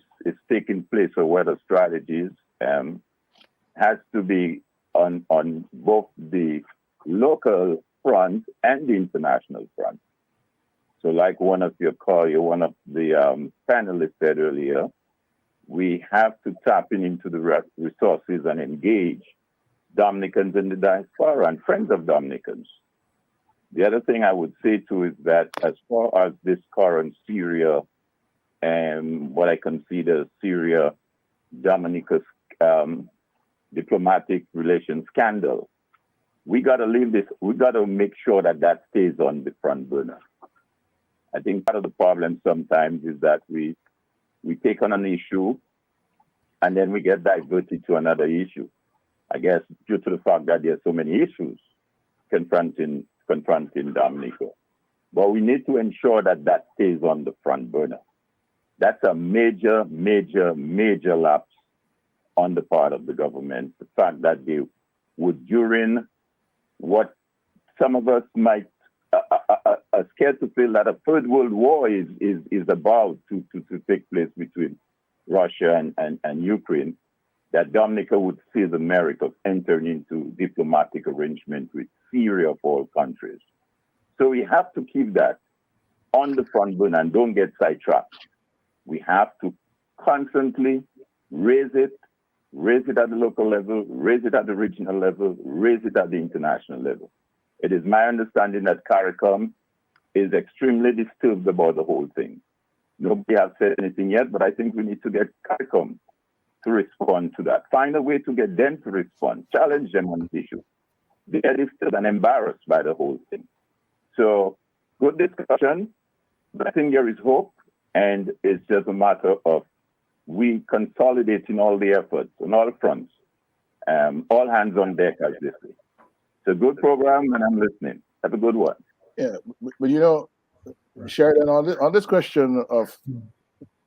taking place or whether strategies has to be on both the local front and the international front. So like one of the panelists said earlier, we have to tap into the resources and engage Dominicans in the diaspora and friends of Dominicans. The other thing I would say too is that as far as this current Syria and what I consider Syria-Dominica diplomatic relations scandal, we got to leave this. We got to make sure that stays on the front burner. I think part of the problem sometimes is that we take on an issue and then we get diverted to another issue. I guess due to the fact that there are so many issues confronting Dominica. But we need to ensure that stays on the front burner. That's a major, major, major lapse on the part of the government. The fact that they would, during what some of us might are scared to feel that a third world war is about to take place between Russia and Ukraine, that Dominica would see the merit of entering into diplomatic arrangement with Syria of all countries. So we have to keep that on the front burner and don't get sidetracked. We have to constantly raise it at the local level, raise it at the regional level, raise it at the international level. It is my understanding that CARICOM is extremely disturbed about the whole thing. Nobody has said anything yet, but I think we need to get CARICOM to respond to that. Find a way to get them to respond, challenge them on the issue. They are disturbed and embarrassed by the whole thing. So, good discussion, but I think there is hope, and it's just a matter of we consolidating all the efforts on all fronts, all hands on deck, as they say. It's a good program, and I'm listening. Have a good one. Yeah, but you know, Sheridan, on this question of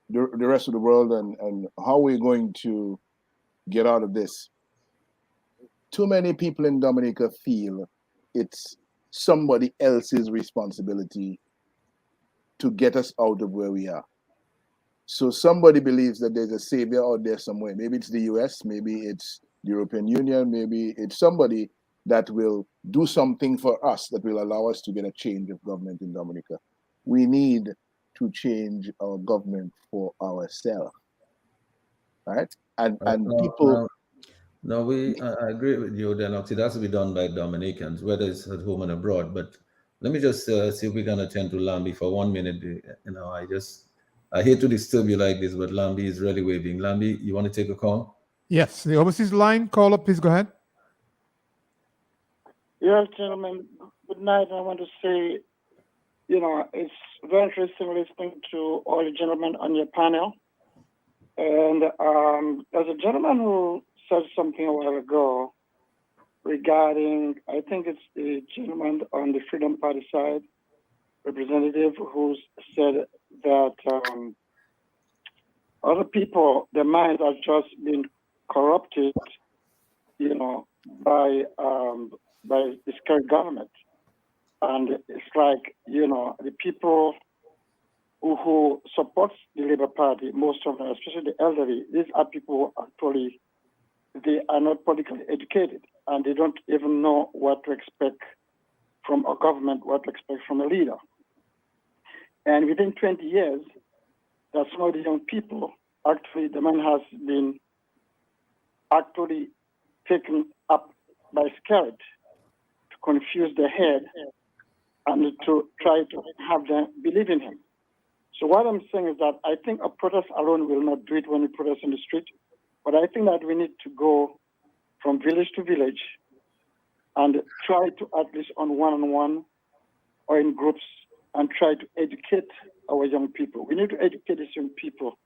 the rest of the world and how we're going to get out of this, too many people in Dominica feel it's somebody else's responsibility to get us out of where we are. So somebody believes that there's a savior out there somewhere. Maybe it's the US, maybe it's the European Union, maybe it's somebody that will do something for us that will allow us to get a change of government in Dominica. We need to change our government for ourselves, right? And people. No, I agree with you, Lennox. It has to be done by Dominicans, whether it's at home and abroad. But let me just see if we can attend to Lambi for 1 minute. You know, I hate to disturb you like this, but Lambi is really waving. Lambi, you want to take a call? Yes, the overseas line caller, please go ahead. Yes, gentlemen, good night. I want to say, you know, it's very interesting listening to all the gentlemen on your panel. And there's a gentleman who said something a while ago regarding, I think it's the gentleman on the Freedom Party side, representative, who said that other people, their minds are just being corrupted, you know, by this current government. And it's like, you know, the people who supports the Labour Party, most of them, especially the elderly, these are people who actually, they are not politically educated, and they don't even know what to expect from a government, what to expect from a leader. And within 20 years, that some of the young people, actually, the man has been actually taken up by scared to confuse their head and to try to have them believe in him. So what I'm saying is that I think a protest alone will not do it when we protest in the street, but I think that we need to go from village to village and try to, at least on one-on-one or in groups, and try to educate our young people. We need to educate these young people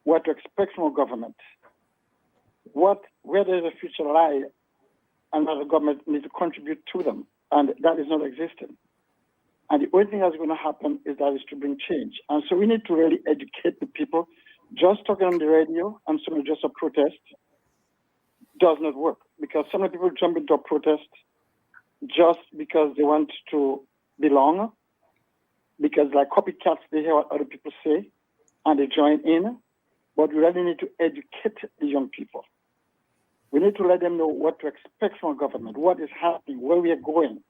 what to expect from a government, where does the future lie, and how the government needs to contribute to them, and that is not existing. And the only thing that's going to happen is to bring change. And so we need to really educate the people. Just talking on the radio and some just a protest does not work, because some of the people jump into a protest just because they want to belong, because like copycats, they hear what other people say and they join in. But we really need to educate the young people. We need to let them know what to expect from government, what is happening, where we are going,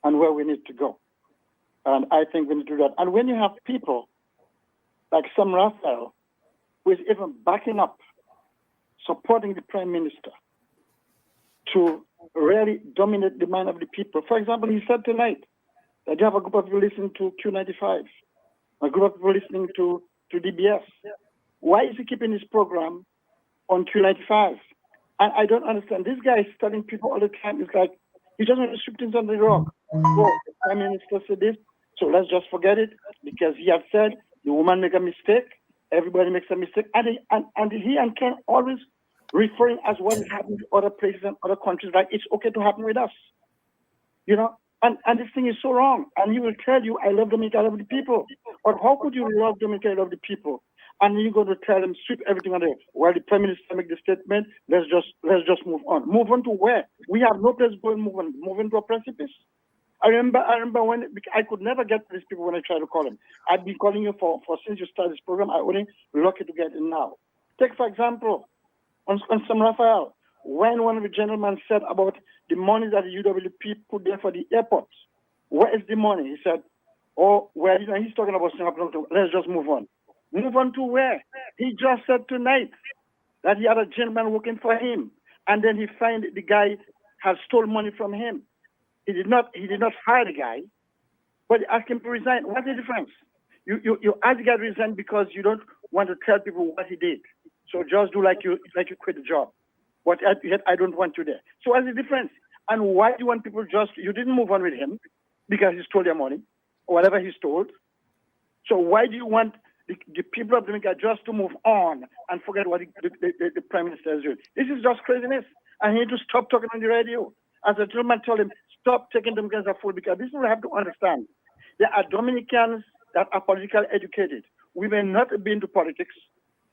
and where we need to go. And I think we need to do that. And when you have people like Sam Raphael, who is even backing up, supporting the prime minister to really dominate the mind of the people. For example, he said tonight that you have a group of people listening to Q95, a group of people listening to DBS. Why is he keeping his program on Q95? And I don't understand. This guy is telling people all the time, it's like, he doesn't want to sweep things under the rug. Well, the prime minister said this, so let's just forget it, because he has said the woman make a mistake, everybody makes a mistake, and he and Ken always referring as what is happening to other places and other countries, like it's okay to happen with us. You know, and this thing is so wrong. And he will tell you, I love Dominica, I love the people. But how could you love Dominica, I love the people? And you're going to tell them, sweep everything under. While the prime minister make the statement, let's just move on. Move on to where? We have no place going. Move into a precipice. I remember when I could never get to these people when I tried to call them. I've been calling you for since you started this program. I only lucky to get in now. Take for example, on Sam Raphael, when one of the gentlemen said about the money that the UWP put there for the airports, where is the money? He said, oh, well, he's talking about Singapore. Let's just move on. Move on to where? He just said tonight that he had a gentleman working for him, and then he find the guy has stole money from him. He did not fire the guy, but he asked him to resign. What's the difference? You ask the guy to resign because you don't want to tell people what he did. So just do like you quit the job. But yet I don't want you there. So what's the difference? And why do you want people you didn't move on with him because he stole your money or whatever he stole. So why do you want the people of Dominica just to move on and forget what the prime minister is doing? This is just craziness. And he need to stop talking on the radio. As a gentleman told him, stop taking Dominicans as fool, because this is what I have to understand. There are Dominicans that are politically educated. We may not be into politics,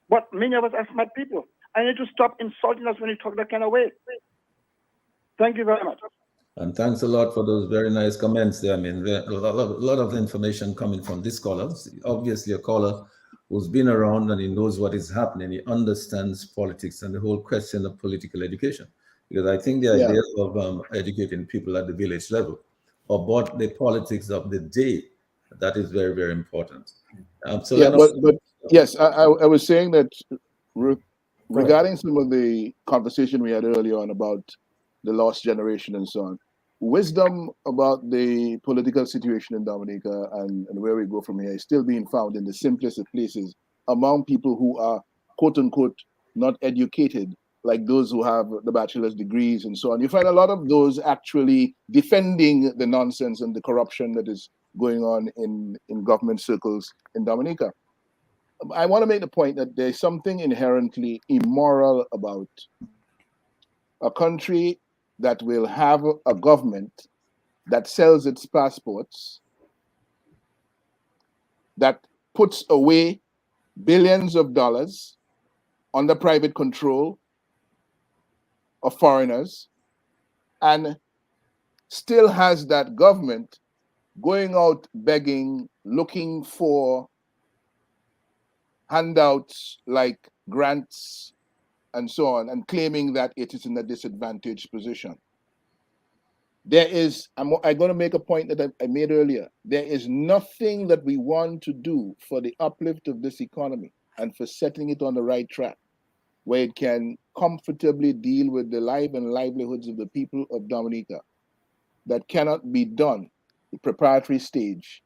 but many of us are smart people. I need to stop insulting us when you talk that kind of way. Thank you very much. And thanks a lot for those very nice comments there. I mean, there a lot of information coming from this caller. Obviously, a caller who's been around and he knows what is happening. He understands politics and the whole question of political education. Because I think the idea of educating people at the village level about the politics of the day, that is very, very important. But yes, I was saying that regarding some of the conversation we had earlier on about the lost generation and so on, wisdom about the political situation in Dominica and where we go from here is still being found in the simplest of places among people who are, quote unquote, not educated, like those who have the bachelor's degrees and so on. You find a lot of those actually defending the nonsense and the corruption that is going on in government circles in Dominica. I want to make the point that there's something inherently immoral about a country that will have a government that sells its passports, that puts away billions of dollars under private control of foreigners, and still has that government going out begging, looking for handouts like grants and so on, and claiming that it is in a disadvantaged position. There is, I'm going to make a point that I made earlier. There is nothing that we want to do for the uplift of this economy and for setting it on the right track, where it can comfortably deal with the life and livelihoods of the people of Dominica, that cannot be done, the preparatory stage,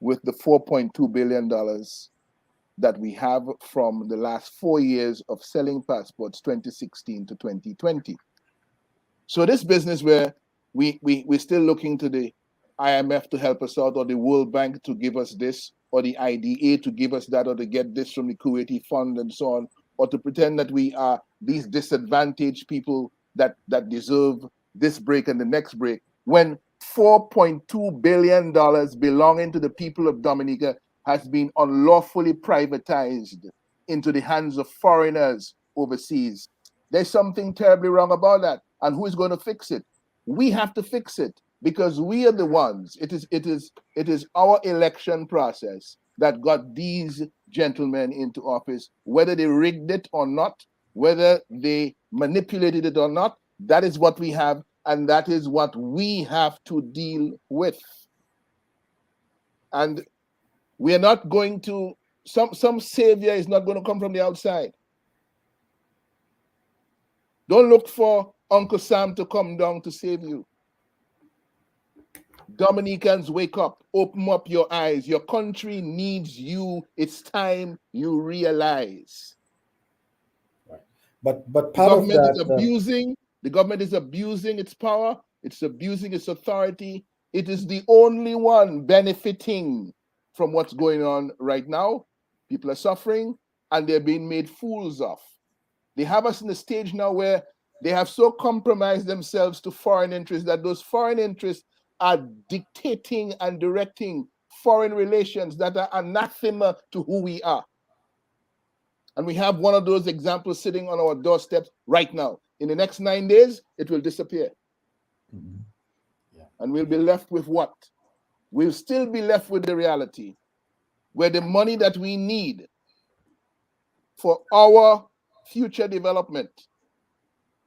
with the $4.2 billion that we have from the last 4 years of selling passports, 2016 to 2020. So this business where we're still looking to the IMF to help us out, or the World Bank to give us this, or the IDA to give us that, or to get this from the Kuwaiti fund and so on, or to pretend that we are these disadvantaged people that deserve this break and the next break, when $4.2 billion belonging to the people of Dominica has been unlawfully privatized into the hands of foreigners overseas. There's something terribly wrong about that. And who is going to fix it? We have to fix it, because we are the ones. It is our election process that got these gentlemen into office, whether they rigged it or not, whether they manipulated it or not. That is what we have, and that is what we have to deal with. And we are not going to, some savior is not going to come from the outside. Don't look for Uncle Sam to come down to save you. Dominicans, wake up, open up your eyes. Your country needs you. It's time you realize. But part of that, the government is abusing its power. It's abusing its authority. It is the only one benefiting from what's going on right now. People are suffering and they're being made fools of. They have us in a stage now where they have so compromised themselves to foreign interests that those foreign interests are dictating and directing foreign relations that are anathema to who we are. And we have one of those examples sitting on our doorsteps right now. In the next 9 days, it will disappear. Mm-hmm. Yeah. And we'll be left with what? We'll still be left with the reality where the money that we need for our future development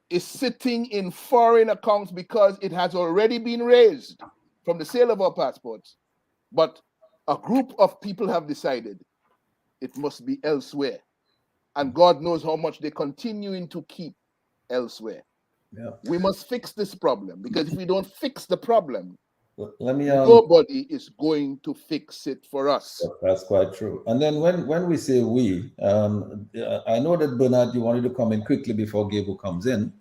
is sitting in foreign accounts because it has already been raised from the sale of our passports. But a group of people have decided it must be elsewhere. And God knows how much they're continuing to keep elsewhere. Yeah. We must fix this problem, because if we don't fix the problem, nobody is going to fix it for us. That's quite true. And then when we say we, I know that Bernard, you wanted to come in quickly before Gabriel comes in.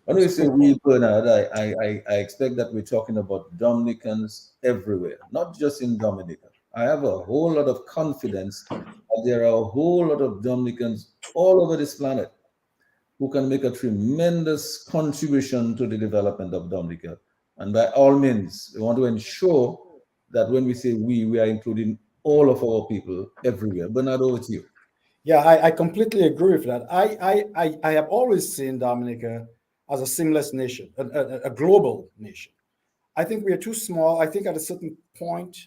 When we say we, Bernard, I expect that we're talking about Dominicans everywhere, not just in Dominica. I have a whole lot of confidence that there are a whole lot of Dominicans all over this planet who can make a tremendous contribution to the development of Dominica. And by all means, we want to ensure that when we say we are including all of our people everywhere. Bernard, over to you. Yeah, I completely agree with that. I have always seen Dominica as a seamless nation, a global nation. I think we are too small. I think at a certain point,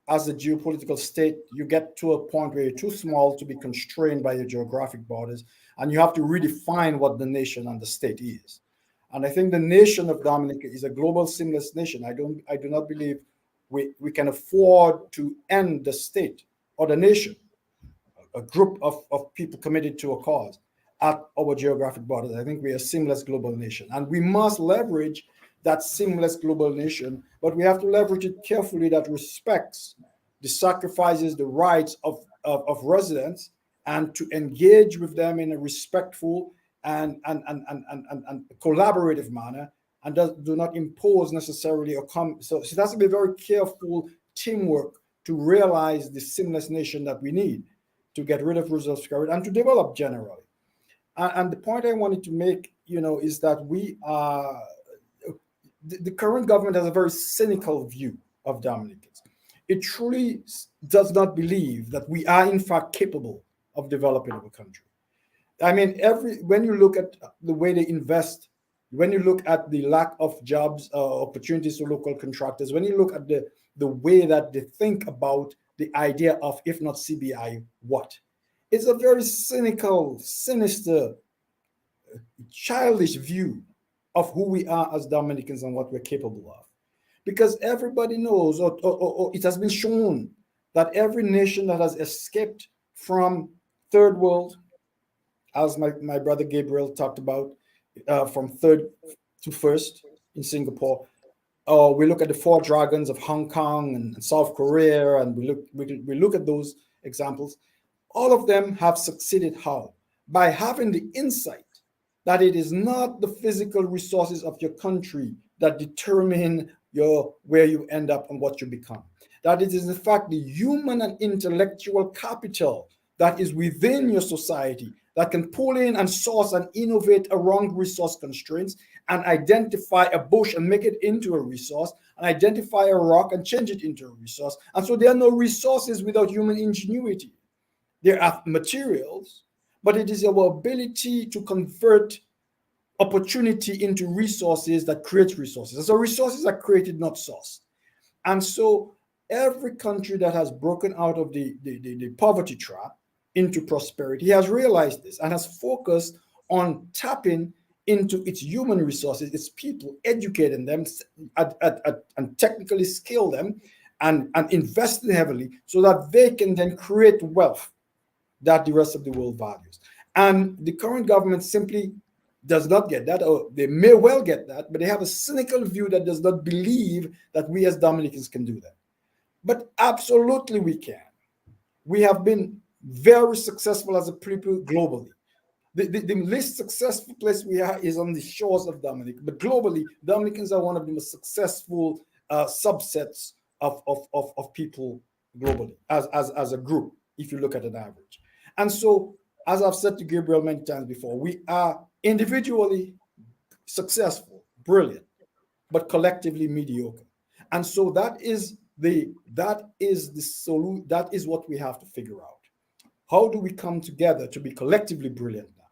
as a geopolitical state, you get to a point where you're too small to be constrained by your geographic borders, and you have to redefine what the nation and the state is. And I think the nation of Dominica is a global seamless nation. I do not believe we can afford to end the state or the nation, a group of people committed to a cause at our geographic borders. I think we are a seamless global nation, and we must leverage that seamless global nation, but we have to leverage it carefully that respects the sacrifices, the rights of residents, and to engage with them in a respectful and collaborative manner, and do not impose necessarily or come. So it has to be very careful teamwork to realize the seamless nation that we need to get rid of resource security and to develop generally. And the point I wanted to make, is that we are. The current government has a very cynical view of Dominicans. It truly does not believe that we are in fact capable of developing our country. I mean, when you look at the way they invest, when you look at the lack of jobs, opportunities to local contractors, when you look at the way that they think about the idea of, if not CBI, what? It's a very cynical, sinister, childish view of who we are as Dominicans and what we're capable of. Because everybody knows, or it has been shown, that every nation that has escaped from third world, as my brother Gabriel talked about, from third to first in Singapore, or we look at the four dragons of Hong Kong and South Korea, and we look at those examples. All of them have succeeded how? By having the insight that it is not the physical resources of your country that determine where you end up and what you become. That it is in fact the human and intellectual capital that is within your society that can pull in and source and innovate around resource constraints and identify a bush and make it into a resource, and identify a rock and change it into a resource. And so there are no resources without human ingenuity. There are materials, but it is our ability to convert opportunity into resources that creates resources. And so resources are created, not sourced. And so every country that has broken out of the poverty trap into prosperity has realized this and has focused on tapping into its human resources, its people, educating them and technically skill them and investing heavily so that they can then create wealth that the rest of the world values. And the current government simply does not get that, or they may well get that, but they have a cynical view that does not believe that we as Dominicans can do that. But absolutely we can. We have been very successful as a people globally. The least successful place we are is on the shores of Dominica, but globally, Dominicans are one of the most successful subsets of people globally as a group, if you look at an average. And so, as I've said to Gabriel many times before, we are individually successful, brilliant, but collectively mediocre. And so that is what we have to figure out. How do we come together to be collectively brilliant now?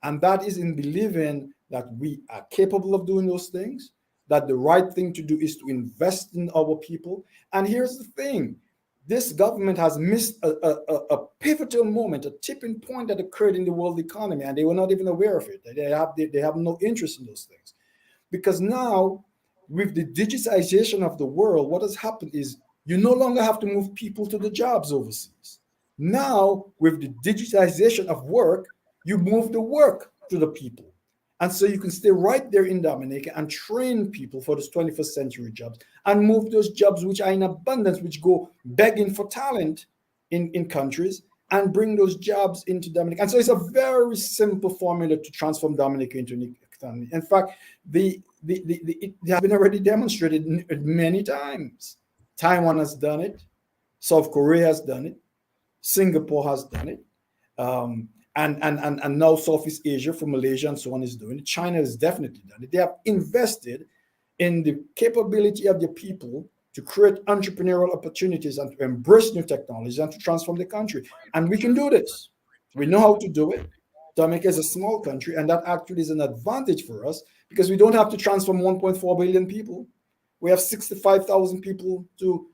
And that is in believing that we are capable of doing those things, that the right thing to do is to invest in our people. And here's the thing. This government has missed a pivotal moment, a tipping point that occurred in the world economy, and they were not even aware of it. They have no interest in those things. Because now, with the digitization of the world, what has happened is you no longer have to move people to the jobs overseas. Now, with the digitization of work, you move the work to the people. And so you can stay right there in Dominica and train people for those 21st century jobs and move those jobs which are in abundance, which go begging for talent in countries, and bring those jobs into Dominica. And so it's a very simple formula to transform Dominica into an economy. In fact, it has been already demonstrated many times. Taiwan has done it. South Korea has done it. Singapore has done it. And now Southeast Asia, from Malaysia and so on, is doing it. China has definitely done it. They have invested in the capability of their people to create entrepreneurial opportunities and to embrace new technologies and to transform the country. And we can do this. We know how to do it. Dominica is a small country, and that actually is an advantage for us because we don't have to transform 1.4 billion people. We have 65,000 people to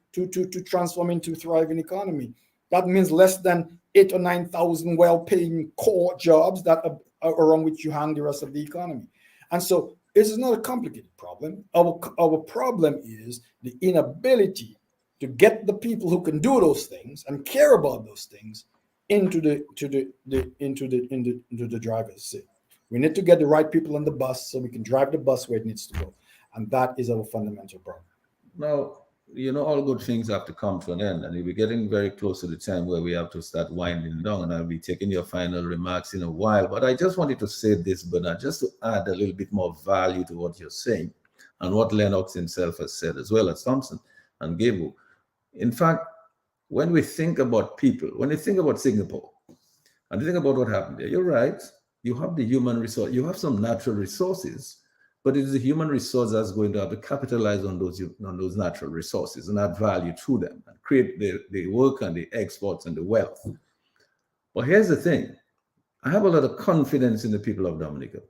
transform into a thriving economy. That means less than 8,000 or 9,000 well-paying core jobs that are around which you hang the rest of the economy. And so this is not a complicated problem. Our problem is the inability to get the people who can do those things and care about those things into the driver's seat. We need to get the right people on the bus so we can drive the bus where it needs to go. And that is our fundamental problem. Now, all good things have to come to an end, and we're getting very close to the time where we have to start winding down, and I'll be taking your final remarks in a while. But I just wanted to say this, Bernard, just to add a little bit more value to what you're saying and what Lennox himself has said, as well as Thomson and Gabriel. In fact, when we think about people, when you think about Singapore, and you think about what happened there, you're right. You have the human resource, you have some natural resources, but it is the human resource that's going to have to capitalize on those natural resources and add value to them and create the work and the exports and the wealth. But here's the thing. I have a lot of confidence in the people of Dominica.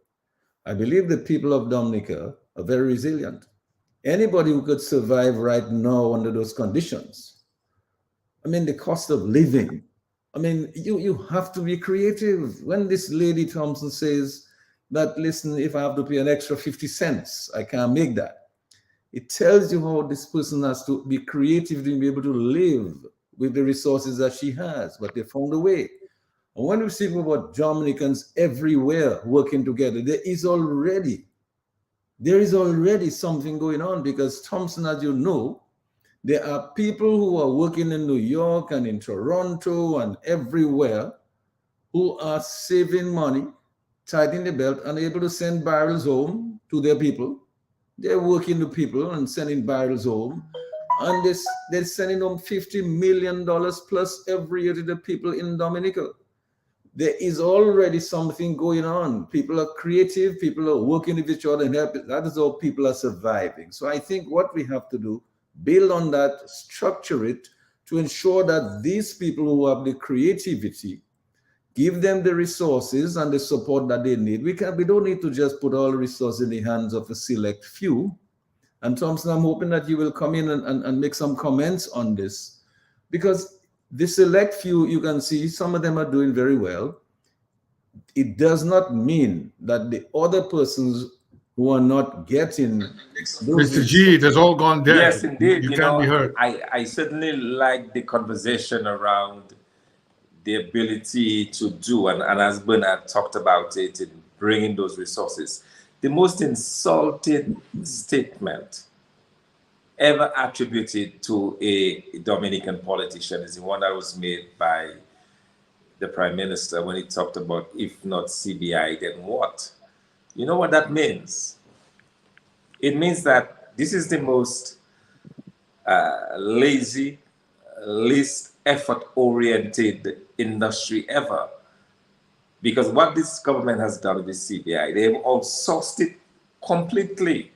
I believe the people of Dominica are very resilient. Anybody who could survive right now under those conditions, I mean, the cost of living I mean, you have to be creative. When this lady Thomson says that, listen, if I have to pay an extra 50 cents, I can't make that. It tells you how this person has to be creative to be able to live with the resources that she has, but they found a way. And when we speak about Dominicans everywhere working together, there is already something going on, because Thomson, as you know, there are people who are working in New York and in Toronto and everywhere who are saving money, tightening the belt, and able to send barrels home to their people. They're working the people and sending barrels home. And they're sending home $50 million plus every year to the people in Dominica. There is already something going on. People are creative, people are working with each other and helping. That is how people are surviving. So I think what we have to do, build on that, structure it to ensure that these people who have the creativity, give them the resources and the support that they need. We don't need to just put all the resources in the hands of a select few. And Thomson, I'm hoping that you will come in and make some comments on this, because the select few, you can see some of them are doing very well. It does not mean that the other persons who are not getting Mr. G, it has all gone dead. Yes, indeed. You can't be heard. I certainly like the conversation around the ability to do, and as Bernard talked about it, in bringing those resources. The most insulting statement ever attributed to a Dominican politician is the one that was made by the Prime Minister when he talked about, if not CBI, then what? You know what that means? It means that this is the most lazy, least effort-oriented industry ever. Because what this government has done with the CBI, they've outsourced it completely.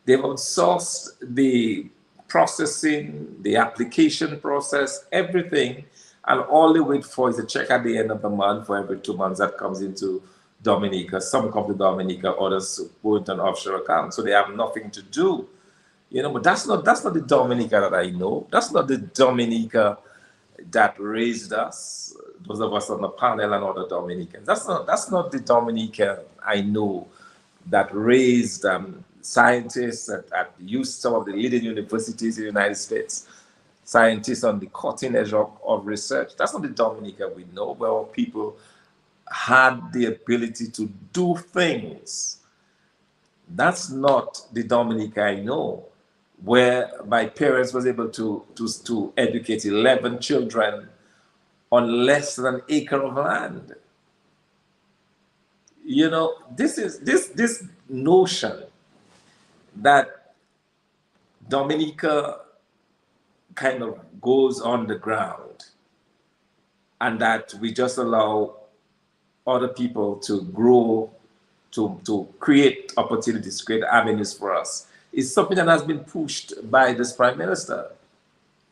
They've outsourced the processing, the application process, everything, and all they wait for is a check at the end of the month for every 2 months that comes into Dominica. Some come to Dominica, others go into an offshore account, so they have nothing to do. You know, but that's not the Dominica that I know. That's not the Dominica that raised us, those of us on the panel and other Dominicans. That's not the Dominica I know that raised scientists at some of the leading universities in the United States, scientists on the cutting edge of research. That's not the Dominica we know, where people had the ability to do things. That's not the Dominica I know, where my parents was able to educate 11 children on less than an acre of land. You know, this notion that Dominica kind of goes on the ground and that we just allow other people to grow, to create opportunities, create avenues for us, is something that has been pushed by this Prime Minister.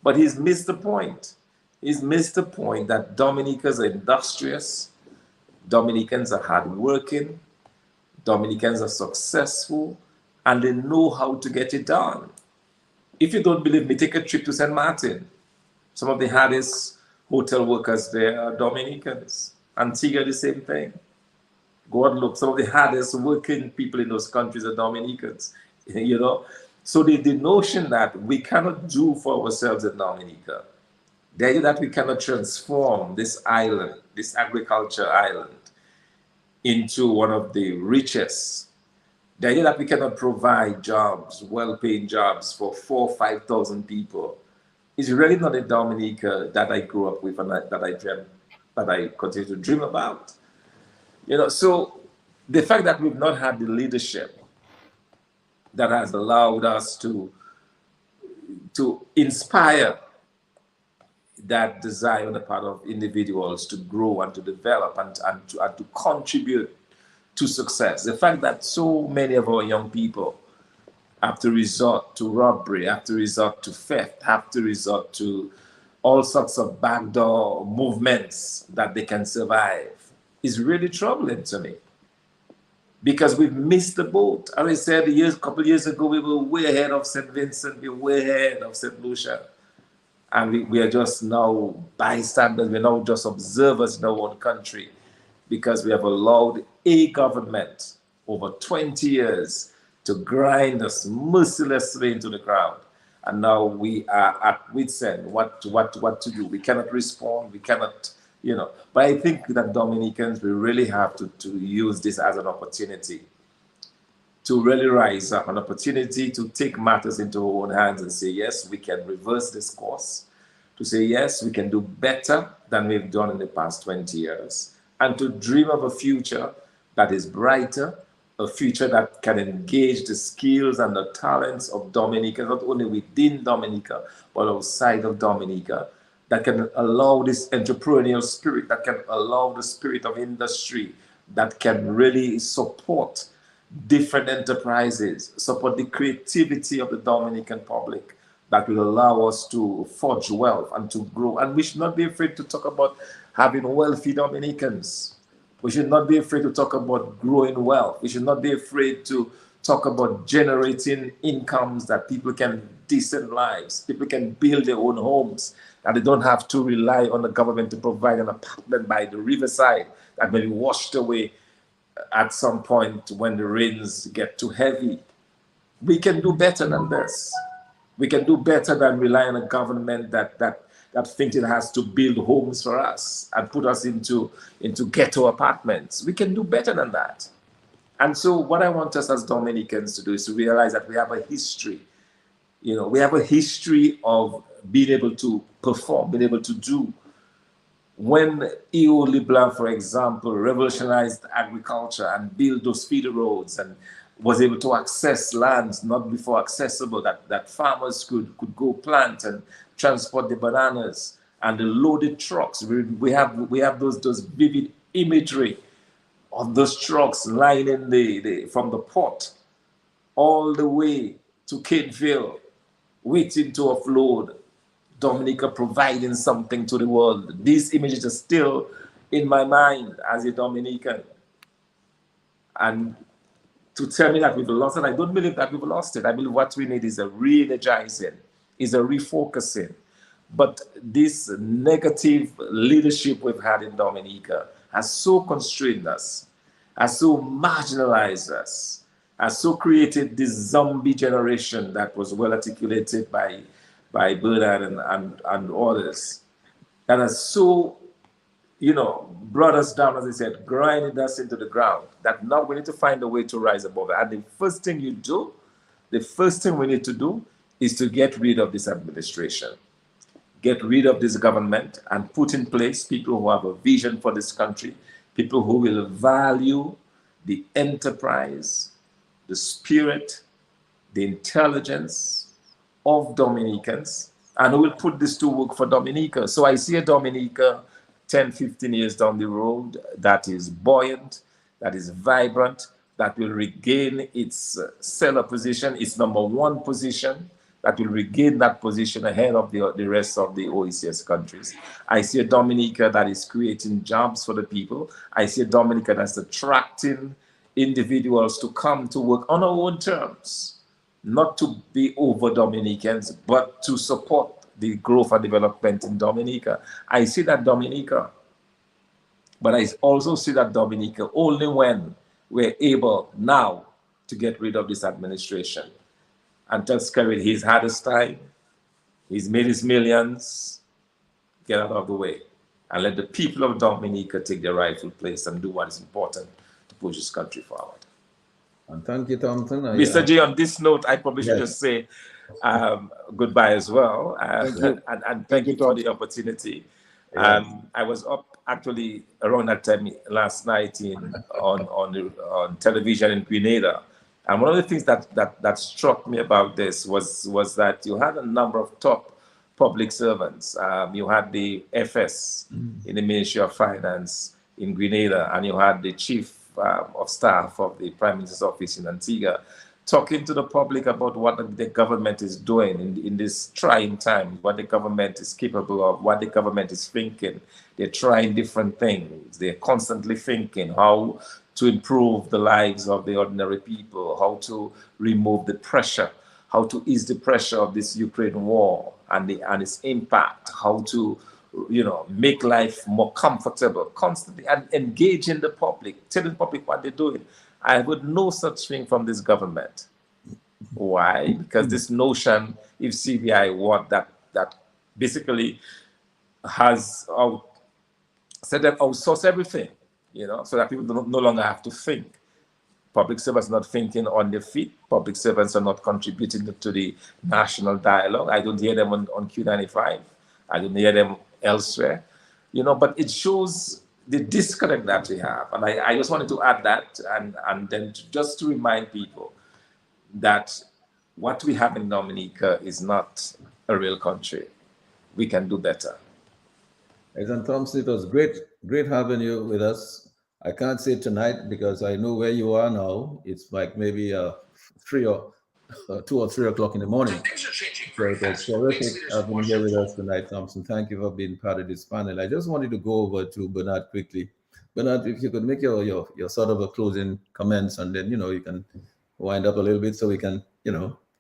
But he's missed the point. He's missed the point that Dominicans are industrious, Dominicans are hardworking, Dominicans are successful, and they know how to get it done. If you don't believe me, take a trip to St. Martin. Some of the hardest hotel workers there are Dominicans. Antigua, the same thing. Go and look. Some of the hardest working people in those countries are Dominicans. You know, so the notion that we cannot do for ourselves in Dominica, the idea that we cannot transform this island, this agriculture island, into one of the richest, the idea that we cannot provide jobs, well-paying jobs for 4,000 or 5,000 people, is really not a Dominica that I grew up with and that I continue to dream about. You know, so the fact that we've not had the leadership that has allowed us to inspire that desire on the part of individuals to grow and to develop and to contribute to success. The fact that so many of our young people have to resort to robbery, have to resort to theft, have to resort to all sorts of backdoor movements that they can survive is really troubling to me. Because we've missed the boat. As I said a couple of years ago, we were way ahead of St. Vincent, we were way ahead of St. Lucia. And we are just now bystanders, we're now just observers in our own country, because we have allowed a government over 20 years to grind us mercilessly into the ground. And now we are at wit's end, what to do. We cannot respond, we cannot, But I think that Dominicans, we really have to use this as an opportunity to really rise up, an opportunity to take matters into our own hands and say, yes, we can reverse this course, to say, yes, we can do better than we've done in the past 20 years, and to dream of a future that is brighter, a future that can engage the skills and the talents of Dominica, not only within Dominica, but outside of Dominica, that can allow this entrepreneurial spirit, that can allow the spirit of industry, that can really support different enterprises, support the creativity of the Dominican public, that will allow us to forge wealth and to grow. And we should not be afraid to talk about having wealthy Dominicans. We should not be afraid to talk about growing wealth. We should not be afraid to talk about generating incomes that people can decent lives. People can build their own homes, and they don't have to rely on the government to provide an apartment by the riverside that may be washed away at some point when the rains get too heavy. We can do better than this. We can do better than rely on a government that thinks it has to build homes for us and put us into ghetto apartments. We can do better than that. And so what I want us as Dominicans to do is to realize that we have a history. We have a history of being able to perform, being able to do. When E.O. LeBlanc, for example, revolutionized agriculture and built those feeder roads and was able to access lands not before accessible, that farmers could go plant and transport the bananas and the loaded trucks. We have those vivid imagery of those trucks lining from the port all the way to Cadeville, waiting to offload. Dominica providing something to the world. These images are still in my mind as a Dominican. And to tell me that we've lost it, I don't believe that we've lost it. I believe what we need is a re-energizing, is a refocusing. But this negative leadership we've had in Dominica has so constrained us, has so marginalized us, has so created this zombie generation that was well articulated by Bernard and others, that has so, brought us down, as I said, grinding us into the ground, that now we need to find a way to rise above it. And the first thing we need to do is to get rid of this administration, get rid of this government, and put in place people who have a vision for this country, people who will value the enterprise, the spirit, the intelligence of Dominicans, and who will put this to work for Dominica. So I see a Dominica 10, 15 years down the road that is buoyant, that is vibrant, that will regain its stellar position, its number one position, that will regain that position ahead of the rest of the OECS countries. I see a Dominica that is creating jobs for the people. I see a Dominica that's attracting individuals to come to work on our own terms, not to be over Dominicans, but to support the growth and development in Dominica. I see that Dominica, but I also see that Dominica only when we're able now to get rid of this administration. And tell Skerrit he's had his time, he's made his millions, get out of the way, and let the people of Dominica take their rightful place and do what is important to push this country forward. And thank you, Thomson. Mr. J, on this note, I probably should just say goodbye as well. And thank you for the opportunity. I was up actually around that time last night on television in Grenada. And one of the things that struck me about this was that you had a number of top public servants. You had the FS in the Ministry of Finance in Grenada, and you had the Chief of Staff of the Prime Minister's office in Antigua, talking to the public about what the government is doing in this trying time, what the government is capable of, what the government is thinking. They're trying different things. They're constantly thinking how to improve the lives of the ordinary people, how to remove the pressure, how to ease the pressure of this Ukraine war, and its impact, how to, make life more comfortable, constantly, and engage in the public, telling the public what they're doing. I would no such thing from this government. Why? Because this notion, if CBI want that basically has said that outsource everything, so that people no longer have to think. Public servants are not thinking on their feet. Public servants are not contributing to the national dialogue. I don't hear them on Q95. I don't hear them elsewhere. But it shows the disconnect that we have. And I just wanted to add that and then just to remind people that what we have in Dominica is not a real country. We can do better. Agent Thomson, it was great having you with us. I can't say tonight because I know where you are now. It's like maybe 2 or 3 o'clock in the morning. So it was terrific having you here with us tonight, Thomson. Thank you for being part of this panel. I just wanted to go over to Bernard quickly. Bernard, if you could make your sort of a closing comments, and then you can wind up a little bit so we can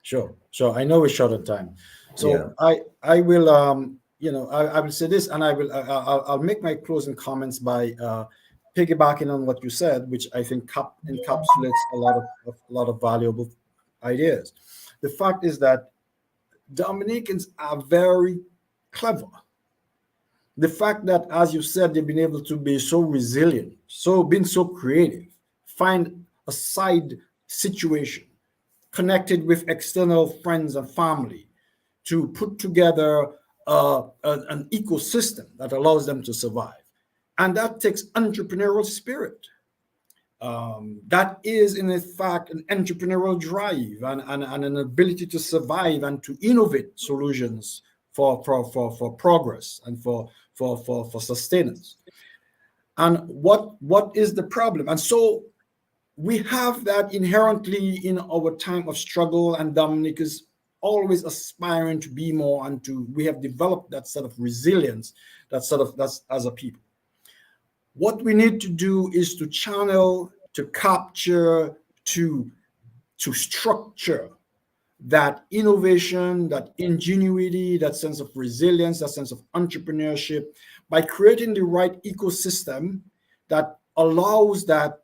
Sure. I know we're short on time, so yeah. I will I will say this, and I'll make my closing comments by piggybacking on what you said, which I think encapsulates a lot of valuable ideas. The fact is that Dominicans are very clever. The fact that, as you said, they've been able to be so resilient, been so creative, find a side situation, connected with external friends and family to put together an ecosystem that allows them to survive. And that takes entrepreneurial spirit. That is, in fact, an entrepreneurial drive and an ability to survive and to innovate solutions for progress and for sustenance. And what is the problem? And so we have that inherently in our time of struggle, and Dominic is always aspiring to be more, and we have developed that sort of resilience, that's as a people. What we need to do is to channel, to capture, to structure that innovation, that ingenuity, that sense of resilience, that sense of entrepreneurship, by creating the right ecosystem that allows that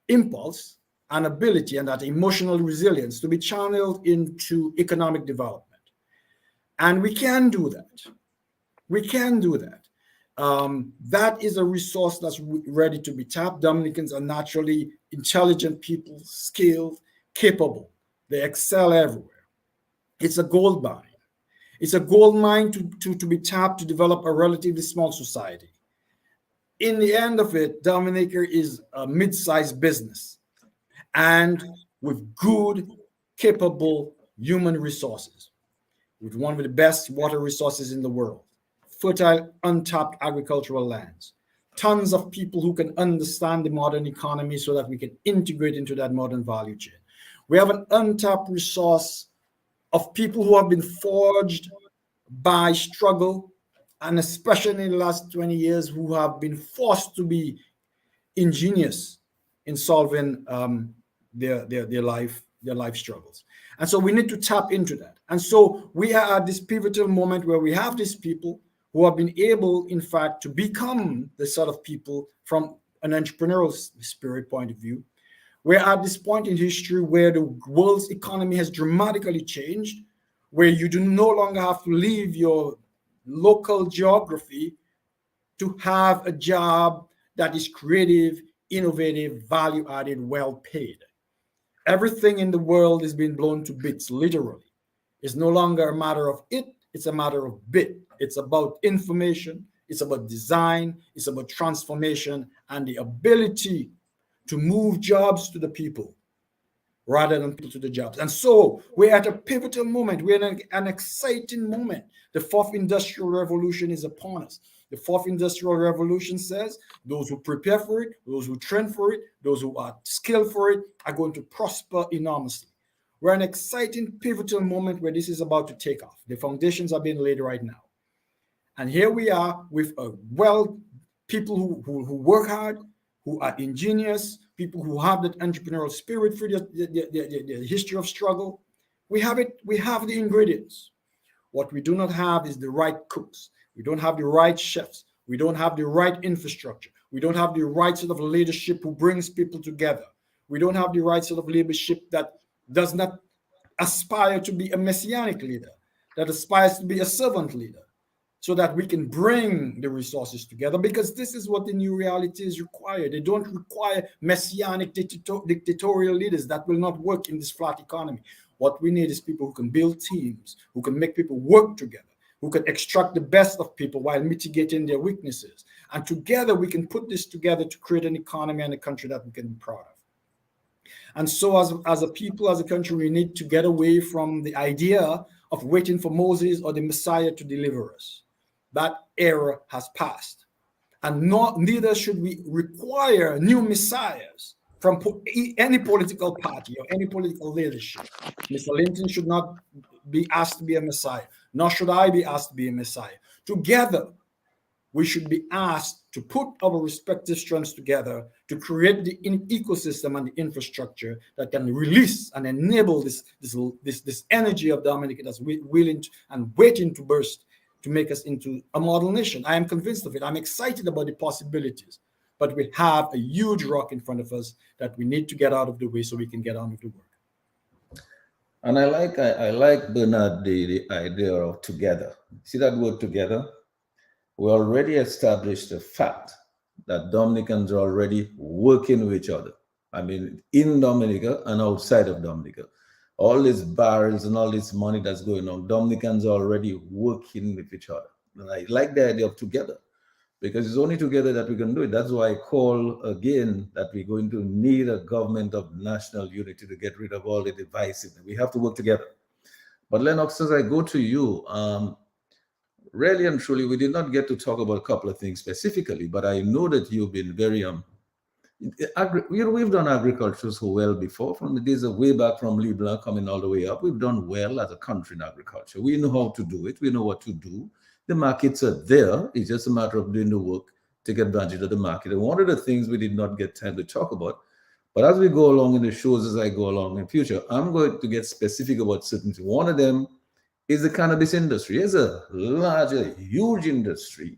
impulse and ability and that emotional resilience to be channeled into economic development. And we can do that. We can do that. That is a resource that's ready to be tapped. Dominicans are naturally intelligent people, skilled, capable. They excel everywhere. It's a gold mine. It's a gold mine to be tapped to develop a relatively small society. In the end of it, Dominica is a mid-sized business, and with good, capable human resources, with one of the best water resources in the world, fertile, untapped agricultural lands, tons of people who can understand the modern economy so that we can integrate into that modern value chain. We have an untapped resource of people who have been forged by struggle, and especially in the last 20 years, who have been forced to be ingenious in solving their life struggles. And so we need to tap into that. And so we are at this pivotal moment where we have these people who have been able, in fact, to become the sort of people from an entrepreneurial spirit point of view. We're at this point in history where the world's economy has dramatically changed, where you do no longer have to leave your local geography to have a job that is creative, innovative, value-added, well-paid. Everything in the world is being blown to bits, literally. It's no longer a matter of it, it's a matter of bit. It's about information, it's about design, it's about transformation, and the ability to move jobs to the people rather than people to the jobs. And so we're at a pivotal moment. We're in an exciting moment. The fourth industrial revolution is upon us. The fourth industrial revolution says those who prepare for it, those who train for it, those who are skilled for it are going to prosper enormously. We're in an exciting pivotal moment where this is about to take off. The foundations are being laid right now. And here we are with people who work hard, who are ingenious, people who have that entrepreneurial spirit for the history of struggle. We have it. We have the ingredients. What we do not have is the right cooks. We don't have the right chefs. We don't have the right infrastructure. We don't have the right sort of leadership who brings people together. We don't have the right sort of leadership that does not aspire to be a messianic leader, that aspires to be a servant leader, so that we can bring the resources together, because this is what the new reality is required. They don't require messianic dictatorial leaders. That will not work in this flat economy. What we need is people who can build teams, who can make people work together, who can extract the best of people while mitigating their weaknesses. And together we can put this together to create an economy and a country that we can be proud of. And so as a people, as a country, we need to get away from the idea of waiting for Moses or the Messiah to deliver us. That era has passed. And neither should we require new messiahs from any political party or any political leadership. Mr. Linton should not be asked to be a messiah, nor should I be asked to be a messiah. Together, we should be asked to put our respective strengths together to create the ecosystem and the infrastructure that can release and enable this energy of Dominica that's willing and waiting to burst to make us into a model nation. I am convinced of it. I'm excited about the possibilities, but we have a huge rock in front of us that we need to get out of the way so we can get on with the work. And I like Bernard, the idea of together. See that word together? We already established the fact that Dominicans are already working with each other. I mean, in Dominica and outside of Dominica. All these barrels and all this money that's going on, Dominicans are already working with each other. And I like the idea of together, because it's only together that we can do it. That's why I call again that we're going to need a government of national unity to get rid of all the divisiveness. We have to work together. But Lennox, as I go to you, really and truly, we did not get to talk about a couple of things specifically, but I know that you've been very we've done agriculture so well before, from the days of way back from Leblanc coming all the way up. We've done well as a country in agriculture. We know how to do it. We know what to do. The markets are there. It's just a matter of doing the work to get advantage of the market. And one of the things we did not get time to talk about, but as we go along in the shows, as I go along in future, I'm going to get specific about certain things. One of them is the cannabis industry. It's a large, huge industry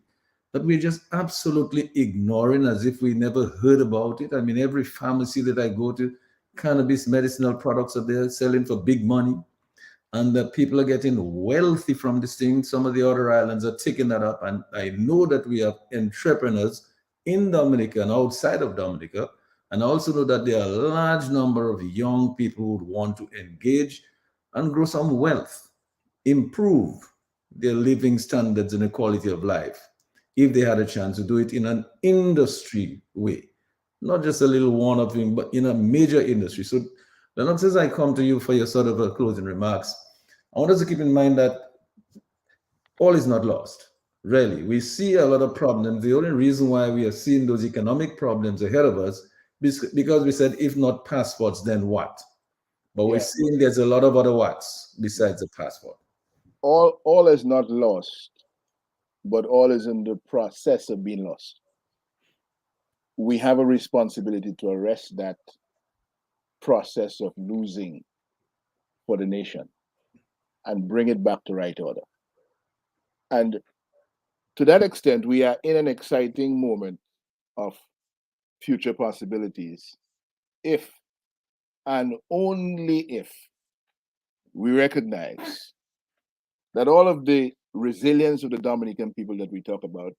that we're just absolutely ignoring as if we never heard about it. I mean, every pharmacy that I go to, cannabis medicinal products are there selling for big money. And the people are getting wealthy from this thing. Some of the other islands are taking that up. And I know that we have entrepreneurs in Dominica and outside of Dominica. And I also know that there are a large number of young people who would want to engage and grow some wealth, improve their living standards and the quality of life, if they had a chance to do it in an industry way, not just a little one-off thing, but in a major industry. So, Lennox, as I come to you for your sort of closing remarks, I want us to keep in mind that all is not lost. Really, we see a lot of problems. The only reason why we are seeing those economic problems ahead of us is because we said, if not passports, then what? But we're seeing there's a lot of other whats besides the passport. All is not lost, but all is in the process of being lost. We have a responsibility to arrest that process of losing for the nation and bring it back to right order. And to that extent, we are in an exciting moment of future possibilities if and only if we recognize that all of the resilience of the Dominican people that we talk about,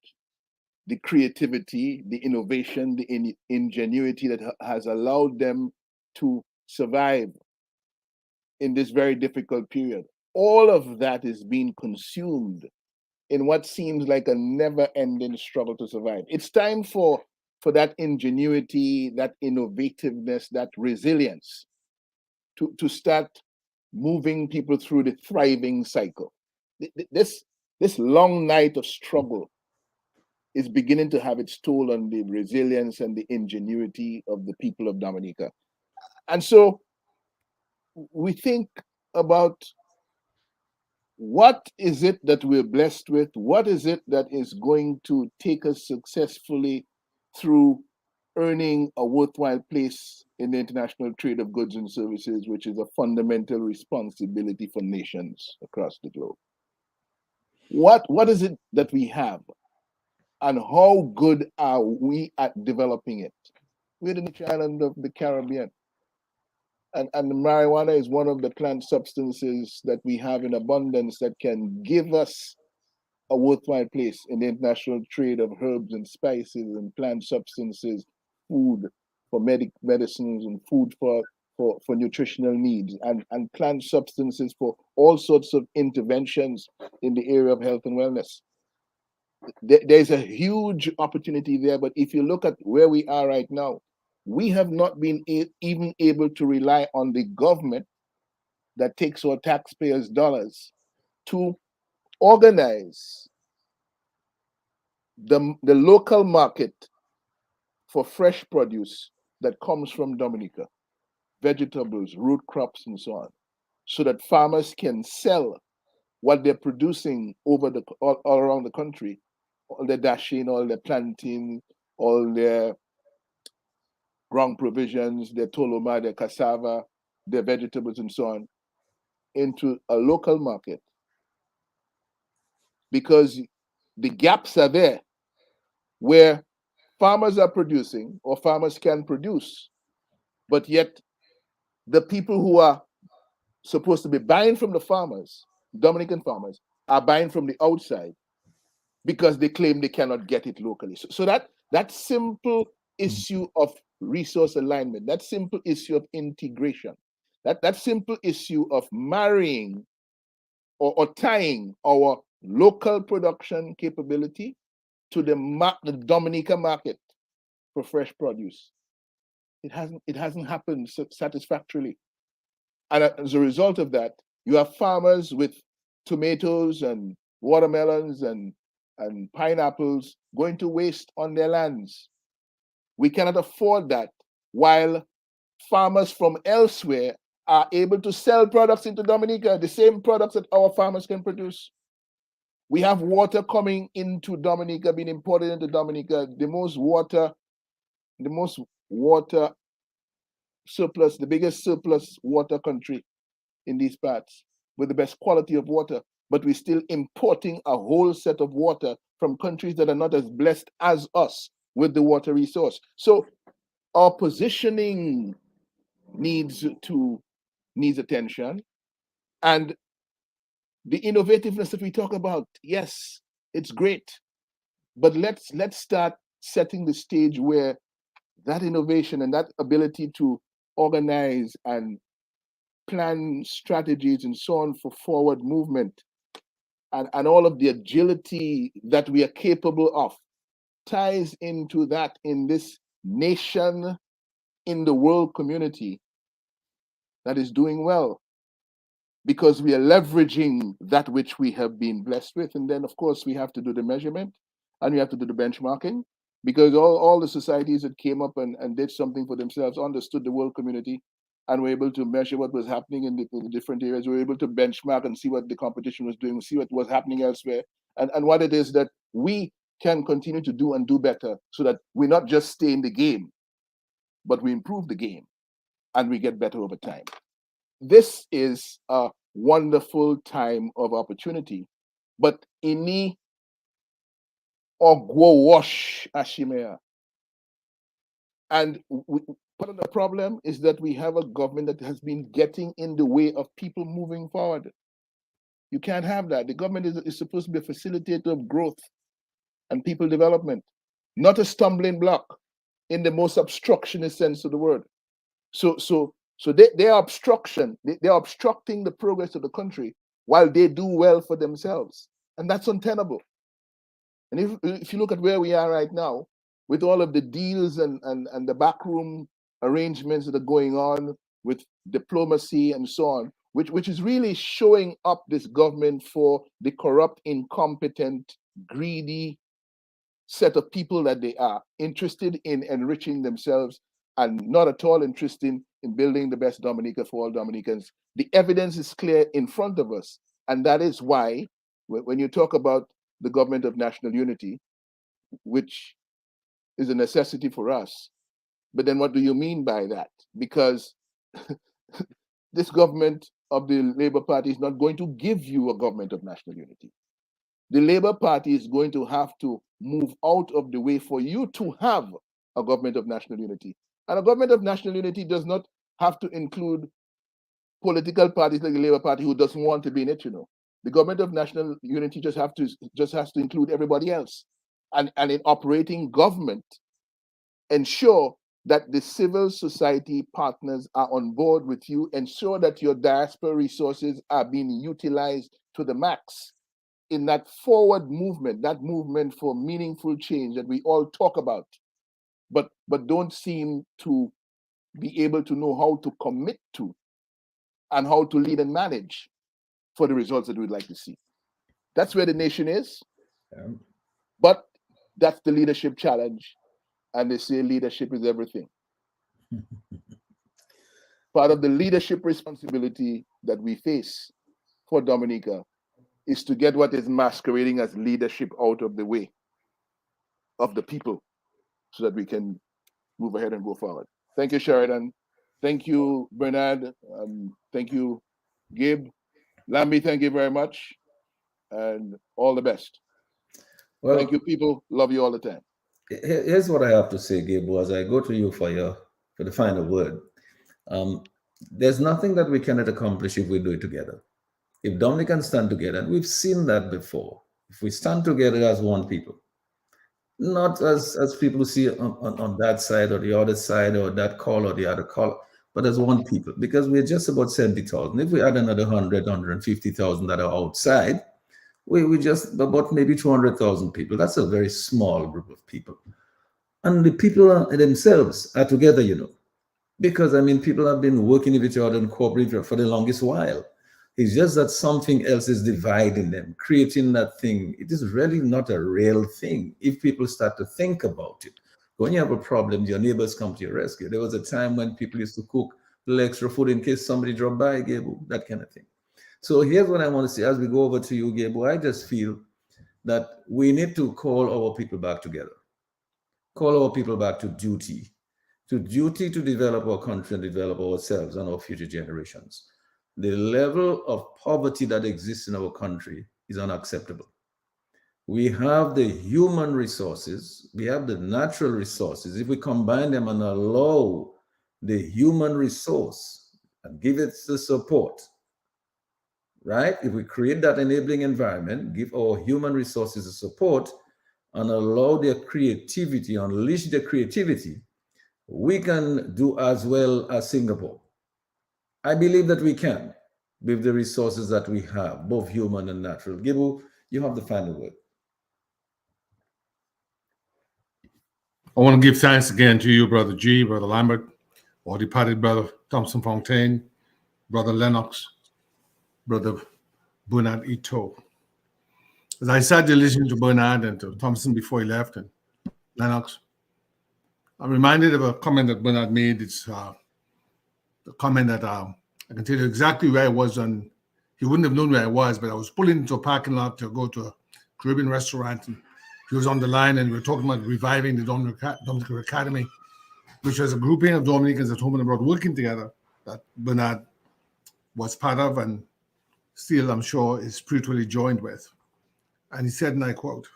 the creativity, the innovation, the ingenuity that has allowed them to survive in this very difficult period, all of that is being consumed in what seems like a never-ending struggle to survive. It's time for that ingenuity, that innovativeness, that resilience to start moving people through the thriving cycle. This long night of struggle is beginning to have its toll on the resilience and the ingenuity of the people of Dominica. And so we think about what is it that we're blessed with? What is it that is going to take us successfully through earning a worthwhile place in the international trade of goods and services, which is a fundamental responsibility for nations across the globe? What is it that we have, and how good are we at developing it? We're the nature island of the Caribbean. And marijuana is one of the plant substances that we have in abundance that can give us a worthwhile place in the international trade of herbs and spices and plant substances, food for medicines and food for nutritional needs, and plant substances for all sorts of interventions in the area of health and wellness. There's a huge opportunity there, but if you look at where we are right now, we have not been even able to rely on the government that takes our taxpayers' dollars to organize the local market for fresh produce that comes from Dominica, vegetables, root crops, and so on, so that farmers can sell what they're producing all around the country, all their dashing, all their planting, all their ground provisions, their toloma, their cassava, their vegetables, and so on, into a local market, because the gaps are there where farmers are producing or farmers can produce, but yet the people who are supposed to be buying from the farmers, Dominican farmers, are buying from the outside because they claim they cannot get it locally. So that simple issue of resource alignment, that simple issue of integration, that simple issue of marrying or tying our local production capability to the Dominica market for fresh produce, it hasn't happened satisfactorily. And as a result of that, you have farmers with tomatoes and watermelons and pineapples going to waste on their lands. We cannot afford that, while farmers from elsewhere are able to sell products into Dominica, the same products that our farmers can produce. We have water coming into Dominica, being imported into Dominica, the most water surplus, the biggest surplus water country in these parts, with the best quality of water, but we're still importing a whole set of water from countries that are not as blessed as us with the water resource. So our positioning needs attention, and the innovativeness that we talk about, yes, it's great, but let's start setting the stage where that innovation and that ability to organize and plan strategies and so on for forward movement, and all of the agility that we are capable of, ties into that in this nation, in the world community that is doing well, because we are leveraging that which we have been blessed with. And then, of course, we have to do the measurement and we have to do the benchmarking, because all the societies that came up and did something for themselves understood the world community and were able to measure what was happening in the different areas. We were able to benchmark and see what the competition was doing, see what was happening elsewhere, and what it is that we can continue to do and do better, so that we not just stay in the game, but we improve the game and we get better over time. This is a wonderful time of opportunity, but ini ogwo wash ashimea. And part of the problem is that we have a government that has been getting in the way of people moving forward. You can't have that. The government is supposed to be a facilitator of growth and people development, not a stumbling block in the most obstructionist sense of the word. So they are obstruction. They are obstructing the progress of the country while they do well for themselves, and that's untenable. And if you look at where we are right now, with all of the deals and the backroom arrangements that are going on with diplomacy and so on, which is really showing up this government for the corrupt, incompetent, greedy set of people that they are, interested in enriching themselves and not at all interested in building the best Dominica for all Dominicans. The evidence is clear in front of us. And that is why, when you talk about the government of national unity, which is a necessity for us, but then what do you mean by that? Because this government of the Labour Party is not going to give you a government of national unity. the Labour Party is going to have to move out of the way for you to have a government of national unity. And a government of national unity does not have to include political parties like the Labour Party who doesn't want to be in it, The government of national unity just has to include everybody else. And in operating government, ensure that the civil society partners are on board with you, ensure that your diaspora resources are being utilized to the max in that forward movement, that movement for meaningful change that we all talk about, but don't seem to be able to know how to commit to and how to lead and manage for the results that we'd like to see. That's where the nation is. But that's the leadership challenge. And they say leadership is everything. Part of the leadership responsibility that we face for Dominica is to get what is masquerading as leadership out of the way of the people so that we can move ahead and go forward. Thank you, Sheridan. Thank you, Bernard. Thank you, Gabe. Lambi, thank you very much. And all the best. Well, thank you, people. Love you all the time. Here's what I have to say, Gabe, as I go to you for the final word. There's nothing that we cannot accomplish if we do it together. If Dominicans stand together, and we've seen that before, if we stand together as one people, not as people who see on that side or the other side or that call or the other call, but as one people, because we're just about 70,000. If we add another 100, 150,000 that are outside, we just about maybe 200,000 people. That's a very small group of people. And the people themselves are together, because, people have been working with each other and cooperating for the longest while. It's just that something else is dividing them, creating that thing. It is really not a real thing if people start to think about it. When you have a problem, your neighbors come to your rescue. There was a time when people used to cook a little extra food in case somebody dropped by, Gabriel, that kind of thing. So here's what I want to say as we go over to you, Gabriel. I just feel that we need to call our people back together. Call our people back to duty to develop our country and develop ourselves and our future generations. The level of poverty that exists in our country is unacceptable. We have the human resources, we have the natural resources. If we combine them and allow the human resource and give it the support, right? If we create that enabling environment, give our human resources the support and allow their creativity, unleash their creativity, we can do as well as Singapore. I believe that we can with the resources that we have, both human and natural. Gibu, you have the final word. I want to give thanks again to you, Brother G, Brother Lambert, our departed brother Thomson Fontaine, Brother Lennox, Brother Bernard Hurtault. As I sat there listening to Bernard and to Thomson before he left, and Lennox, I'm reminded of a comment that Bernard made. It's the comment that I can tell you exactly where I was on. He wouldn't have known where I was, but I was pulling into a parking lot to go to a Caribbean restaurant, and he was on the line, and we were talking about reviving the Dominican Academy, which was a grouping of Dominicans at home and abroad working together that Bernard was part of and still, I'm sure, is spiritually joined with. And he said, and I quote,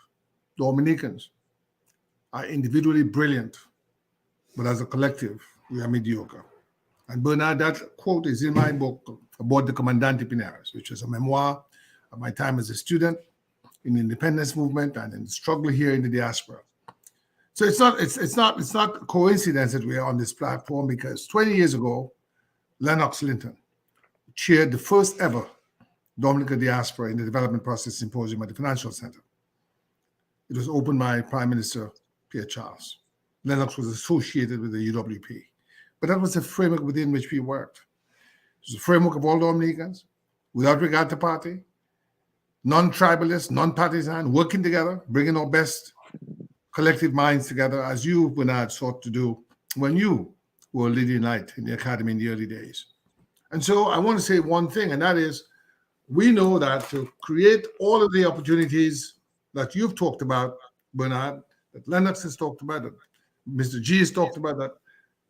"Dominicans are individually brilliant, but as a collective, we are mediocre." And Bernard, that quote is in my book about the Comandante Pineras, which is a memoir of my time as a student in the independence movement and in the struggle here in the diaspora. So it's not a coincidence that we are on this platform, because 20 years ago, Lennox Linton chaired the first ever Dominica Diaspora in the Development Process Symposium at the Financial Center. It was opened by Prime Minister Pierre Charles. Lennox was associated with the UWP. But that was the framework within which we worked. It was a framework of all Dominicans, without regard to party, non-tribalist, non-partisan, working together, bringing our best collective minds together, as you, Bernard, sought to do when you were leading light in the academy in the early days. And so I want to say one thing, and that is, we know that to create all of the opportunities that you've talked about, Bernard, that Lennox has talked about, that Mr. G has talked about, that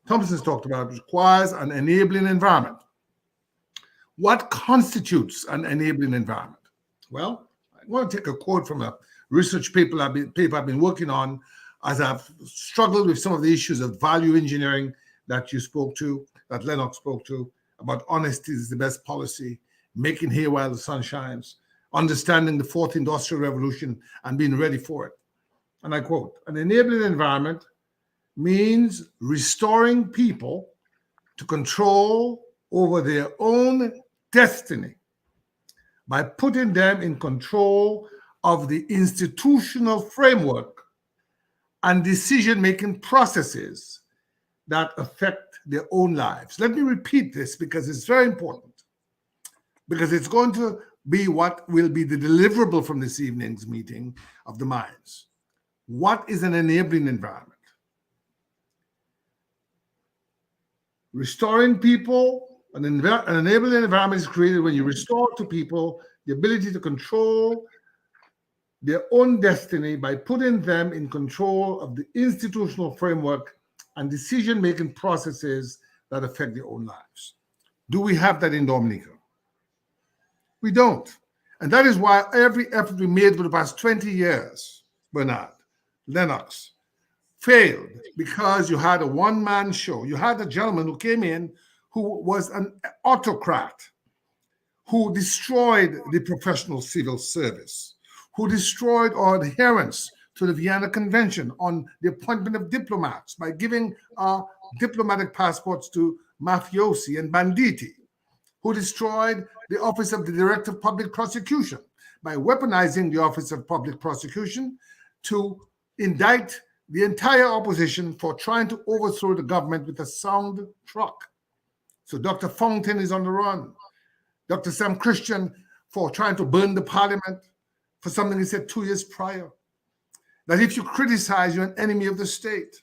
Thomson has talked about, requires an enabling environment. What constitutes an enabling environment? Well, I want to take a quote from a research paper I've been working on as I've struggled with some of the issues of value engineering that you spoke to, that Lennox spoke to, about honesty is the best policy, making hay while the sun shines, understanding the fourth industrial revolution and being ready for it. And I quote, an enabling environment means restoring people to control over their own destiny by putting them in control of the institutional framework and decision-making processes that affect their own lives. Let me repeat this because it's very important, because it's going to be what will be the deliverable from this evening's meeting of the minds. What is an enabling environment? Restoring people, an enabling environment is created when you restore to people the ability to control their own destiny by putting them in control of the institutional framework and decision-making processes that affect their own lives. Do we have that in Dominica? We don't. And that is why every effort we made for the past 20 years, Bernard, Lennox, failed, because you had a one-man show. You had a gentleman who came in who was an autocrat, who destroyed the professional civil service, who destroyed our adherence to the Vienna Convention on the appointment of diplomats by giving diplomatic passports to mafiosi and banditti, who destroyed the Office of the Director of Public Prosecution by weaponizing the Office of Public Prosecution to indict the entire opposition for trying to overthrow the government with a sound truck. So Dr. Fontaine is on the run. Dr. Sam Christian for trying to burn the parliament for something he said 2 years prior. That if you criticize, you're an enemy of the state.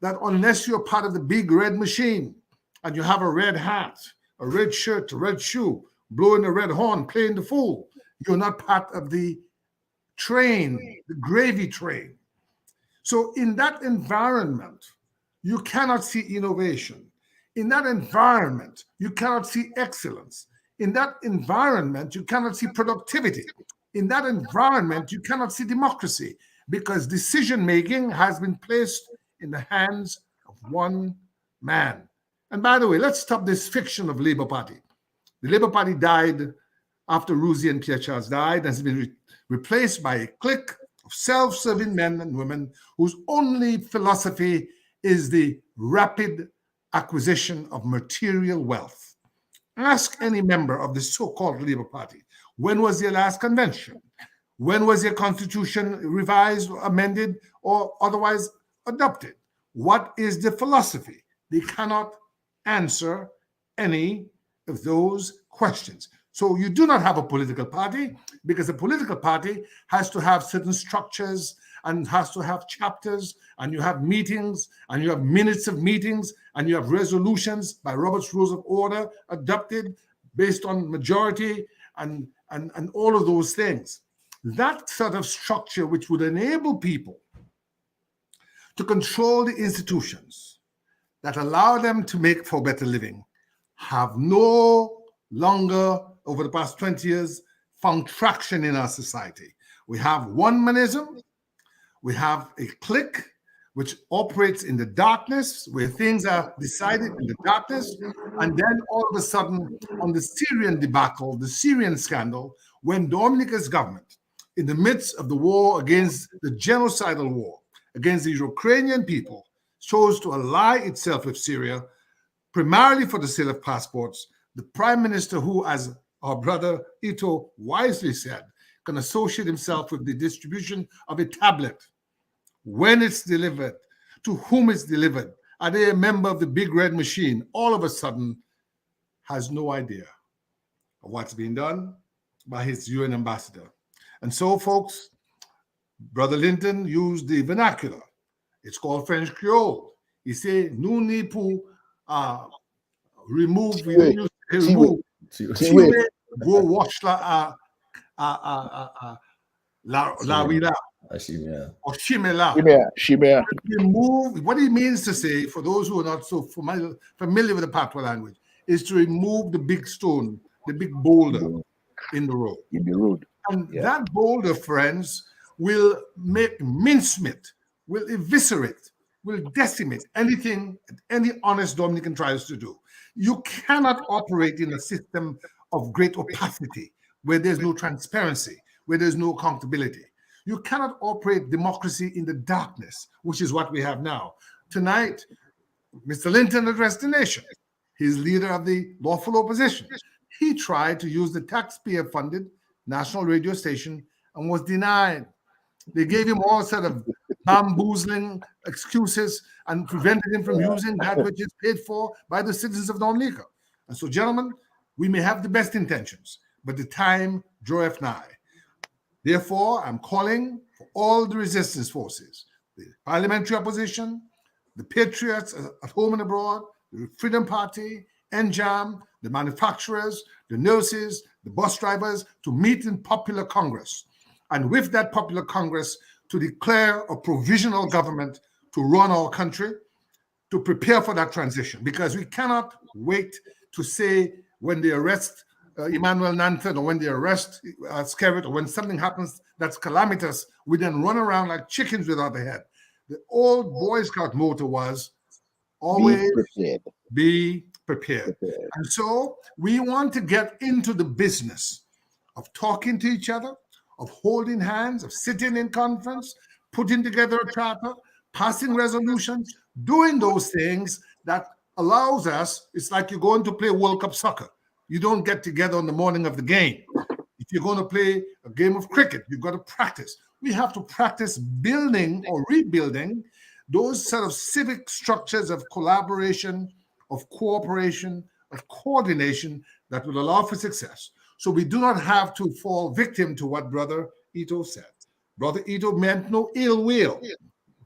That unless you're part of the big red machine and you have a red hat, a red shirt, a red shoe, blowing a red horn, playing the fool, you're not part of the train, the gravy train. So in that environment, you cannot see innovation. In that environment, you cannot see excellence. In that environment, you cannot see productivity. In that environment, you cannot see democracy, because decision-making has been placed in the hands of one man. And by the way, let's stop this fiction of Labour Party. The Labour Party died after Rosie and Pierre Charles died and has been replaced by a clique of self-serving men and women whose only philosophy is the rapid acquisition of material wealth. Ask any member of the so-called Labour Party, when was their last convention? When was their constitution revised, amended, or otherwise adopted? What is the philosophy? They cannot answer any of those questions. So you do not have a political party, because a political party has to have certain structures and has to have chapters, and you have meetings, and you have minutes of meetings, and you have resolutions by Robert's Rules of Order adopted based on majority and all of those things. That sort of structure, which would enable people to control the institutions that allow them to make for better living, have no longer, over the past 20 years, found traction in our society. We have one-manism. We have a clique which operates in the darkness, where things are decided in the darkness. And then all of a sudden, on the Syrian debacle, the Syrian scandal, when Dominica's government, in the midst of the war against the genocidal war against the Ukrainian people, chose to ally itself with Syria, primarily for the sale of passports, the prime minister, who, as our brother Hurtault wisely said, can associate himself with the distribution of a tablet. When it's delivered, to whom it's delivered, are they a member of the big red machine? All of a sudden has no idea of what's being done by his UN ambassador. And so, folks, Brother Linton used the vernacular. It's called French Creole. He said, "Nous n'y pour remove, go wash la wila or shimela." Remove. What he means to say, for those who are not so familiar with the Patois language, is to remove the big stone, the big boulder in the road. And that bold of friends will make mincemeat, will eviscerate, will decimate anything any honest Dominican tries to do. You cannot operate in a system of great opacity where there's no transparency, where there's no accountability. You cannot operate democracy in the darkness, which is what we have now. Tonight, Mr. Linton addressed the nation. He's leader of the lawful opposition. He tried to use the taxpayer-funded national radio station and was denied. They gave him all sort of bamboozling excuses and prevented him from using that which is paid for by the citizens of Dominica. And so, gentlemen, we may have the best intentions, but the time draweth nigh. Therefore, I'm calling for all the resistance forces, the parliamentary opposition, the patriots at home and abroad, the Freedom Party, NJAM, the manufacturers, the nurses, the bus drivers, to meet in popular Congress. And with that popular Congress, to declare a provisional government to run our country, to prepare for that transition. Because we cannot wait to say when they arrest Emmanuel Nanton or when they arrest Skerritt or when something happens that's calamitous, we then run around like chickens without a head. The old Boy Scout motto was always be prepared. And so we want to get into the business of talking to each other, of holding hands, of sitting in conference, putting together a charter, passing resolutions, doing those things that allows us. It's like you're going to play World Cup soccer. You don't get together on the morning of the game. If you're going to play a game of cricket, you've got to practice. We have to practice building or rebuilding those sort of civic structures of collaboration, of cooperation, of coordination that will allow for success. So we do not have to fall victim to what Brother Ito said. Brother Ito meant no ill will.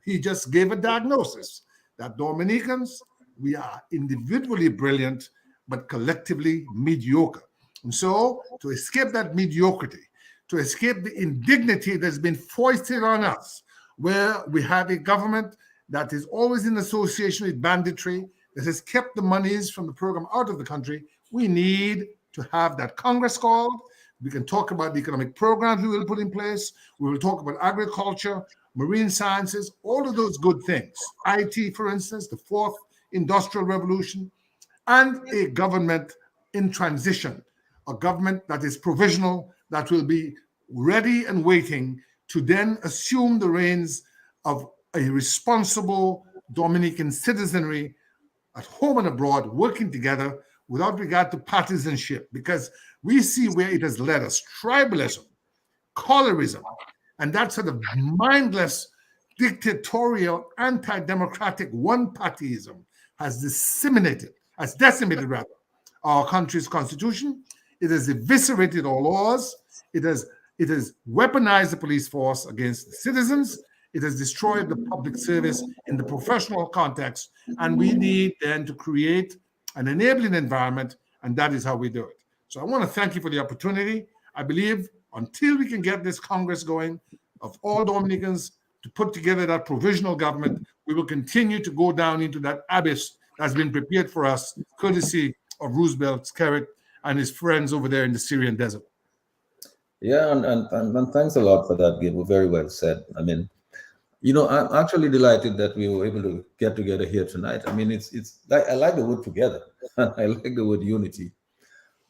He just gave a diagnosis that Dominicans, we are individually brilliant, but collectively mediocre. And so to escape that mediocrity, to escape the indignity that's been foisted on us, where we have a government that is always in association with banditry, that has kept the monies from the program out of the country, we need to have that Congress called. We can talk about the economic programs we will put in place. We will talk about agriculture, marine sciences, all of those good things. IT, for instance, the fourth industrial revolution, and a government in transition, a government that is provisional, that will be ready and waiting to then assume the reins of a responsible Dominican citizenry at home and abroad, working together without regard to partisanship, because we see where it has led us. Tribalism, colorism, and that sort of mindless, dictatorial, anti-democratic one-partyism has decimated our country's constitution. It has eviscerated our laws. It has weaponized the police force against the citizens. It has destroyed the public service in the professional context. And we need then to create an enabling environment, and that is how we do it. So I want to thank you for the opportunity. I believe until we can get this Congress going of all Dominicans to put together that provisional government, we will continue to go down into that abyss that's been prepared for us, courtesy of Roosevelt, Skerritt, and his friends over there in the Syrian desert. Yeah, and thanks a lot for that, Gabriel. Very well said. I mean, you know, I'm actually delighted that we were able to get together here tonight. I mean, it's like, I like the word together, and I like the word unity,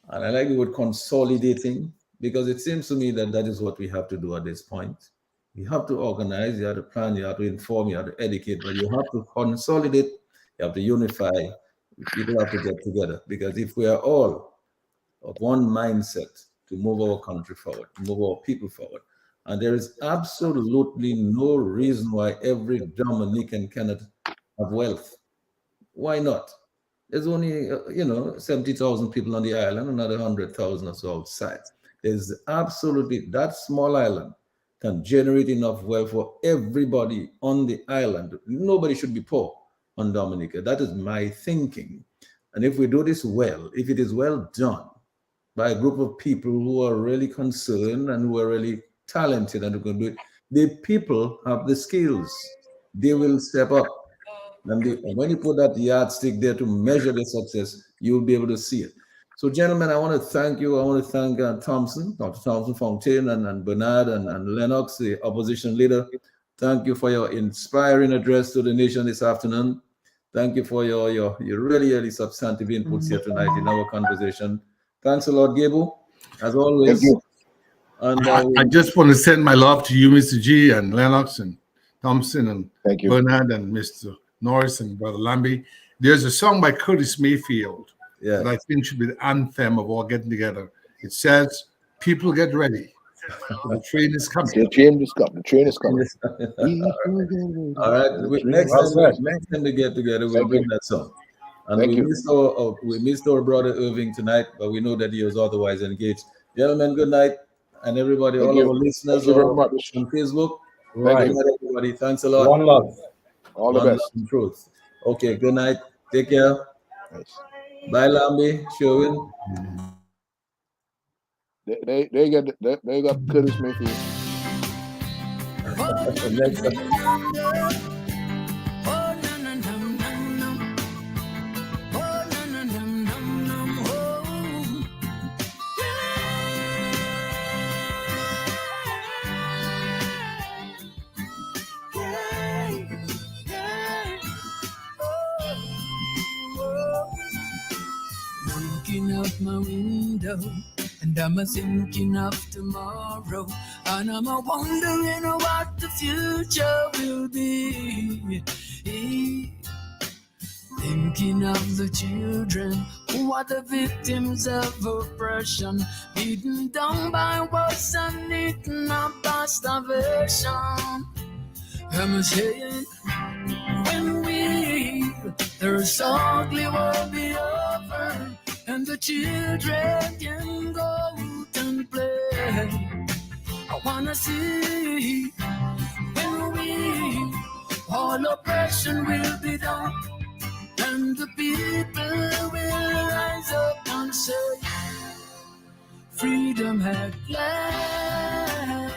and I like the word consolidating, because it seems to me that that is what we have to do at this point. You have to organize, you have to plan, you have to inform, you have to educate, but you have to consolidate, you have to unify. People have to get together, because if we are all of one mindset to move our country forward, to move our people forward, and there is absolutely no reason why every Dominican cannot have wealth. Why not? There's only, 70,000 people on the island, another 100,000 or so outside. There's absolutely, that small island can generate enough wealth for everybody on the island. Nobody should be poor on Dominica. That is my thinking. And if we do this well, if it is well done by a group of people who are really concerned and who are really talented and who can do it, the people have the skills. They will step up. And when you put that yardstick there to measure the success, you will be able to see it. So, gentlemen, I want to thank you. I want to thank Thomson, Dr. Thomson, Fontaine, and Bernard and Lennox, the opposition leader. Thank you for your inspiring address to the nation this afternoon. Thank you for your really substantive inputs here tonight in our conversation. Thanks a lot, Gabriel, as always. Thank you. And I just want to send my love to you, Mr. G, and Lennox, and Thomson, and thank you, Bernard, and Mr. Norris, and Brother Lambie. There's a song by Curtis Mayfield that I think should be the anthem of all getting together. It says, "People get ready. The train is coming." The train is coming. The train is coming. All right. Next time we get together, we'll bring that song. And we missed our brother Irving tonight, but we know that he was otherwise engaged. Gentlemen, good night. And everybody, all our listeners on Facebook. Thank you, everybody. Thanks a lot. One love. All the best. And truth. Okay, good night. Take care. Bye, Lambie, Sherwin. They got Curtis Mayfield. Next time. Looking out my window, and I'm a thinking of tomorrow, and I'm a wondering what the future will be. Thinking of the children who are the victims of oppression, beaten down by wars and eaten up by starvation. I'm saying, when there's ugly will be over, and the children can go out and play. I wanna see when all oppression will be done, and the people will rise up and say, freedom at last,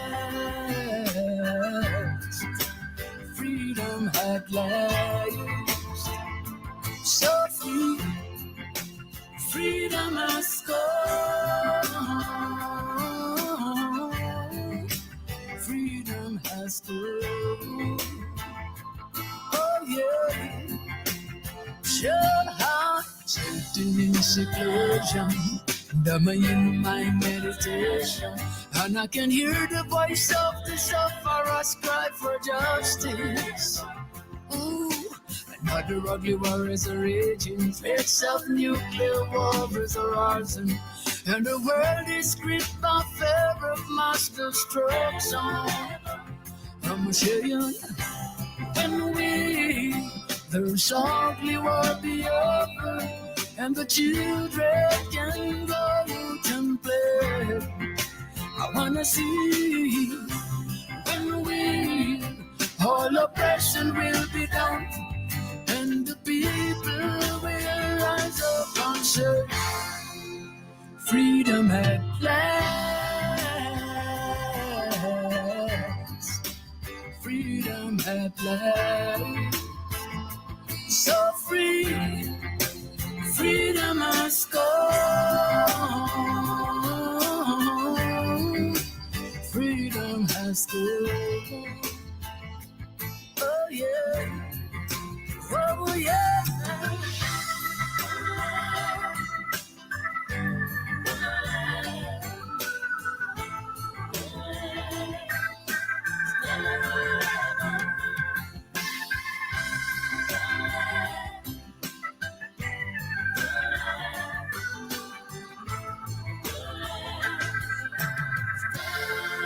freedom at last, so free. Freedom has come. Freedom has come. Oh yeah. Sure heart, sitting in seclusion. I'm in my meditation, and I can hear the voice of the sufferers cry for justice. Ooh. Another ugly war is a raging, threats of nuclear wars are arson, and the world is gripped by fear of mass destruction. I'm saying, when there's ugly war be over, and the children can go out and play. I wanna see when all oppression will be down, and the people will rise up and say, freedom at last, freedom at last, so free, freedom has come, freedom has come.